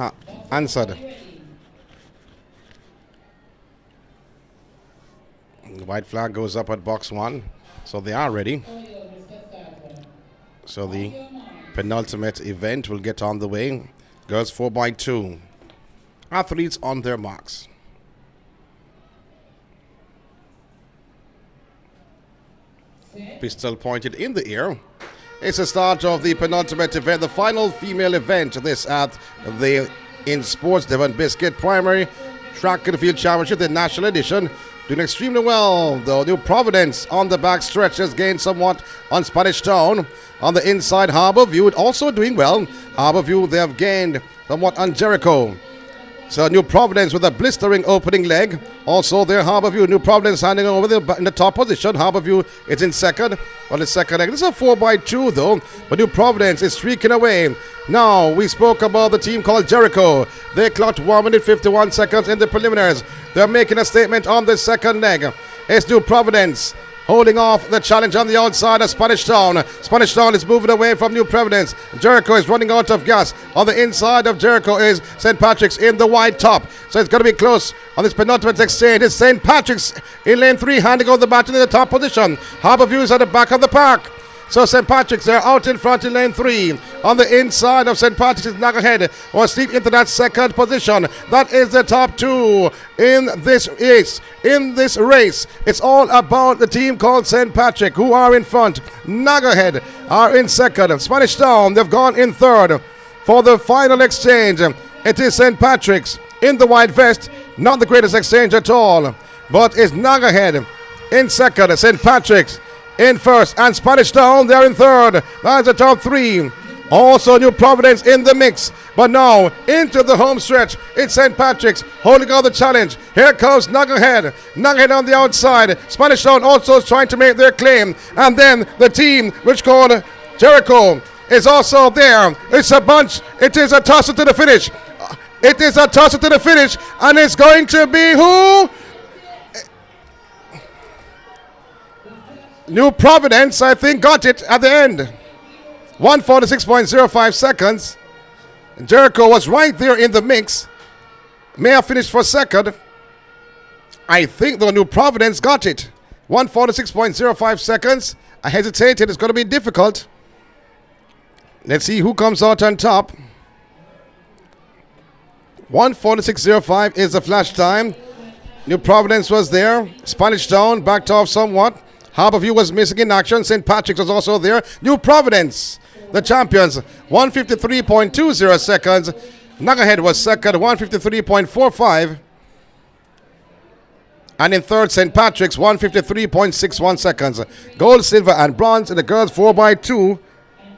answered. The white flag goes up at box 1. So they are ready. So the penultimate event will get on the way. Girls 4x2. Athletes on their marks. Pistol pointed in the air. It's the start of the penultimate event, the final female event. This at the INSPORTS Devon Biscuit Primary Track and Field Championship, the national edition. Doing extremely well, though. New Providence on the back stretch has gained somewhat on Spanish Town. On the inside, Harborview also doing well. Harborview, they have gained somewhat on Jericho. So New Providence with a blistering opening leg. Also there, Harborview. New Providence handing over in the top position. Harborview is in second on the second leg. This is a 4x2 though, but New Providence is streaking away. Now, we spoke about the team called Jericho. They clocked 1 minute 51 seconds in the preliminaries. They're making a statement on the second leg. It's New Providence holding off the challenge on the outside of Spanish Town. Spanish Town is moving away from New Providence. Jericho is running out of gas. On the inside of Jericho is St. Patrick's in the white top. So it's going to be close on this penultimate exchange. It's St. Patrick's in lane 3, handing over the baton in the top position. Harborview is at the back of the pack. So St. Patrick's, they're out in front in lane 3. On the inside of St. Patrick's is Nagahead, or sleep into that second position. That is the top 2 in this race. In this race, it's all about the team called St. Patrick, who are in front. Nagahead are in second. Spanish Town, they've gone in third. For the final exchange, it is St. Patrick's in the white vest. Not the greatest exchange at all, but it's Nagahead in second. St. Patrick's in first, and Spanish Town, they're in third. That's the top 3. Also New Providence in the mix. But now, into the home stretch, it's St. Patrick's holding on the challenge. Here comes Nagahead. Nagahead on the outside. Spanish Town also is trying to make their claim. And then the team, which called Jericho, is also there. It's a bunch. It is a toss to the finish. It is a toss to the finish. And it's going to be who? New Providence, I think, got it at the end. 1:46.05 seconds. Jericho was right there in the mix. May have finished for second. I think the New Providence got it. 1:46.05 seconds. I hesitated. It's going to be difficult. Let's see who comes out on top. 1:46.05 is the flash time. New Providence was there. Spanish Town backed off somewhat. Harborview was missing in action. St. Patrick's was also there. New Providence, the champions, 1:53.20 seconds. Nagahead was second, 1:53.45. And in third, St. Patrick's, 1:53.61 seconds. Gold, silver, and bronze in the girls 4x2.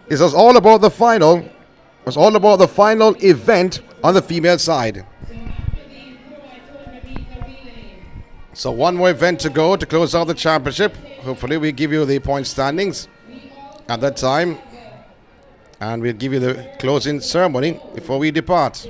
It was all about the final. It was all about the final event on the female side. So one more event to go to close out the championship. Hopefully we give you the point standings at that time. And we'll give you the closing ceremony before we depart.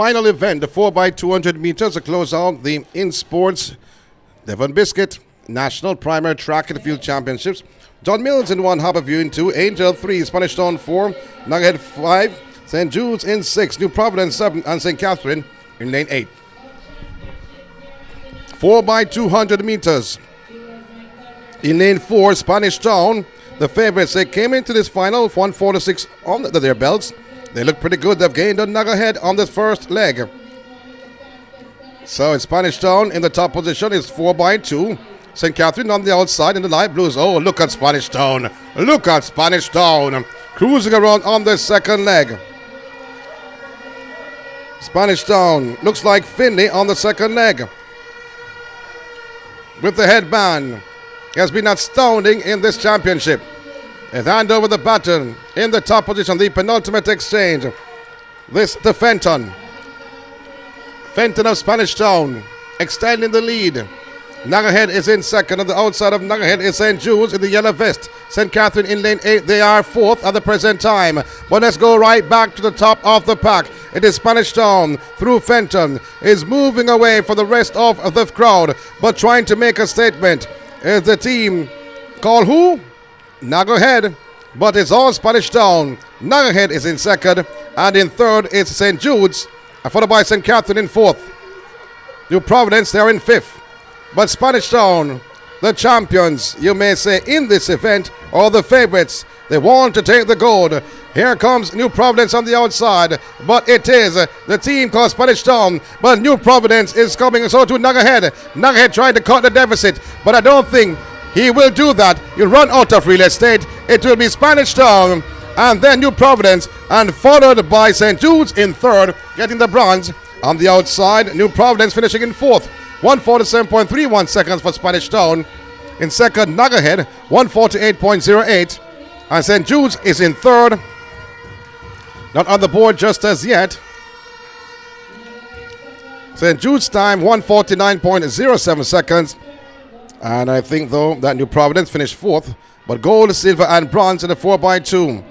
final event, the 4x200 meters, to close out the INSPORTS Devon Biscuit National Primary Track and Field Championships. John Mills in 1, Harborview in 2, Angel 3, Spanish Town 4, Nugget 5, St. Jude's in 6, New Providence 7, and St. Catherine in lane 8. 4x200 meters. In lane 4, Spanish Town, the favorites, they came into this final with 146 on their belts. They look pretty good. They've gained a nugget ahead on the first leg. So in Spanish Town in the top position is 4x2. St. Catherine on the outside in the light blues. Oh, look at Spanish Town. Look at Spanish Town. Cruising around on the second leg. Spanish Town looks like Finley on the second leg. With the headband. He has been astounding in this championship. And hand over the baton in the top position. The penultimate exchange. This to Fenton. Fenton of Spanish Town extending the lead. Nugget is in second. On the outside of Nugget is St. Jude's in the yellow vest. St. Catherine in lane 8. They are fourth at the present time. But let's go right back to the top of the pack. It is Spanish Town through Fenton. Is moving away for the rest of the crowd. But trying to make a statement. Is the team called who? Nugget. But it's all Spanish Town. Nugget is in second. And in third is St. Jude's. Followed by St. Catherine in fourth. New Providence, they're in fifth. But Spanish Town, the champions, you may say, in this event, are the favorites. They want to take the gold. Here comes New Providence on the outside. But it is the team called Spanish Town. But New Providence is coming, so to Nugget. Nugget trying to cut the deficit. But I don't think he will do that. He'll run out of real estate. It will be Spanish Town. And then New Providence. And followed by St. Jude's in third, getting the bronze. On the outside, New Providence finishing in fourth. 147.31 seconds for Spanish Town. In second, Nugget, 148.08. And St. Jude's is in third. Not on the board just as yet. St. Jude's time, 149.07 seconds. And I think, though, that New Providence finished fourth. But gold, silver, and bronze in the 4x2.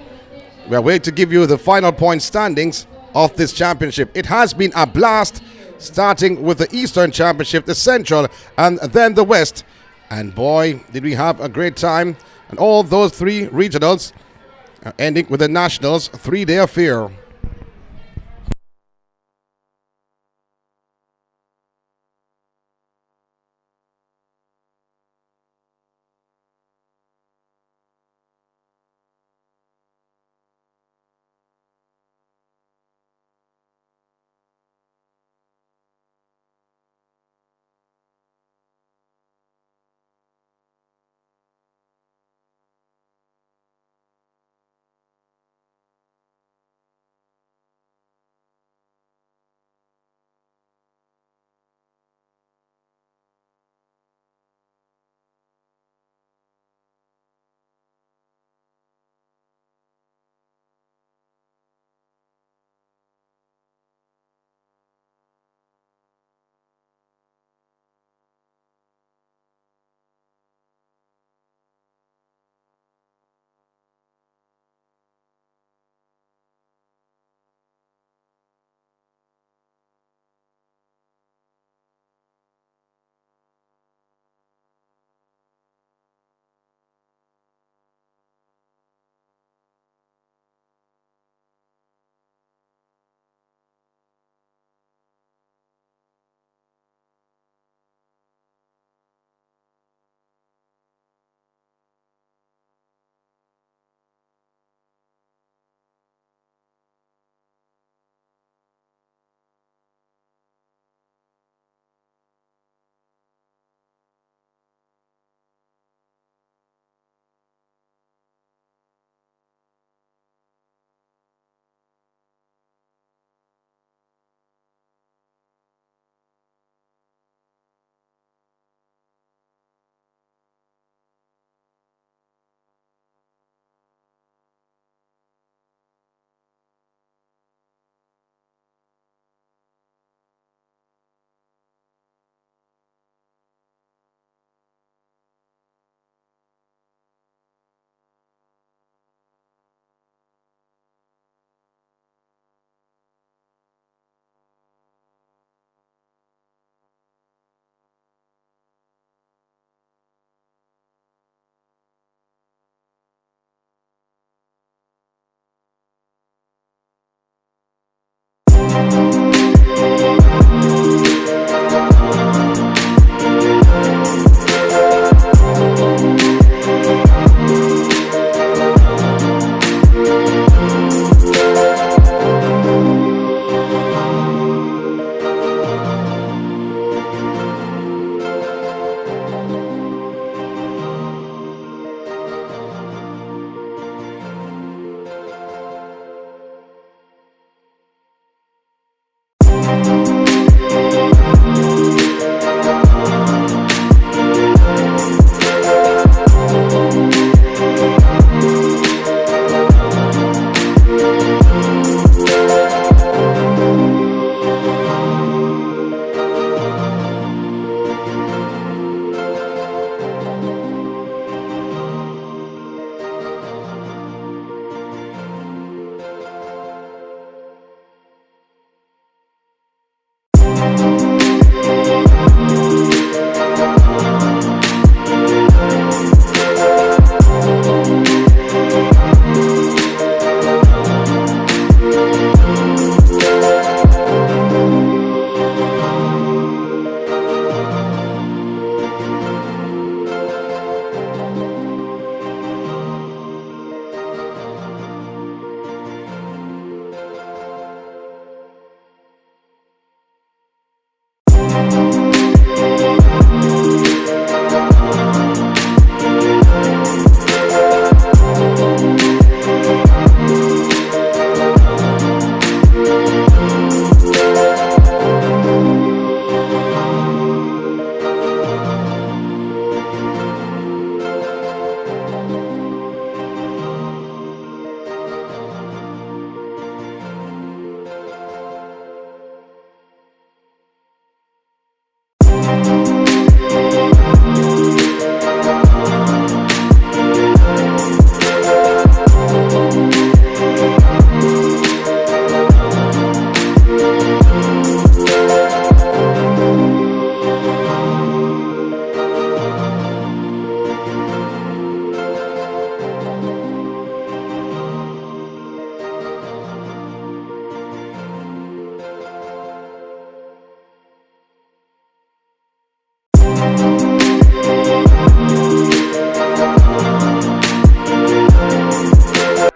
We are waiting to give you the final point standings of this championship. It has been a blast, starting with the Eastern Championship, the Central, and then the West. And boy, did we have a great time. And all those three regionals are ending with the Nationals' 3-day affair.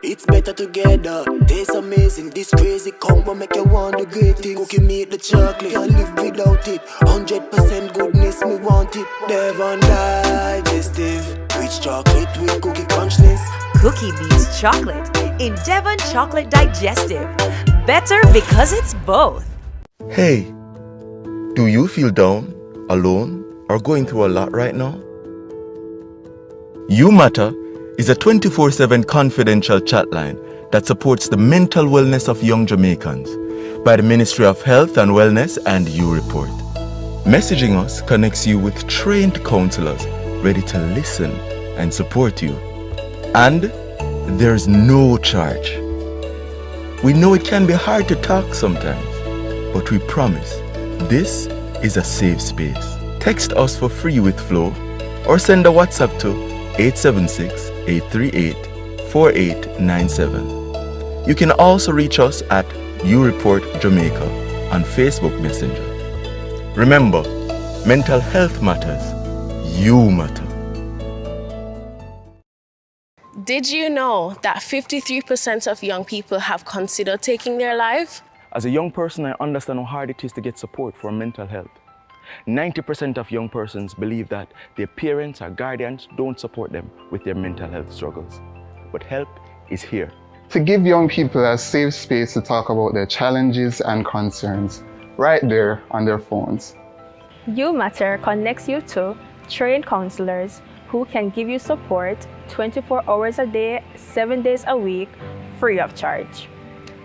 It's better together. Taste amazing. This crazy combo make you want the great things. Cookie meat the chocolate. Can't live without it. 100% goodness, me want it. Devon digestive. Rich chocolate with cookie crunchness. Cookie beats chocolate in Devon Chocolate Digestive. Better because it's both. Hey, do you feel down, alone, or going through a lot right now? You Matter is a 24/7 confidential chatline that supports the mental wellness of young Jamaicans by the Ministry of Health and Wellness and You Report. Messaging us connects you with trained counselors ready to listen and support you. And there's no charge. We know it can be hard to talk sometimes, but we promise this is a safe space. Text us for free with Flow or send a WhatsApp to 876-838-4897. You can also reach us at You Report Jamaica on Facebook Messenger. Remember, mental health matters. You matter. Did you know that 53% of young people have considered taking their life? As a young person, I understand how hard it is to get support for mental health. 90% of young persons believe that their parents or guardians don't support them with their mental health struggles. But help is here. To give young people a safe space to talk about their challenges and concerns, right there on their phones. You Matter connects you to trained counselors who can give you support 24 hours a day, 7 days a week, free of charge.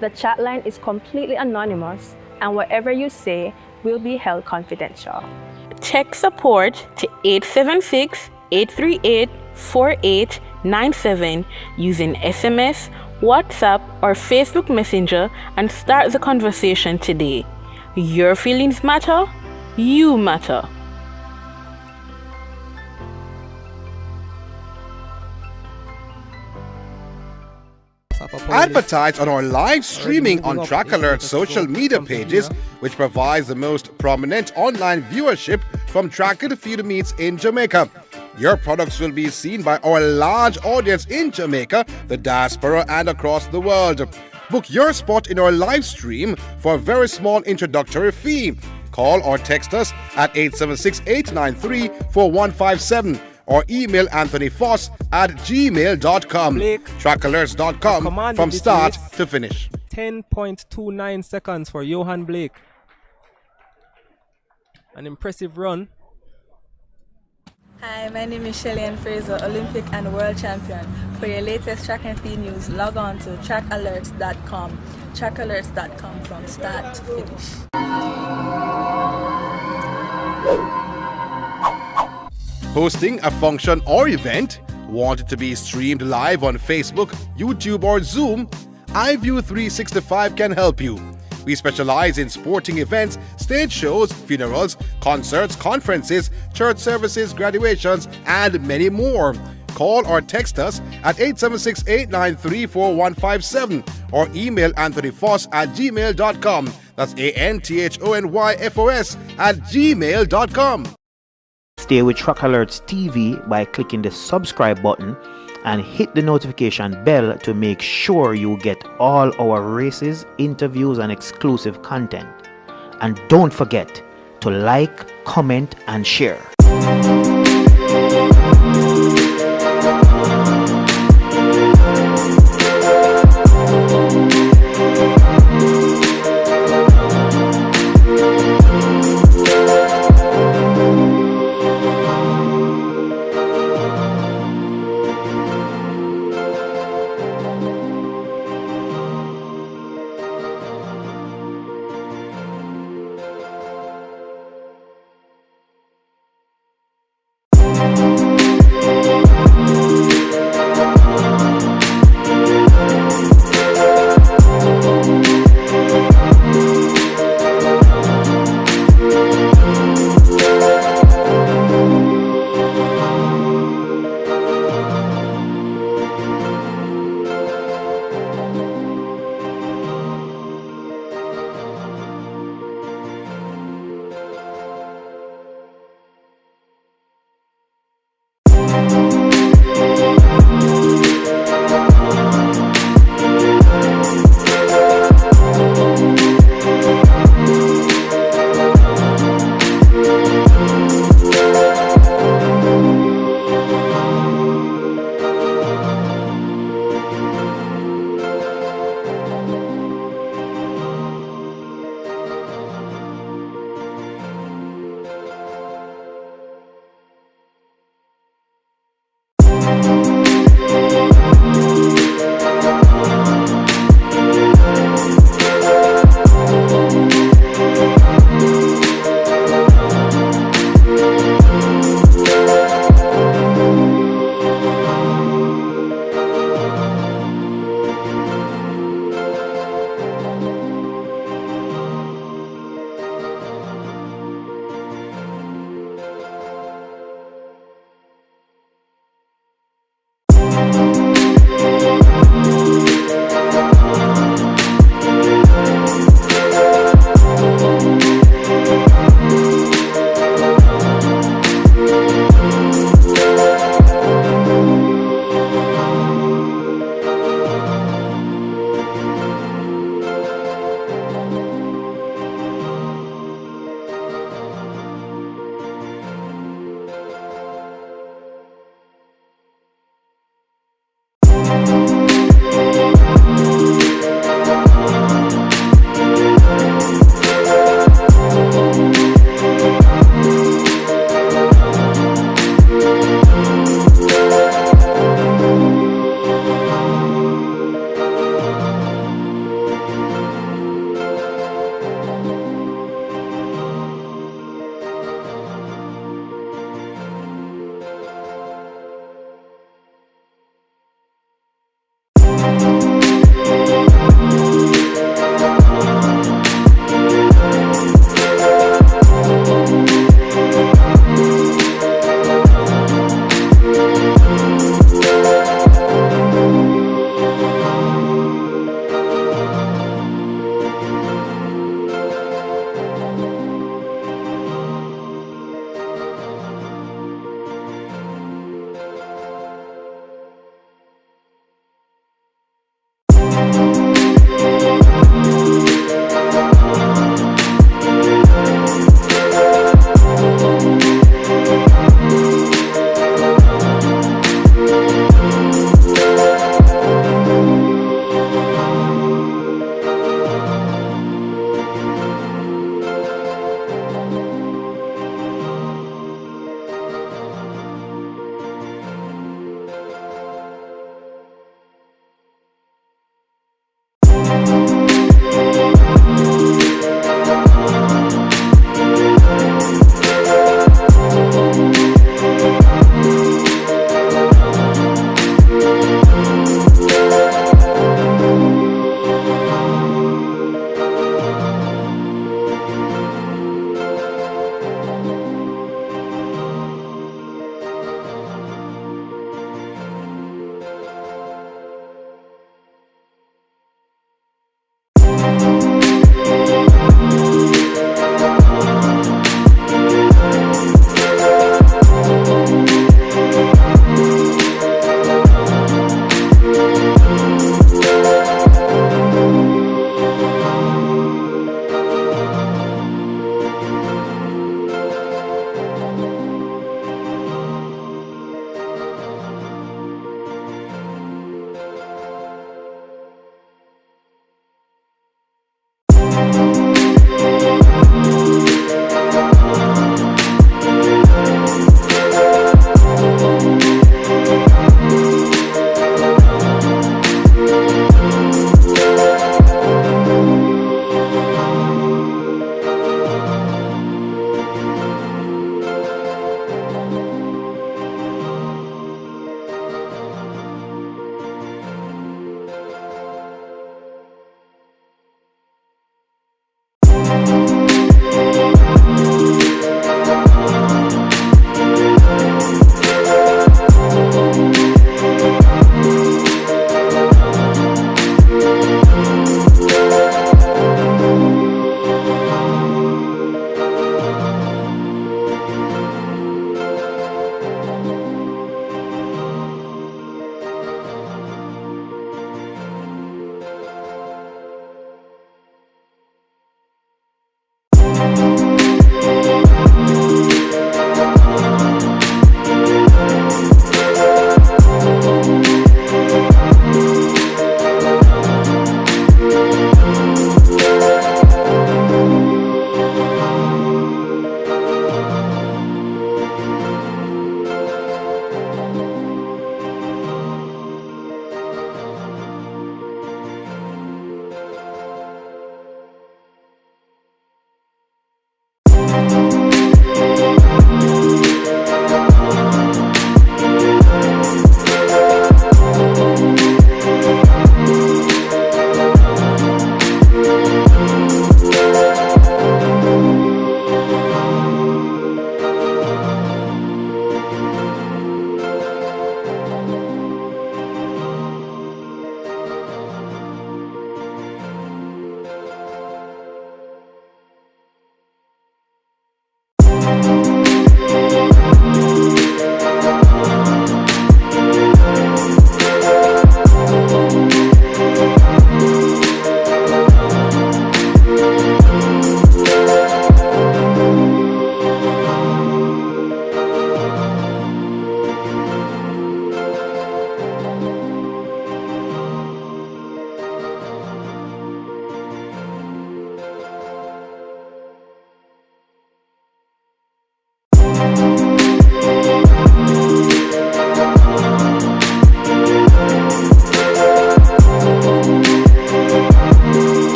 The chat line is completely anonymous, and whatever you say will be held confidential. Text support to 876-838-4897 using SMS, WhatsApp, or Facebook Messenger and start the conversation today. Your feelings matter. You matter. Asafa Advertise on our live streaming on Track Alert's social media pages, which provides the most prominent online viewership from track and field meets in Jamaica. Your products will be seen by our large audience in Jamaica, the diaspora, and across the world. Book your spot in our live stream for a very small introductory fee. Call or text us at 876-893-4157 or email anthonyfoss@gmail.com. Trackalerts.com from start to finish. 10.29 seconds for Yohan Blake. An impressive run. Hi, my name is Shelly-Ann Fraser, Olympic and World Champion. For your latest track and field news, log on to trackalerts.com. Trackalerts.com from start to finish. Hosting a function or event? Want it to be streamed live on Facebook, YouTube, or Zoom? iView 365 can help you. We specialize in sporting events, stage shows, funerals, concerts, conferences, church services, graduations, and many more. Call or text us at 876-893-4157 or email anthonyfoss@gmail.com. That's ANTHONYFOS@gmail.com. Stay with Track Alerts TV by clicking the subscribe button and hit the notification bell to make sure you get all our races, interviews, and exclusive content. And don't forget to like, comment, and share.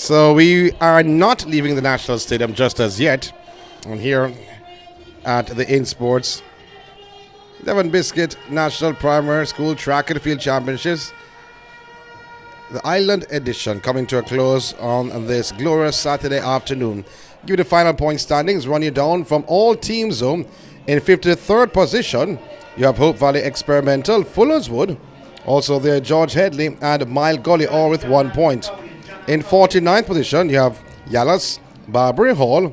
So we are not leaving the National Stadium just as yet. I'm here at the INSPORTS Devon Biscuit National Primary School Track and Field Championships. The Island edition coming to a close on this glorious Saturday afternoon. Give you the final point standings, run you down from all teams zone. In 53rd position, you have Hope Valley Experimental, Fullerswood. Also there, George Headley and Mile Gully, all with 1 point. In 49th position, you have Yallas, Barbary Hall,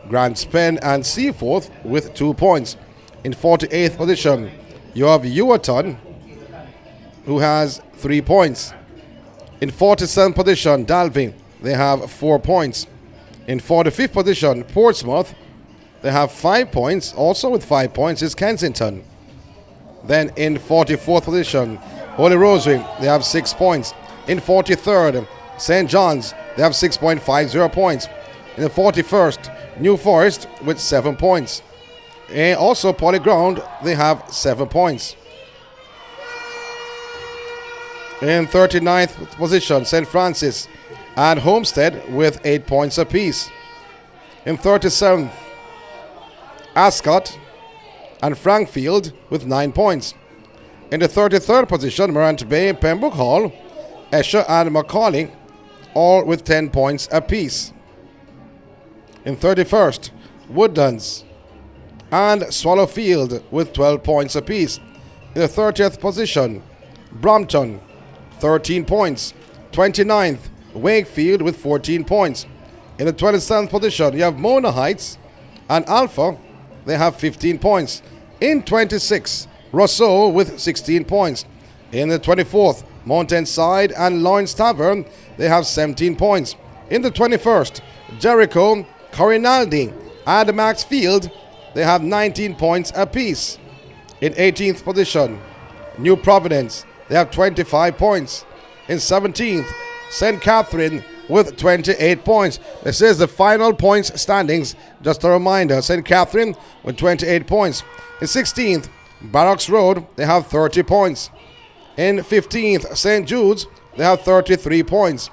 Grants Pen and Seaforth with 2 points. In 48th position, you have Ewaton, who has 3 points. In 47th position, Dalby, they have 4 points. In 45th position, Portsmouth, they have 5 points. Also with 5 points is Kensington. Then in 44th position, Holy Rosary, they have 6 points. In 43rd, St. John's, they have 6.50 points. In the 41st, New Forest with 7 points. And also Polyground, they have 7 points. In 39th position, St. Francis and Homestead with 8 points apiece. In 37th, Ascot and Frankfield with 9 points. In the 33rd position, Morant Bay, Pembroke Hall, Esher and Macaulay, all with 10 points apiece. In 31st, Woodlands and Swallowfield with 12 points apiece. In the 30th position, Brompton, 13 points. 29th, Wakefield with 14 points. In the 27th position, you have Mona Heights and Alpha, they have 15 points. In 26th, Rousseau with 16 points. In the 24th, Mountainside and Lawrence Tavern, they have 17 points. In the 21st, Jericho, Corinaldi and Maxfield, they have 19 points apiece. In 18th position, New Providence, they have 25 points. In 17th, St. Catherine with 28 points. This is the final points standings. Just a reminder, St. Catherine with 28 points. In 16th, Barracks Road, they have 30 points. In 15th, St. Jude's, they have 33 points.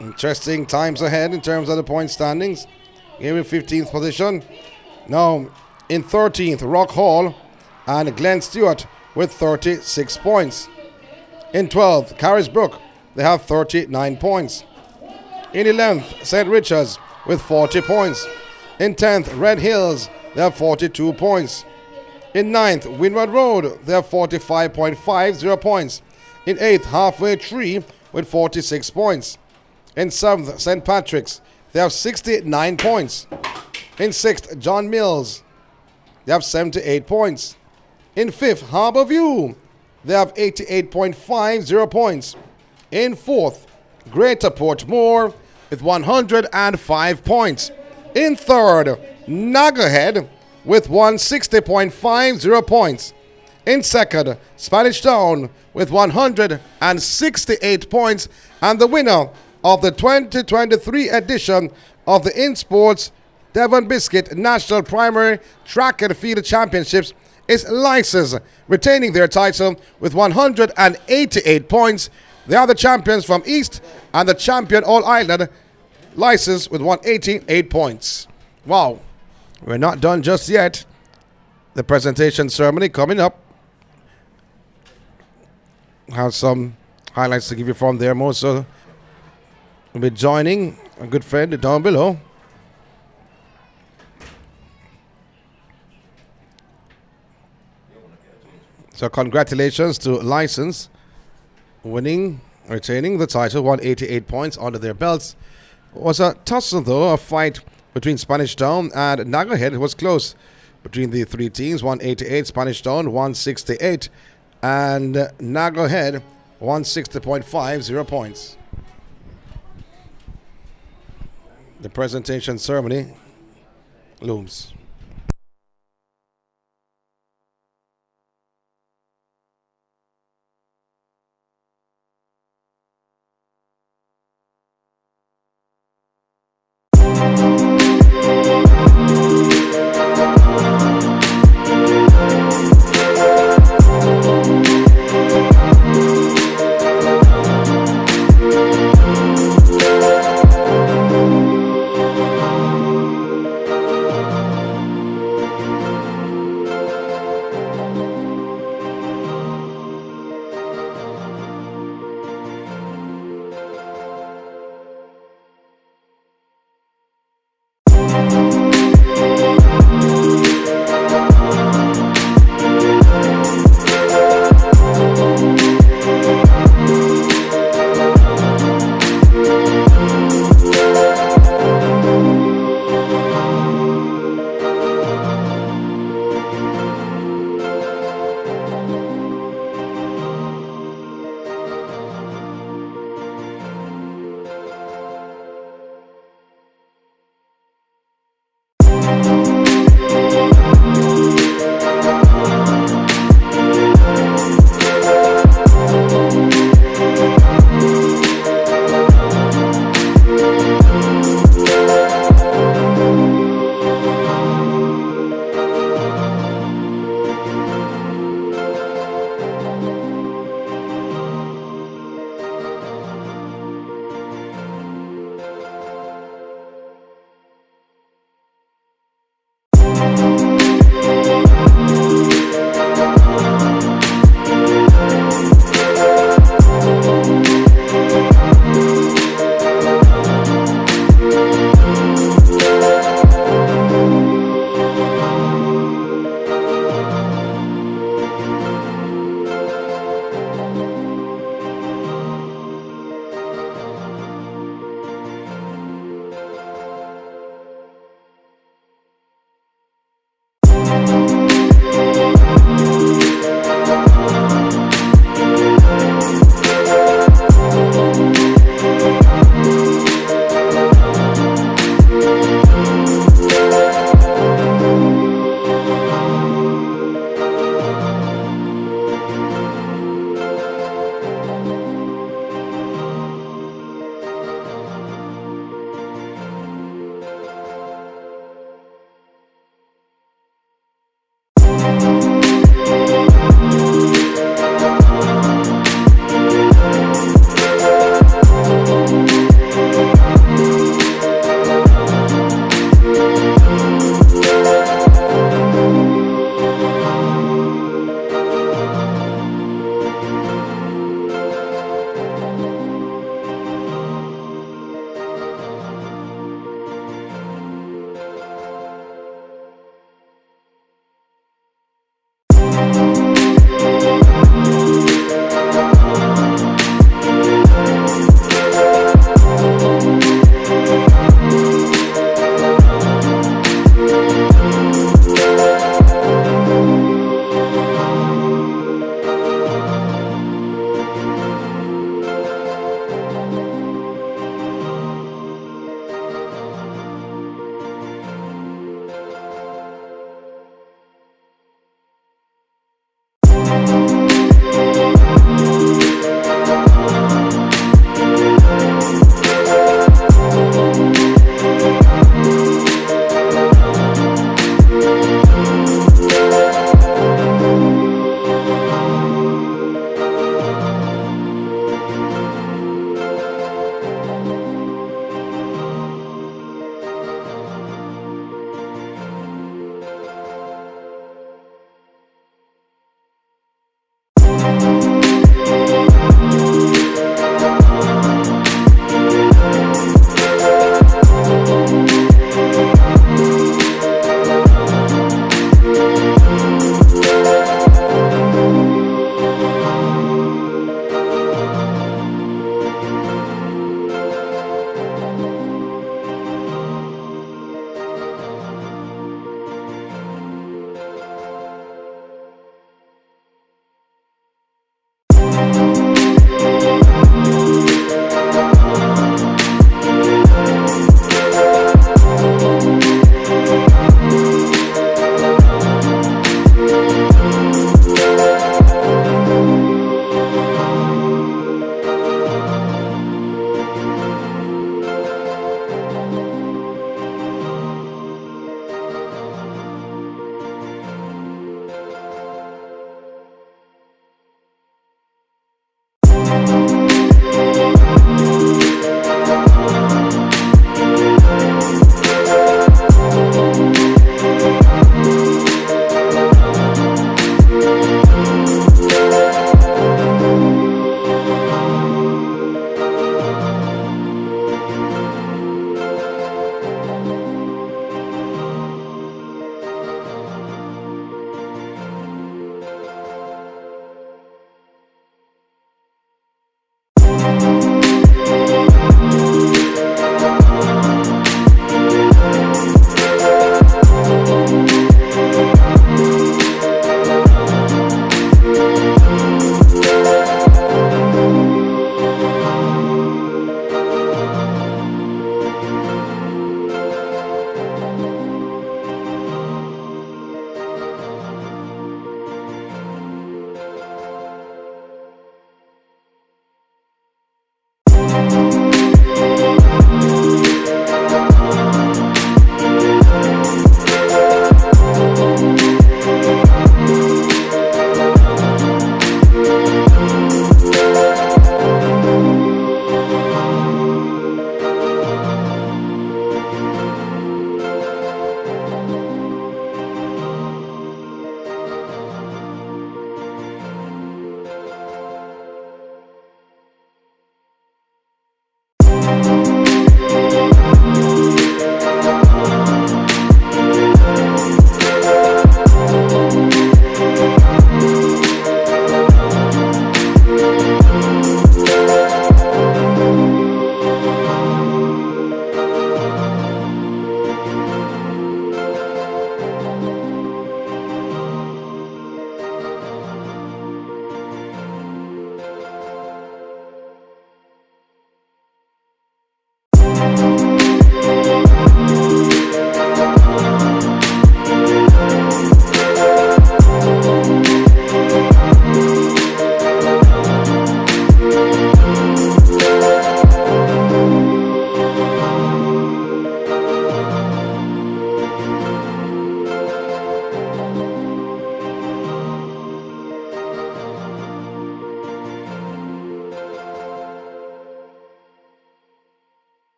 Interesting times ahead in terms of the point standings. Here in 15th position. Now, in 13th, Rock Hall and Glen Stewart with 36 points. In 12th, Carisbrook, they have 39 points. In 11th, St. Richard's with 40 points. In 10th, Red Hills, they have 42 points. In 9th, Windward Road, they have 45.50 points. In 8th, Halfway Tree with 46 points. In 7th, St. Patrick's, they have 69 points. In 6th, John Mills, they have 78 points. In 5th, Harborview, they have 88.50 points. In 4th, Greater Portmore with 105 points. In 3rd, Naggerhead with 160.50 points. In 2nd, Spanish Town with 168 points. And the winner of the 2023 edition of the INSPORTS Devon Biscuit National Primary Track and Field Championships is Lyses, retaining their title with 188 points. They are the champions from East and the champion All-Ireland, Lyses, with 188 points. Wow, we're not done just yet. The presentation ceremony coming up. Have some highlights to give you from there. Also, we'll be joining a good friend down below. So congratulations to License retaining the title, 188 points under their belts. It was a tussle though, a fight between Spanish Town and Naggerhead. It was close between the three teams, 188, Spanish Town 168, and Naggerhead 160.50 points. The presentation ceremony looms.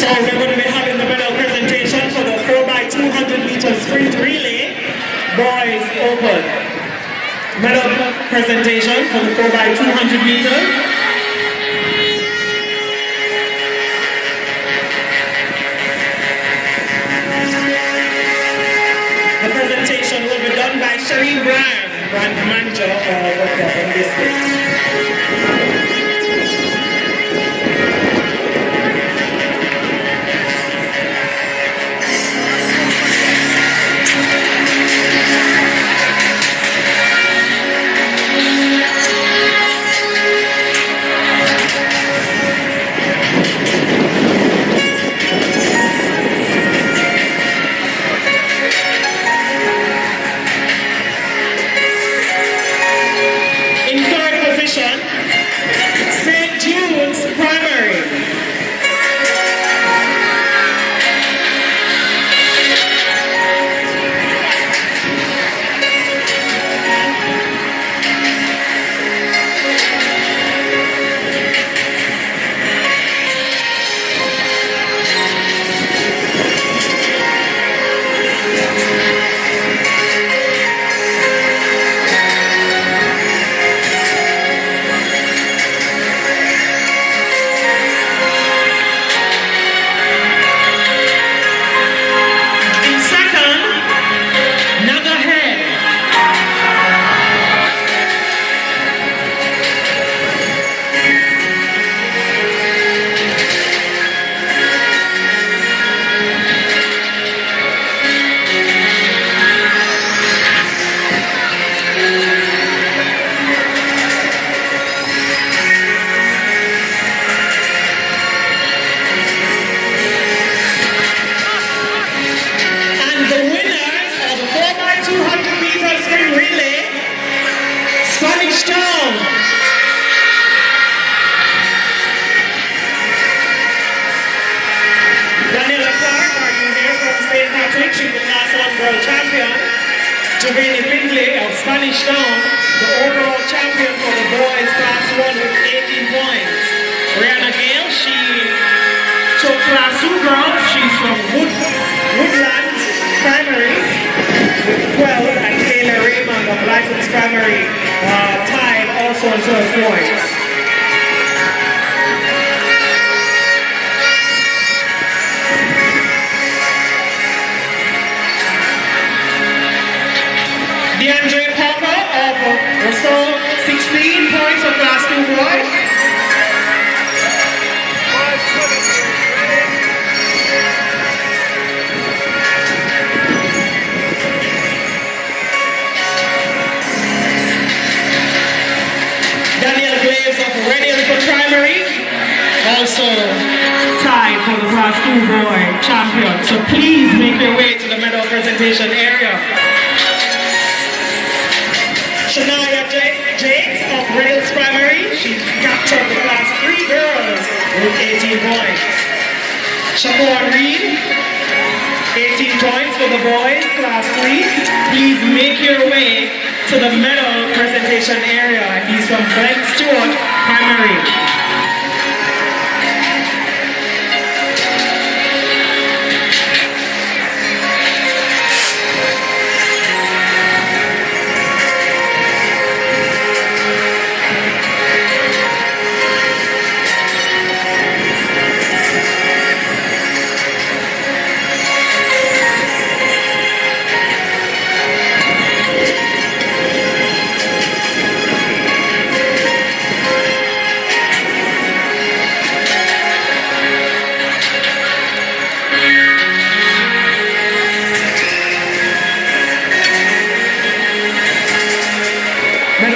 So we're going to be having the medal presentation for the 4x200 meters sprint relay, boys open. Medal presentation for the 4x200 meters. The presentation will be done by Shelly-Ann Brown, brand manager of Devon Biscuit. also tied for the Class 2 boy champion. So please make your way to the medal presentation area. Shania Jakes of Rails Primary, she captured the Class 3 girls with 18 points. Shaquan Reed, 18 points for the boys, Class 3. Please make your way to the medal presentation area. He's from Glen Stewart Primary.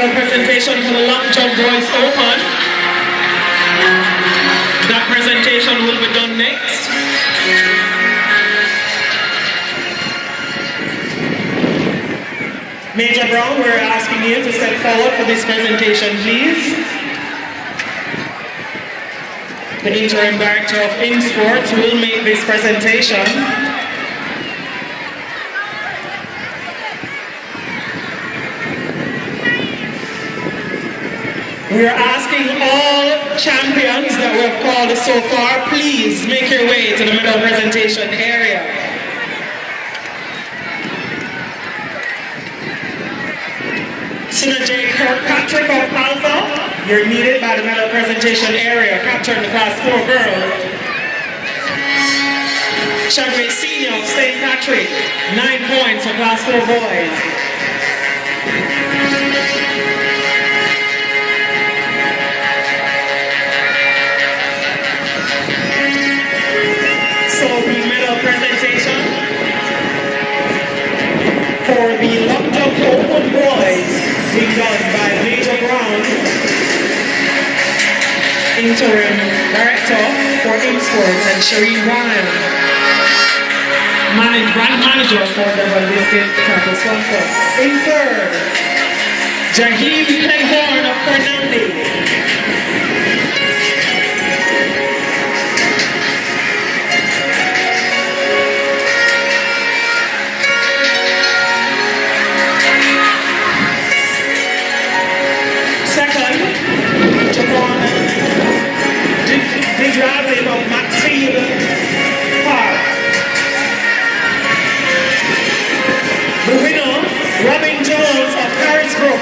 Presentation for the long jump boys open. That presentation will be done next. Major Brown, we're asking you to step forward for this presentation, please. The interim director of INSPORTS will make this presentation. We are asking all champions that we have called so far, please make your way to the medal presentation area. Sinner J. Kirkpatrick of Alpha, you're needed by the medal presentation area, capturing the Class 4 girls. Chadwick Senior of St. Patrick, 9 points for Class 4 boys. So the medal presentation for the long jump open boys being done by Major Brown, interim director for INSPORTS, and Shereen Ryan, brand manager for Devon Biscuit, title sponsor. In third, Jaheem Cleghorn of Fernandez. Driving of Maxfield Park. The winner, Robin Jones of Harrisbrook.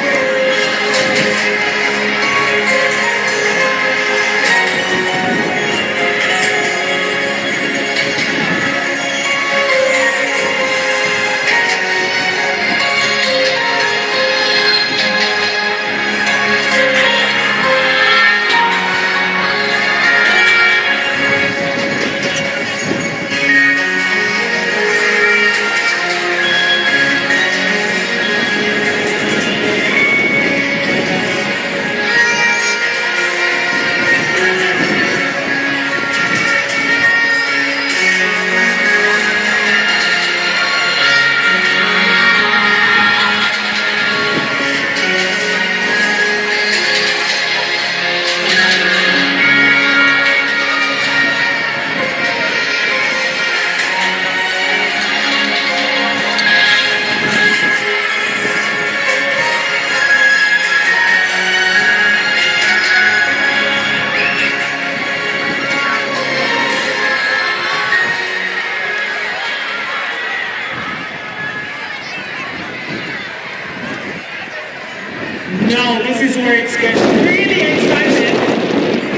Now this is where it gets really exciting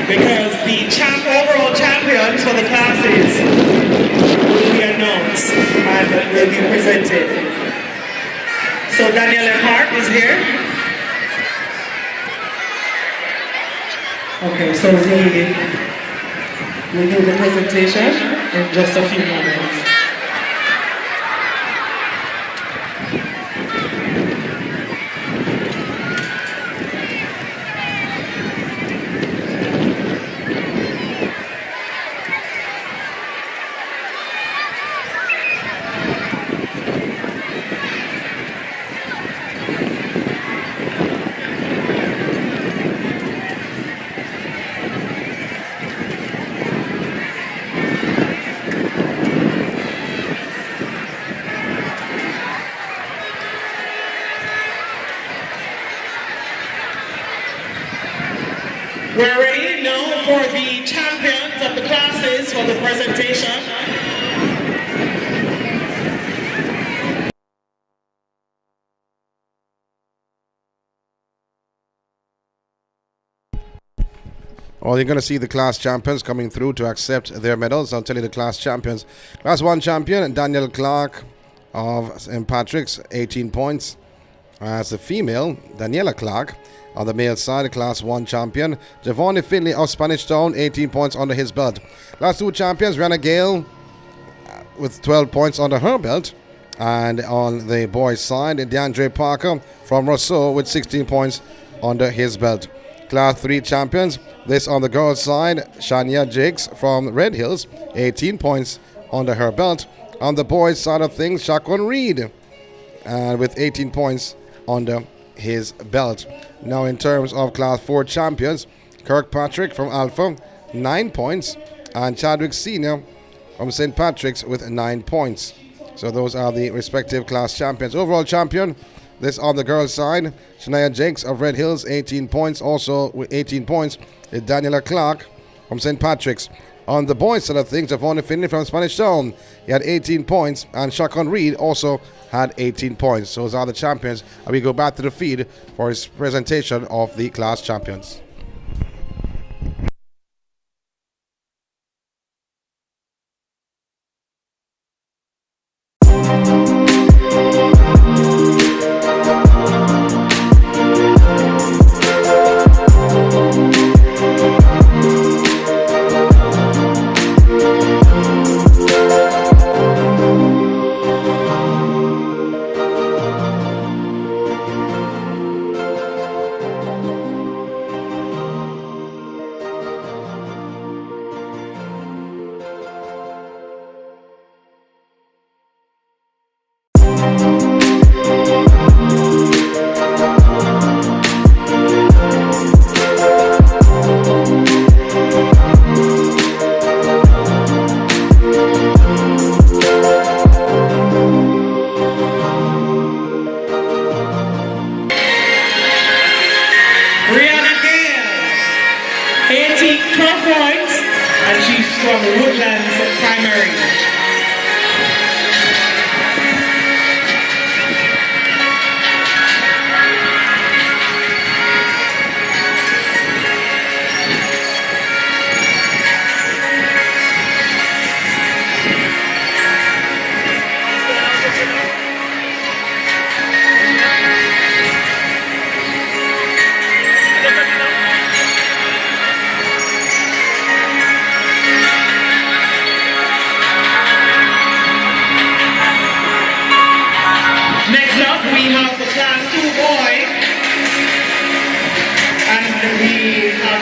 because the overall champions for the classes will be announced and will be presented. So Danielle Hart is here. Okay, so we'll do the presentation in just a few moments. the champions of the classes for the presentation. Well, you're going to see the class champions coming through to accept their medals. I'll tell you the class champions. Class 1 champion, Danielle Clark of St. Patrick's, 18 points. As a female, Daniela Clark. On the male side, Class 1 champion, Javon Finley of Spanish Town, 18 points under his belt. Class 2 champions, Rihanna Gale with 12 points under her belt. And on the boys' side, DeAndre Parker from Rousseau with 16 points under his belt. Class 3 champions, this on the girls' side, Shania Jakes from Red Hills, 18 points under her belt. On the boys' side of things, Shaquan Reed with 18 points under his belt. Now in terms of Class 4 champions, Kirkpatrick from Alpha, 9 points, and Chadwick Sr. from St. Patrick's with 9 points. So those are the respective class champions. Overall champion, this on the girls' side, Shania Jakes of Red Hills, 18 points. Also with 18 points is Daniela Clark from St. Patrick's. On the boys' side of things, Javon Finley from Spanish Town, he had 18 points, and Shaquan Reed also had 18 points. So those are the champions. And we go back to the feed for his presentation of the class champions.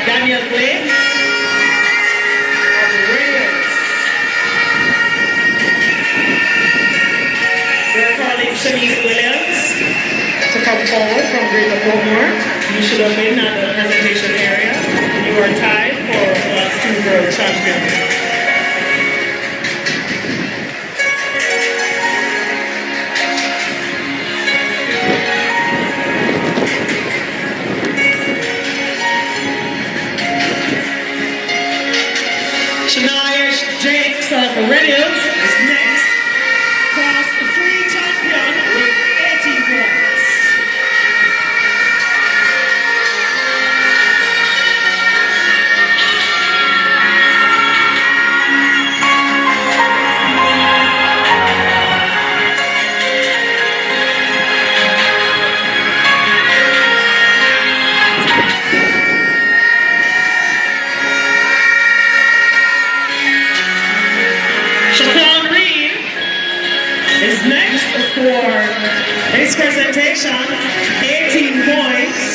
Danielle Williams of the Raiders. We're calling Janeek Williams to come forward from Greater Portmore. You should have been at the presentation area. You are tied for Class 2 World Champion. Radios is next. Class 3 champion with 18 points. For his presentation, 18 points.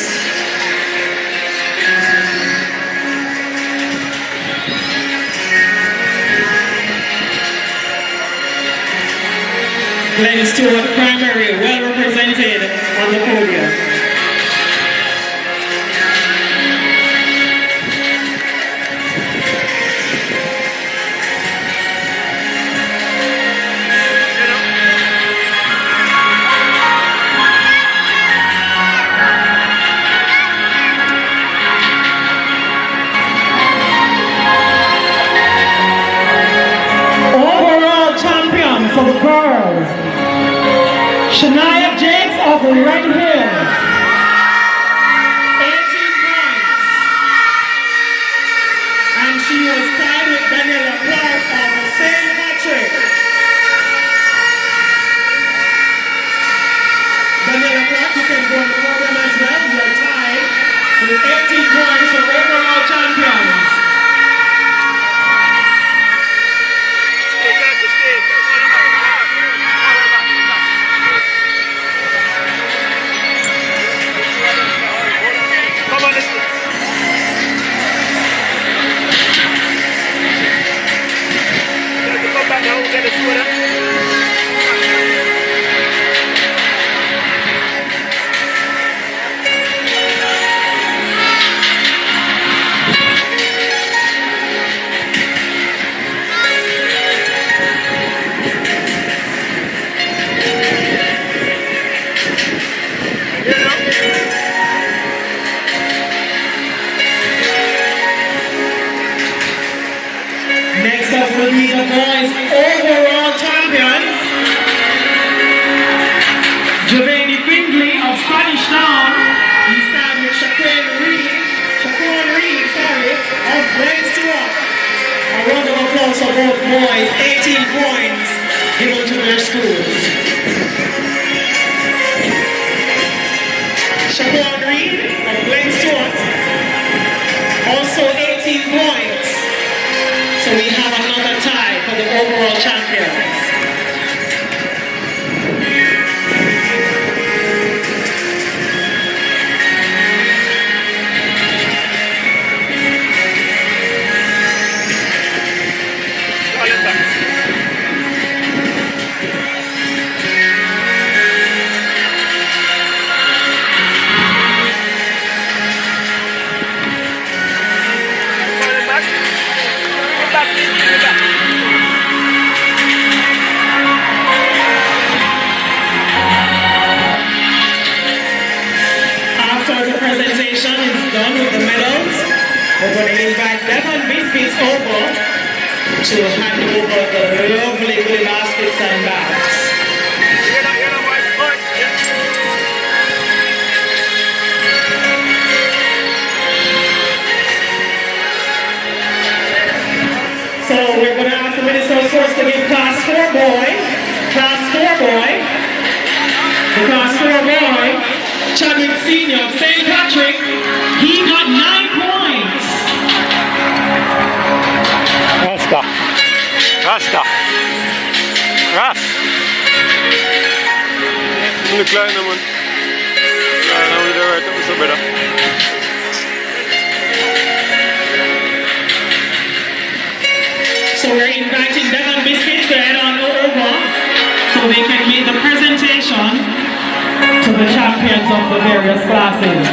Glenn Stewart primary, well represented on the podium. Shania Jakes of Red Hills, 18 points. And she was tied with Danielle Clark of St. Patrick. Danielle Clark, you can go on the podium as well. You are tied with 18 points for overall champions. Next up will be the boys' overall champion, Javani Findlay of Spanish Town. He stands with Shaquan Reed, of Brainstorm. A round of applause for both boys. 18 points given to their schools. Shaquan Reed of Brainstorm, also 18 points. So we have another tie for the overall champions. Presentation is done with the medals. We're going to invite Devon Biscuits over to hand over the lovely good baskets and bags. So we're going to ask the ministers first to give class 4 boy. The class 4 boy. Chadwick Senior of St. Patrick, he got 9 points. Rasta. Een kleine man. Ja, dan moet je eruit, dat is zo beter. So we're inviting Devon Biscuits to head on over so they can make the presentation to the champions of the various classes.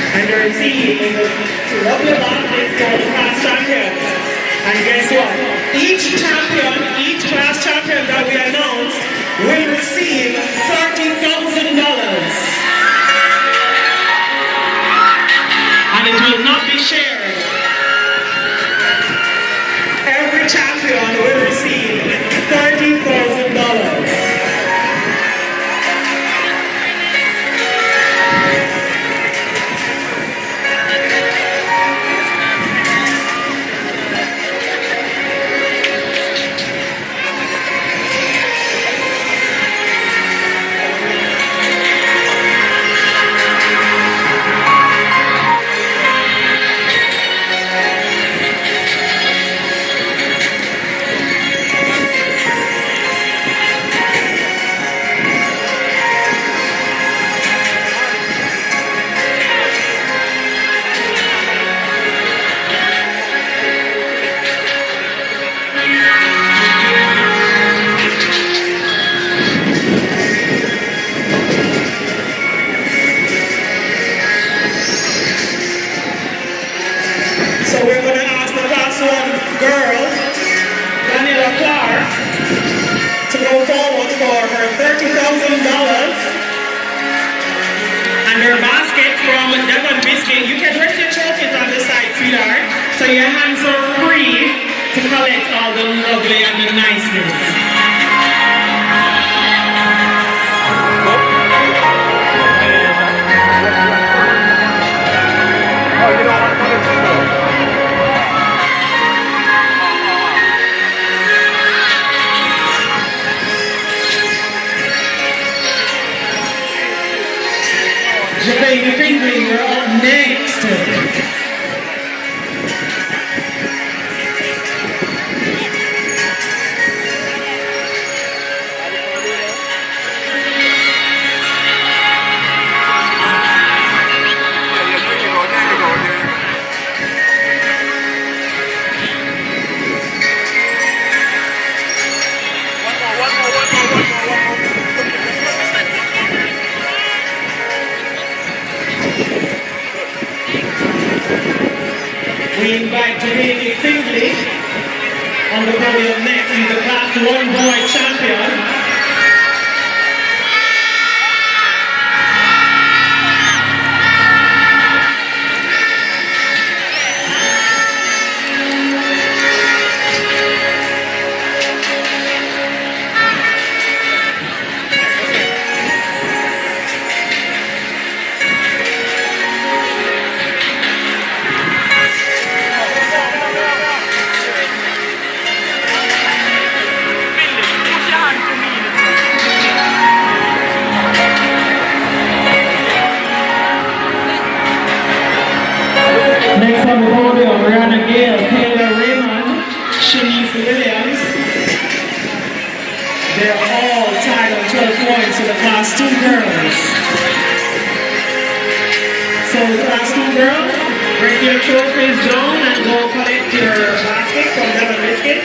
And their team is a lovely baskets for the class champions. And guess what? Each class champion that we announce will receive $30,000. And it will not be shared. Every champion will receive $30,000. And her basket from Devon Biscuit. You can rest your trophies on the side, sweetheart. So your hands are free to collect all the lovely and the niceness. Jamaica Fingering, you're up next. We invite Janeek Brown on the podium next. He's the Class 1 boy champion. Next on the podium, Brianna Williams, Williams. They're all tied on 12 points to the Class 2 girls. So the Class 2 girls, break your trophies down and go collect your basket from Devon Biscuit.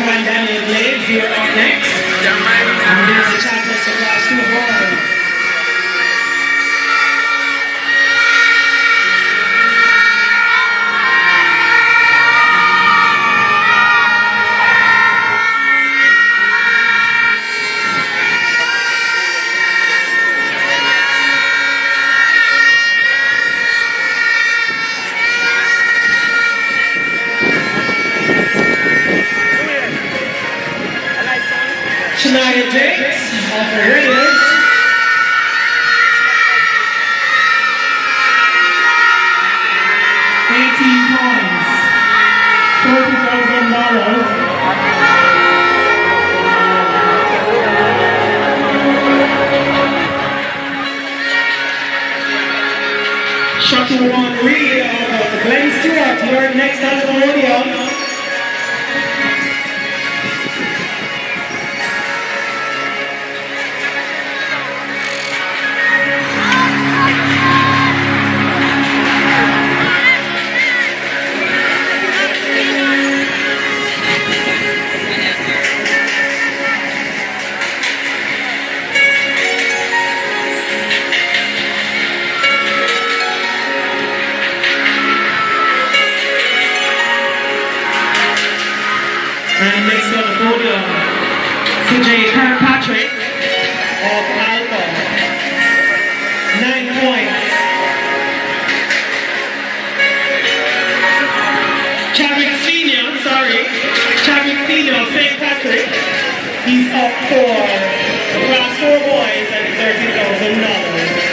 And Danielle Williams here up next. And there's the champions of Class 2 boys. Shania Jakes of the Raiders. $18, $30,000. Shaquan Reid of Glen Stewart, you're next on the podium. And next on the podium, CJ Kirkpatrick of Alpha. 9 points. Chadwick Senior of St. Patrick. He's up for class 4 boys at $30,000.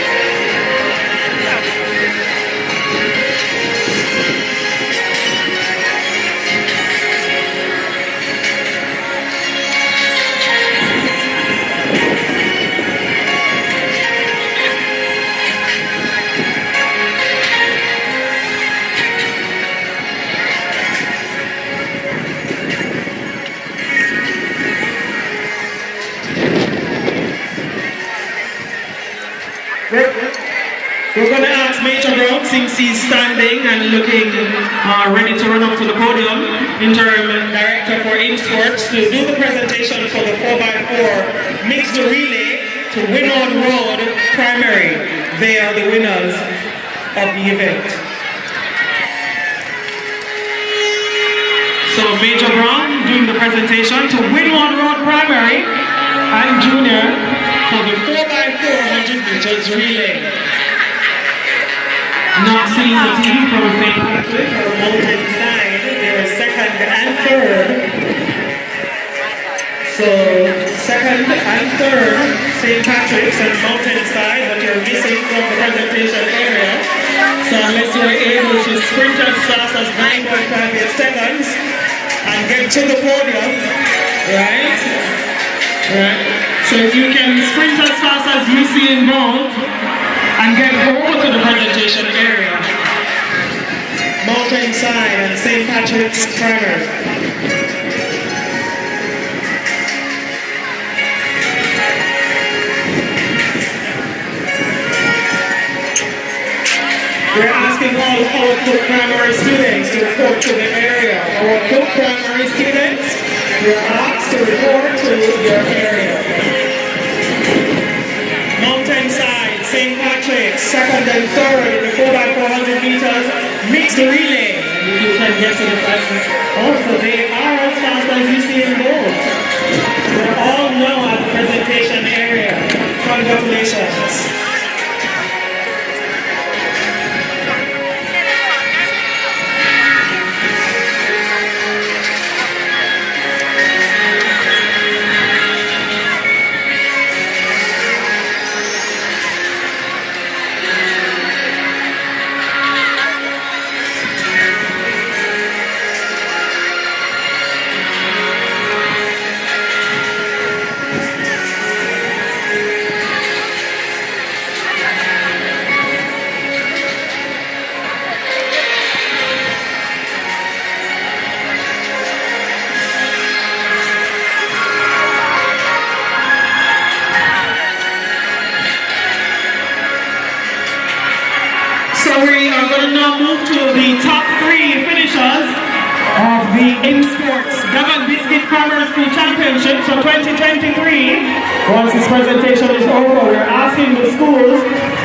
We're going to ask Major Brown, since he's standing and looking ready to run up to the podium, Interim Director for INSPORTS, to do the presentation for the 4x4 mixed relay to Winard Road Primary. They are the winners of the event. So Major Brown doing the presentation to Winard Road Primary and Junior for the 4x4 100 meters relay. Not seeing the team from St. Patrick or Mountain Side, they were second and third. So, second and third, St. Patrick's and Mountain Side, but you're missing from the presentation area. So unless you're able to sprint as fast as 9.58 seconds and get to the podium, right? So if you can sprint as fast as Usain Bolt and get over to the presentation area, Mountain Side and St. Patrick's Primary. We're asking all our Cook Primary students to report to the area. Our Cook Primary students, you're asked to report to your area. Mountain Side, St. Patrick's, second and third in the 4x400 meters mixed relay. You can get to the fastest. Also, they are as fast as Usain Bolt. We're all now at the presentation area. Congratulations. We are going to now move to the top 3 finishers of the INSPORTS Devon Biscuit Primary School Championship for 2023. Once this presentation is over, we're asking the schools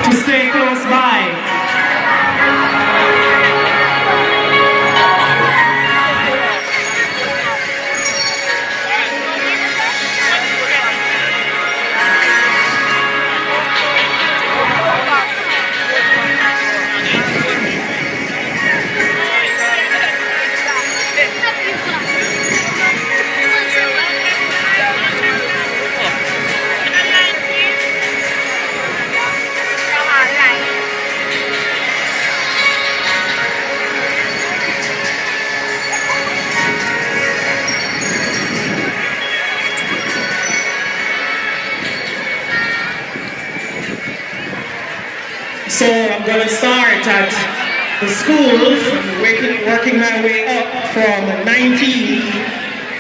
to stay close by. So I'm going to start at the schools, working my way up from 19.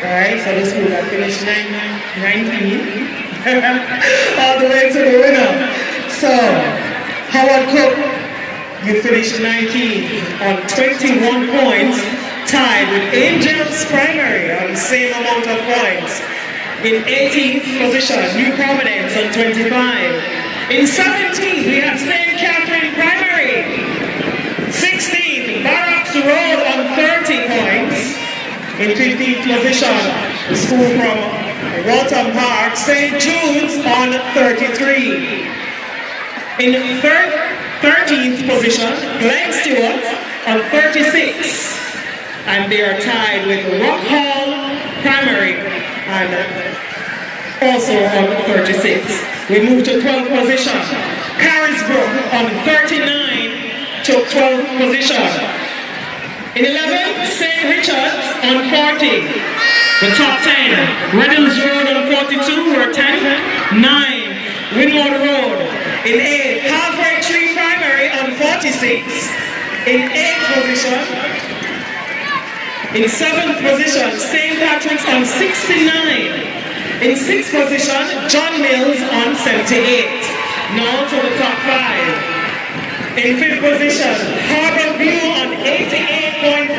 Alright, so the school that finished 19 all the way to the winner. So, Howard Cook, you finished 19 on 21 points, tied with Angels Primary on the same amount of points. In 18th position, New Providence on 25. In 17th, we have St. Catherine Primary. 16th, Barracks Road on 30 points. In 15th position, the school from Waltham Park, St. Jude's on 33. In 13th position, Glen Stewart on 36. And they are tied with Rock Hall Primary and also on 36. We move to 12th position. Carisbrook on 39 to 12th position. In 11th, St. Richard's on 40. The top 10, Reynolds Road on 42, we're 10th. 9, Winmore Road. In 8th, Halfway Tree Primary on 46. In 8th position. In 7th position, St. Patrick's on 69. In 6th position, John Mills on 78. Now to the top 5. In 5th position, Harbour View on 88.5.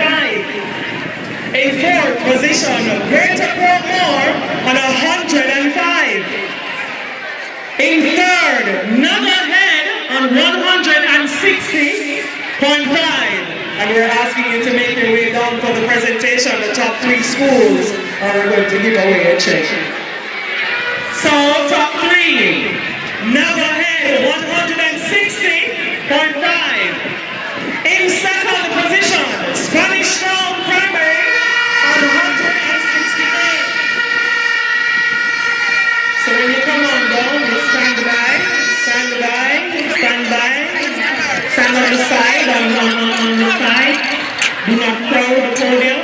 In 4th position, Greater Portmore on 105. In 3rd, Nuggerhead on 160.5. And we're asking you to make your way down for the presentation. The top 3 schools are going to give away a check. So, top 3, Nuggerhead 160.5. In 2nd position, Spanish Town Primary on 168. So when you come on down, just stand by, stand on the side, on the side. Do not crowd the podium.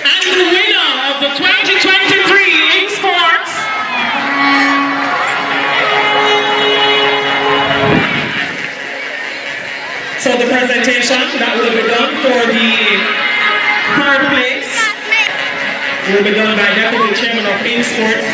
And the winner of the 2023 INSPORTS So the presentation that will be done for the 3rd place will be done by Deputy Chairman of INSPORTS,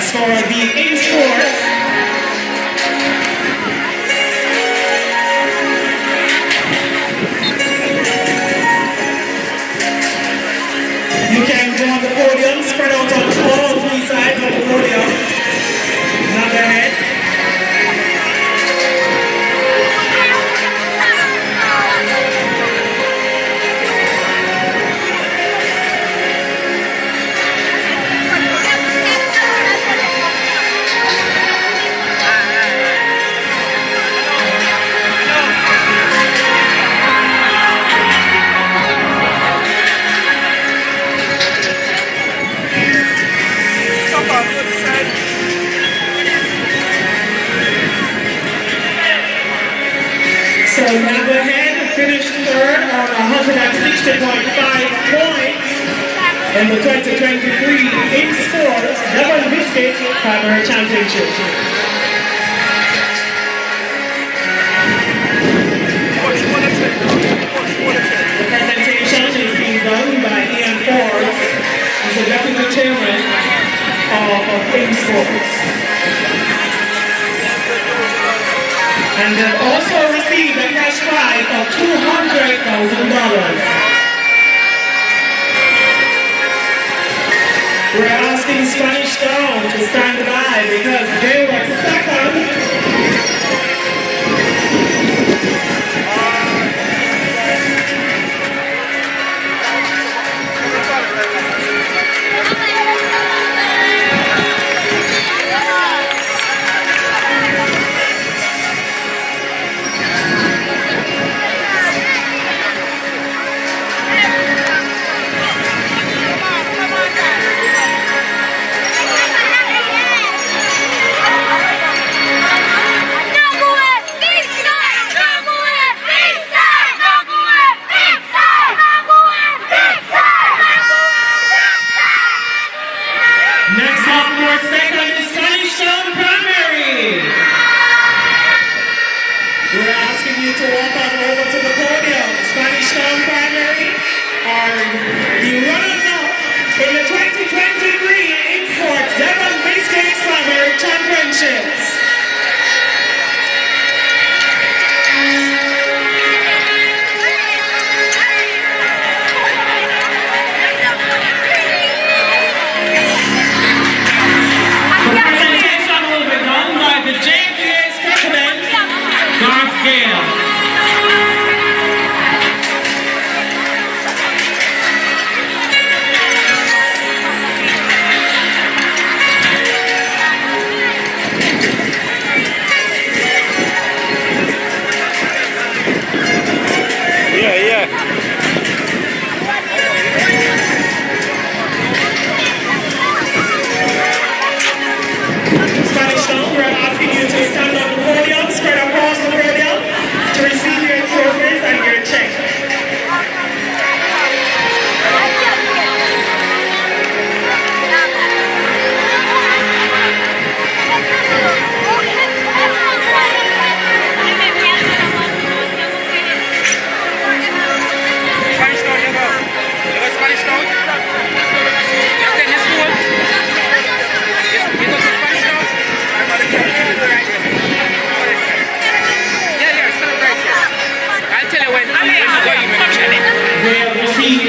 for the INSPORTS. You can go on the podium, spread out on all 3 sides of the podium. Now go ahead. So Nuggerhead finished 3rd on 160.5 points in the 2023 INSPORTS Devon Biscuit Primary Championship. The presentation is being done by Ian Ford, who's the Deputy Chairman of INSPORTS. And they've also received a cash prize of $200,000. We're asking Spanish Town to stand by because they were 2nd. in the 2023 INSPORTS Devon Biscuit Summer Championships. The presentation will be done by the JPA's president, Garth Gale.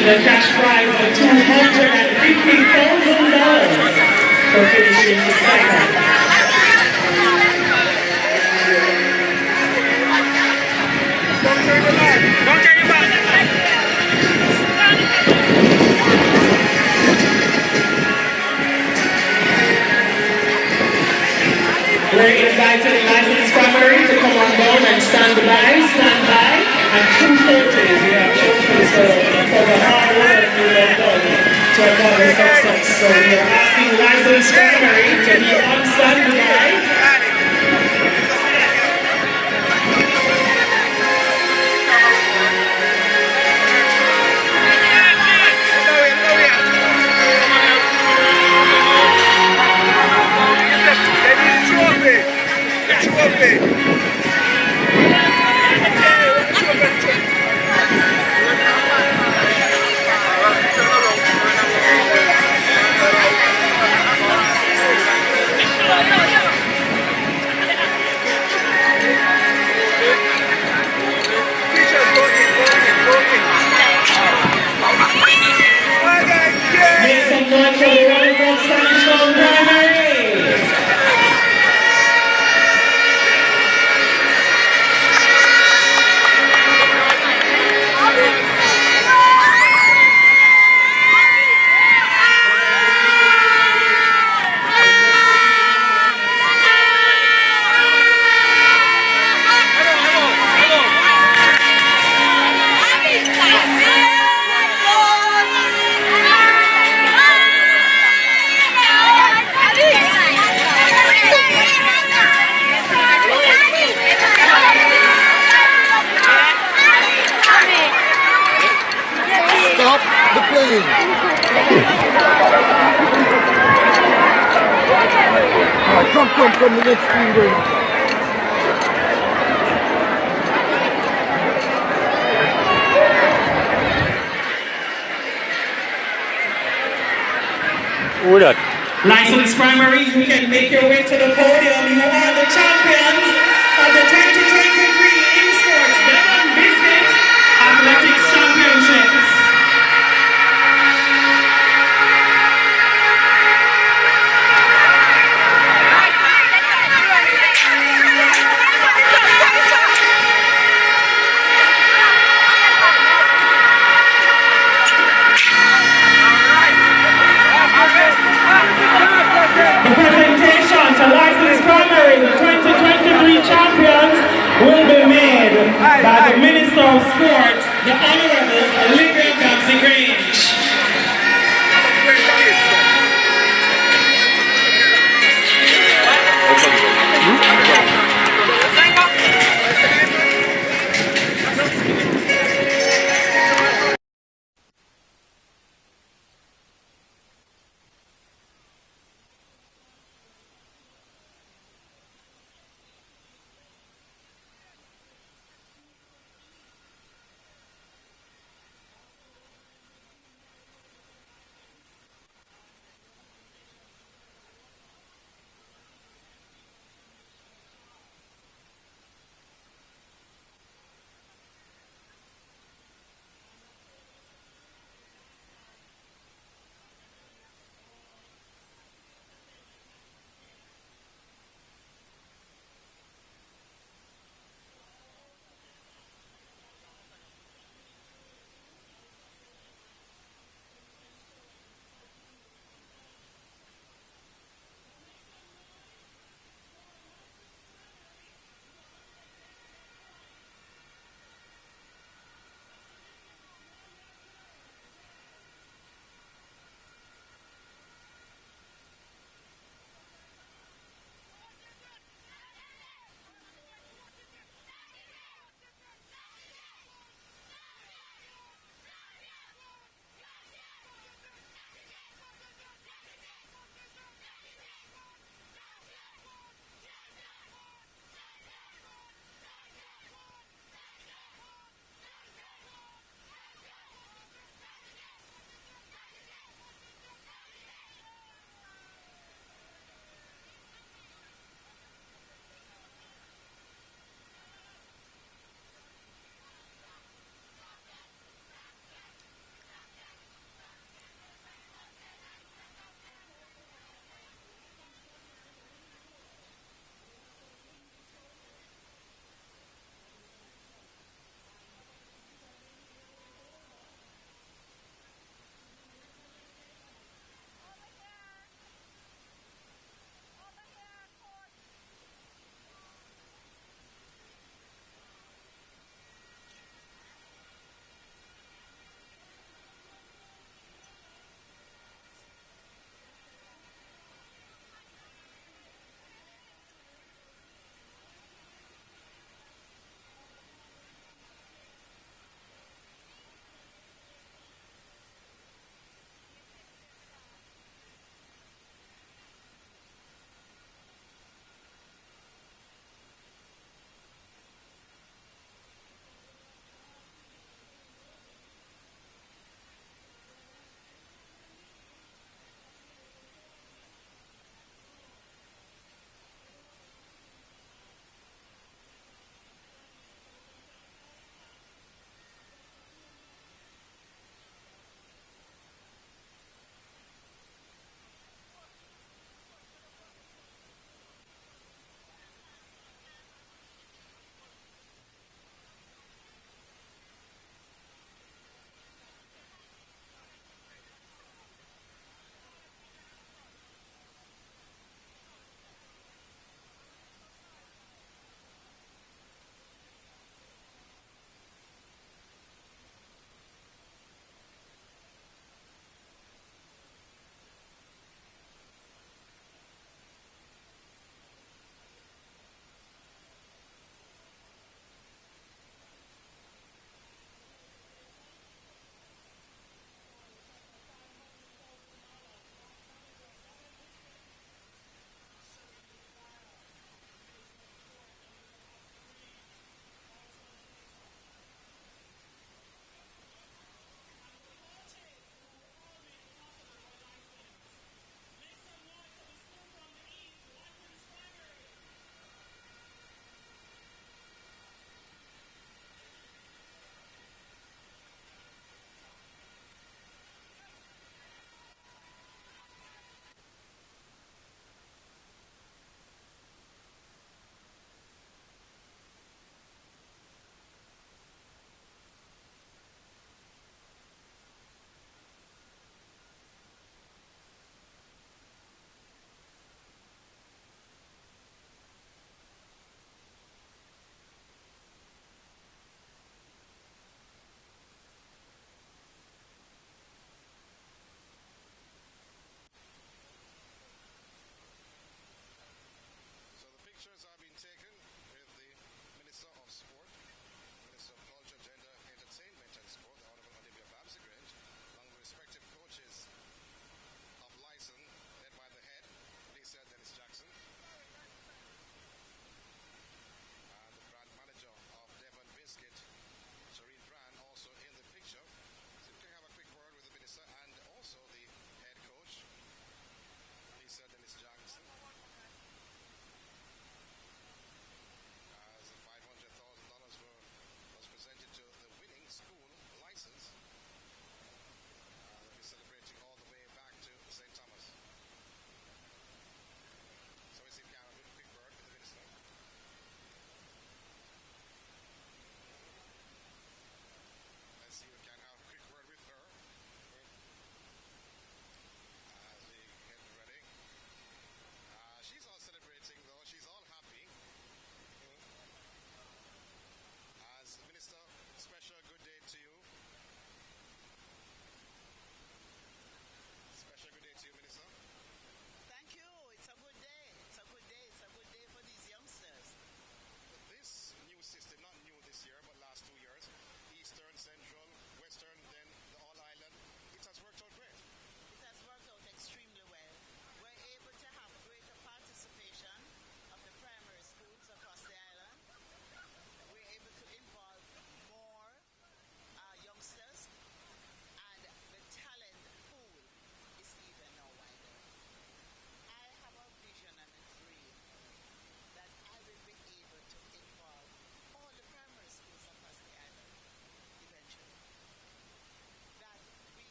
The cash prize of $250,000 for finishing second. Don't turn your back. Don't turn your back. We're inviting the licensed primary to come on down and stand by, and 2 coaches we have chosen for the hard work we have done to accomplish success. So we are asking licensed primary to be on standby. Make some noise for the runners of Sunshine Primary. Stop the plane. Come, the next team going. Who that? Licensed primary, you can make your way to the podium. You are the champions of the 2023 INSPORTS Devon Biscuit Athletics Championships. The presentation to licensed primary, the 2023 champions, will be made by the Minister of Sport, the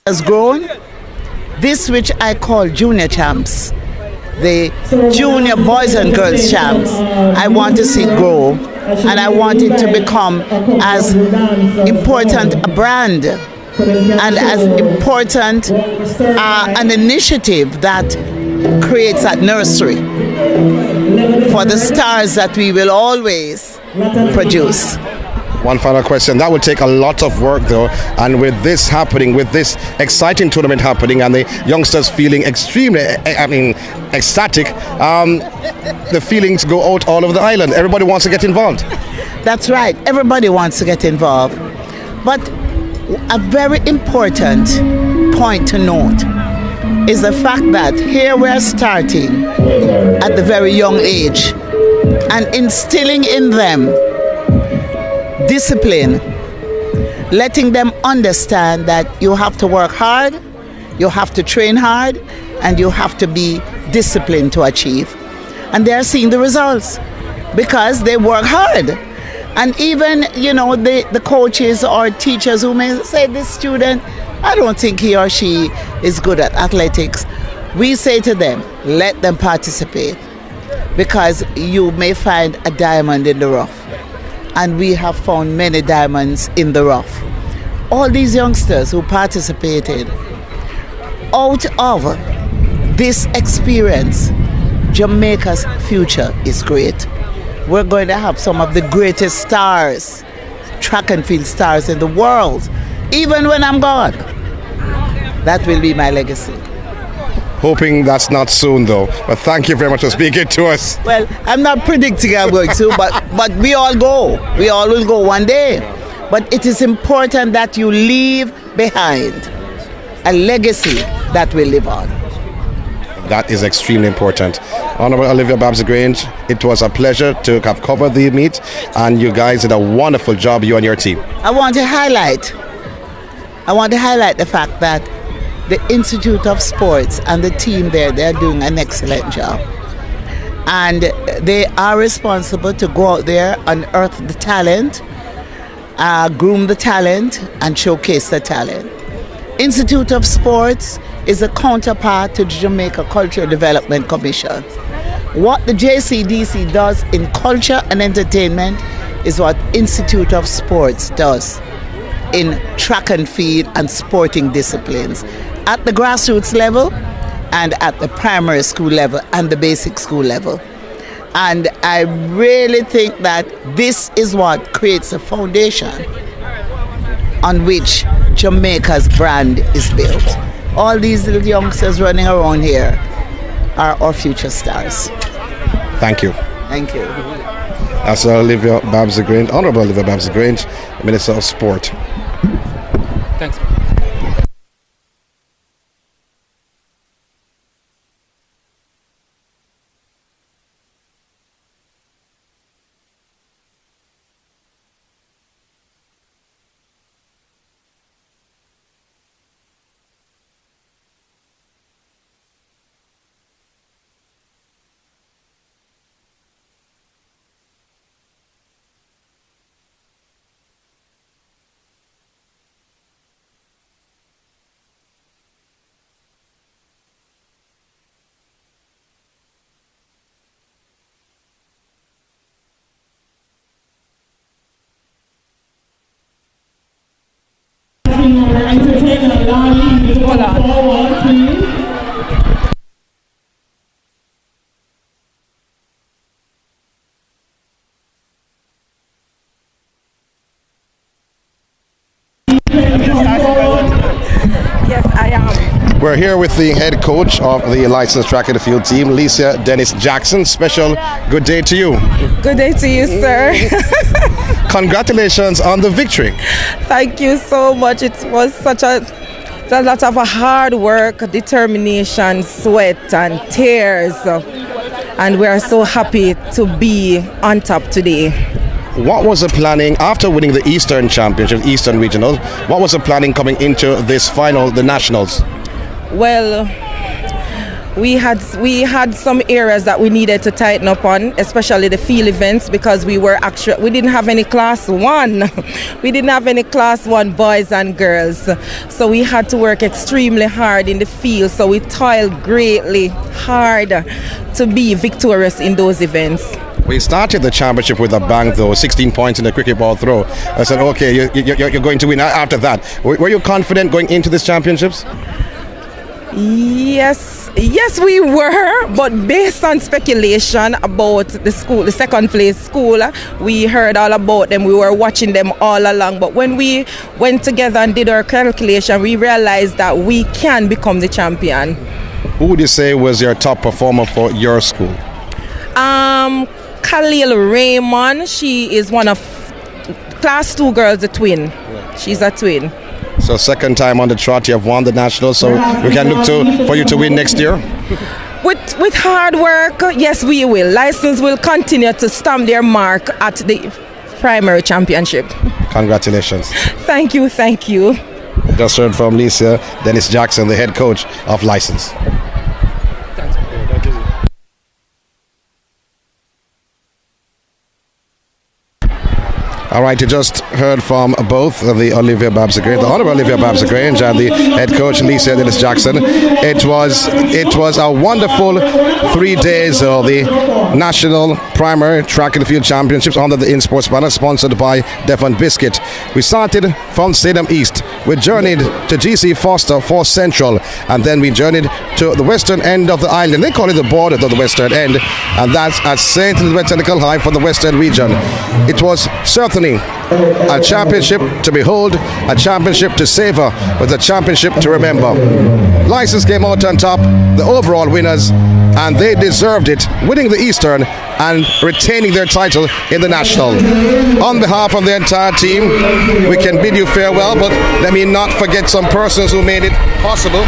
has grown. This which I call junior champs, the junior boys and girls champs, I want to see grow, and I want it to become as important a brand and as important an initiative that creates that nursery for the stars that we will always produce. One final question. That will take a lot of work, though. And with this happening, with this exciting tournament happening, and the youngsters feeling extremely, ecstatic, the feelings go out all over the island. Everybody wants to get involved. That's right. Everybody wants to get involved. But a very important point to note is the fact that here we're starting at the very young age and instilling in them discipline, letting them understand that you have to work hard, you have to train hard, and you have to be disciplined to achieve. And they're seeing the results because they work hard. And even, the coaches or teachers who may say, this student, I don't think he or she is good at athletics. We say to them, let them participate, because you may find a diamond in the rough. And we have found many diamonds in the rough. All these youngsters who participated, out of this experience, Jamaica's future is great. We're going to have some of the greatest stars, track and field stars in the world, even when I'm gone. That will be my legacy. Hoping that's not soon, though. But thank you very much for speaking to us. Well, I'm not predicting I'm going to, but we all go. We all will go one day. But it is important that you leave behind a legacy that will live on. That is extremely important. Honorable Olivia Babs-Grange, it was a pleasure to have covered the meet, and you guys did a wonderful job, you and your team. I want to highlight the fact that the Institute of Sports and the team there, they're doing an excellent job. And they are responsible to go out there, unearth the talent, groom the talent, and showcase the talent. Institute of Sports is a counterpart to the Jamaica Cultural Development Commission. What the JCDC does in culture and entertainment is what Institute of Sports does in track and field and sporting disciplines at the grassroots level and at the primary school level and the basic school level. And I really think that this is what creates a foundation on which Jamaica's brand is built. All these little youngsters running around here are our future stars. Thank you. Thank you. That's Olivia Babs-Grange, Honorable Olivia Babs-Grange, Minister of Sport. Thanks. Entertainer Alana Reid, forward, please. Yes, I am. We're here with the head coach of the licensed track and field team, Lisa Dennis Jackson. Special good day to you. Good day to you, sir. Congratulations on the victory. Thank you so much. It was such a lot of hard work, determination, sweat and tears. And we are so happy to be on top today. What was the planning after winning the Eastern Championship, Eastern Regionals? What was the planning coming into this final, the Nationals? Well, we had some areas that we needed to tighten up on, especially the field events, because we didn't have any class 1. We didn't have any class 1 boys and girls. So we had to work extremely hard in the field. So we toiled greatly hard to be victorious in those events. We started the championship with a bang, though, 16 points in the cricket ball throw. I said, okay, you're going to win after that. Were you confident going into these championships? Yes, we were, but based on speculation about the school, the second place school, we heard all about them. We were watching them all along. But when we went together and did our calculation, we realized that we can become the champion. Who would you say was your top performer for your school? Khalil Raymond. She is one of class 2 girls, a twin. She's a twin. So second time on the trot, you have won the national, so we can look for you to win next year? With hard work, yes, we will. License will continue to stamp their mark at the primary championship. Congratulations. Thank you. Just heard from Lisa Dennis Jackson, the head coach of License. All right, you just heard from both the Olivia Babs-Grange, the Honorable Olivia Babs-Grange, and the head coach Lisa Dennis Jackson. It was a wonderful 3 days of the National Primary Track and Field Championships under the INSPORTS banner, sponsored by Devon Biscuit. We started from Stadium East. We journeyed to GC Foster for Central, and then we journeyed to the western end of the island. They call it the border of the western end, and that's at St. Elizabeth Technical High for the western region. It was certainly a championship to behold, a championship to savor, but a championship to remember. License came out on top, the overall winners, and they deserved it, winning the Eastern and retaining their title in the National. On behalf of the entire team, we can bid you farewell, but let me not forget some persons who made it possible.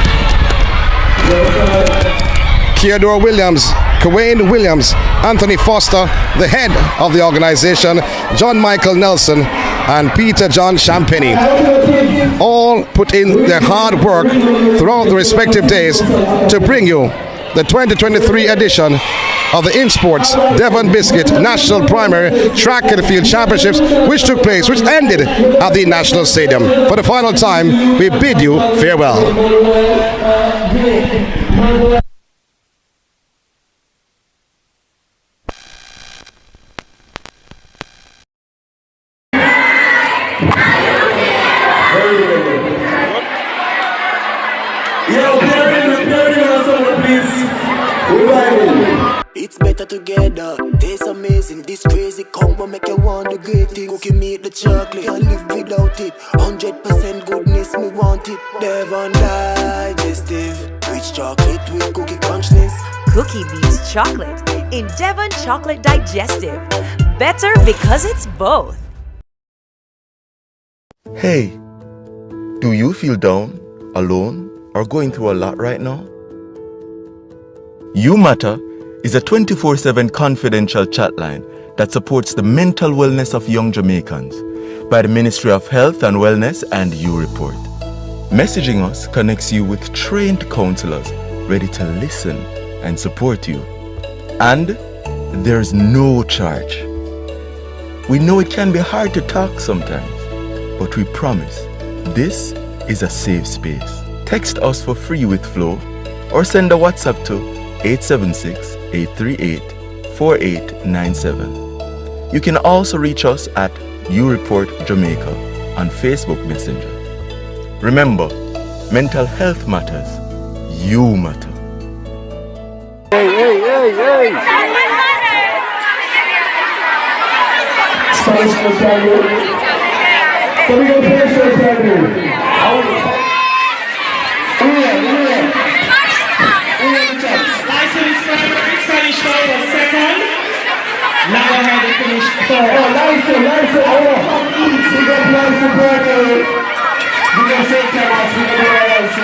Kiara Williams, Kevona Williams, Anthony Foster, the head of the organization, John Michael Nelson, and Peter John Champagny. All put in their hard work throughout the respective days to bring you the 2023 edition of the INSPORTS Devon Biscuit National Primary Track and Field Championships, which ended at the National Stadium. For the final time, we bid you farewell. It's better together, taste amazing. This crazy combo make you want the great things. Cookie meat the chocolate, can't live without it. 100% goodness, me want it. Devon digestive, rich chocolate with cookie crunchness. Cookie beats chocolate in Devon Chocolate Digestive. Better because it's both. Hey, do you feel down, alone, or going through a lot right now? You Matter is a 24/7 confidential chatline that supports the mental wellness of young Jamaicans by the Ministry of Health and Wellness and You Report. Messaging us connects you with trained counselors ready to listen and support you. And there's no charge. We know it can be hard to talk sometimes, but we promise this is a safe space. Text us for free with Flow or send a WhatsApp to 876-838-4897. You can also reach us at You Report Jamaica on Facebook Messenger. Remember, mental health matters. You matter. Hey. Now I had to finish third. Oh, nice. Oh, we got nice and burger. We got to say cameras, we got to go out. So,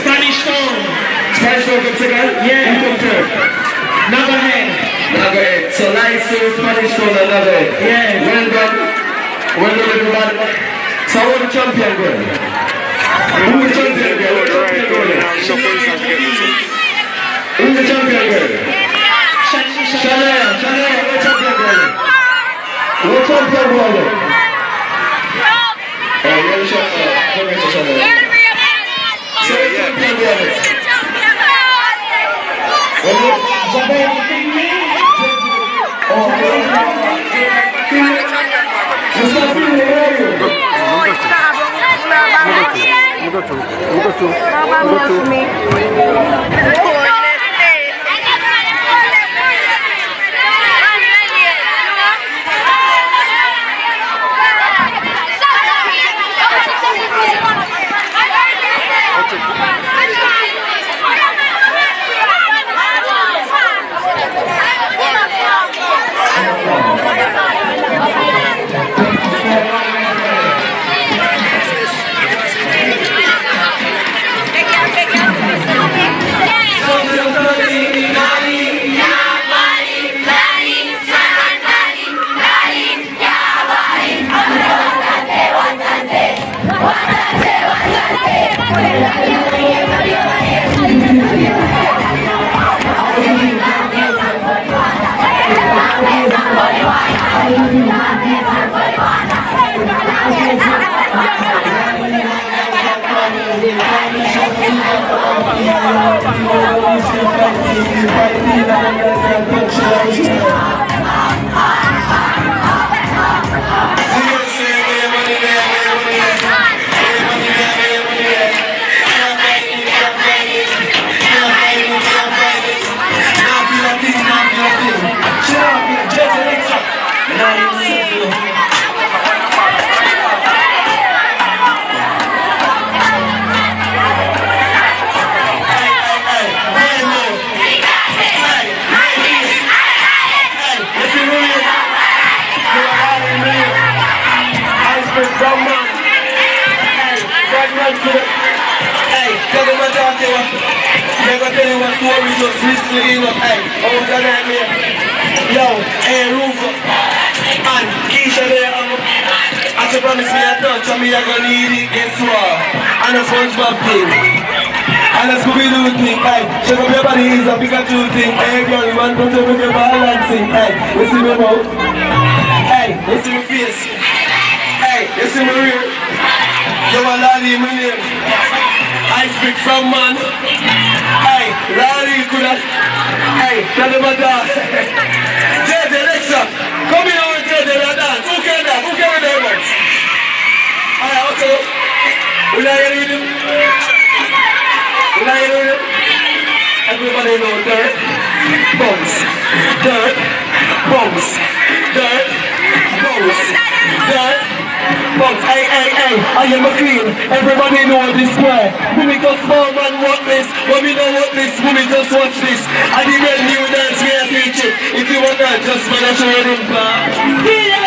Spanish Town. Yeah, you come third. Nagahead. Nagahead. So nice to Spanish for the Nagahead. Yeah. Well done. Well done, everybody. So who's the champion girl? Who's the champion girl? Who's the champion girl? Who's the champion girl? Shelly-Ann, who's the champion girl? Who's the champion girl? Oh, you're the champion. Congratulations. So who's the champion girl? Everybody know dirt, bones, dirt, bones, dirt, bones, dirt, bones. Hey, I am a queen. Everybody know this square. When we go small man walk this, when we don't walk this, when we just watch this. I did a new dance, we are teaching. If you want that, just wanna show them.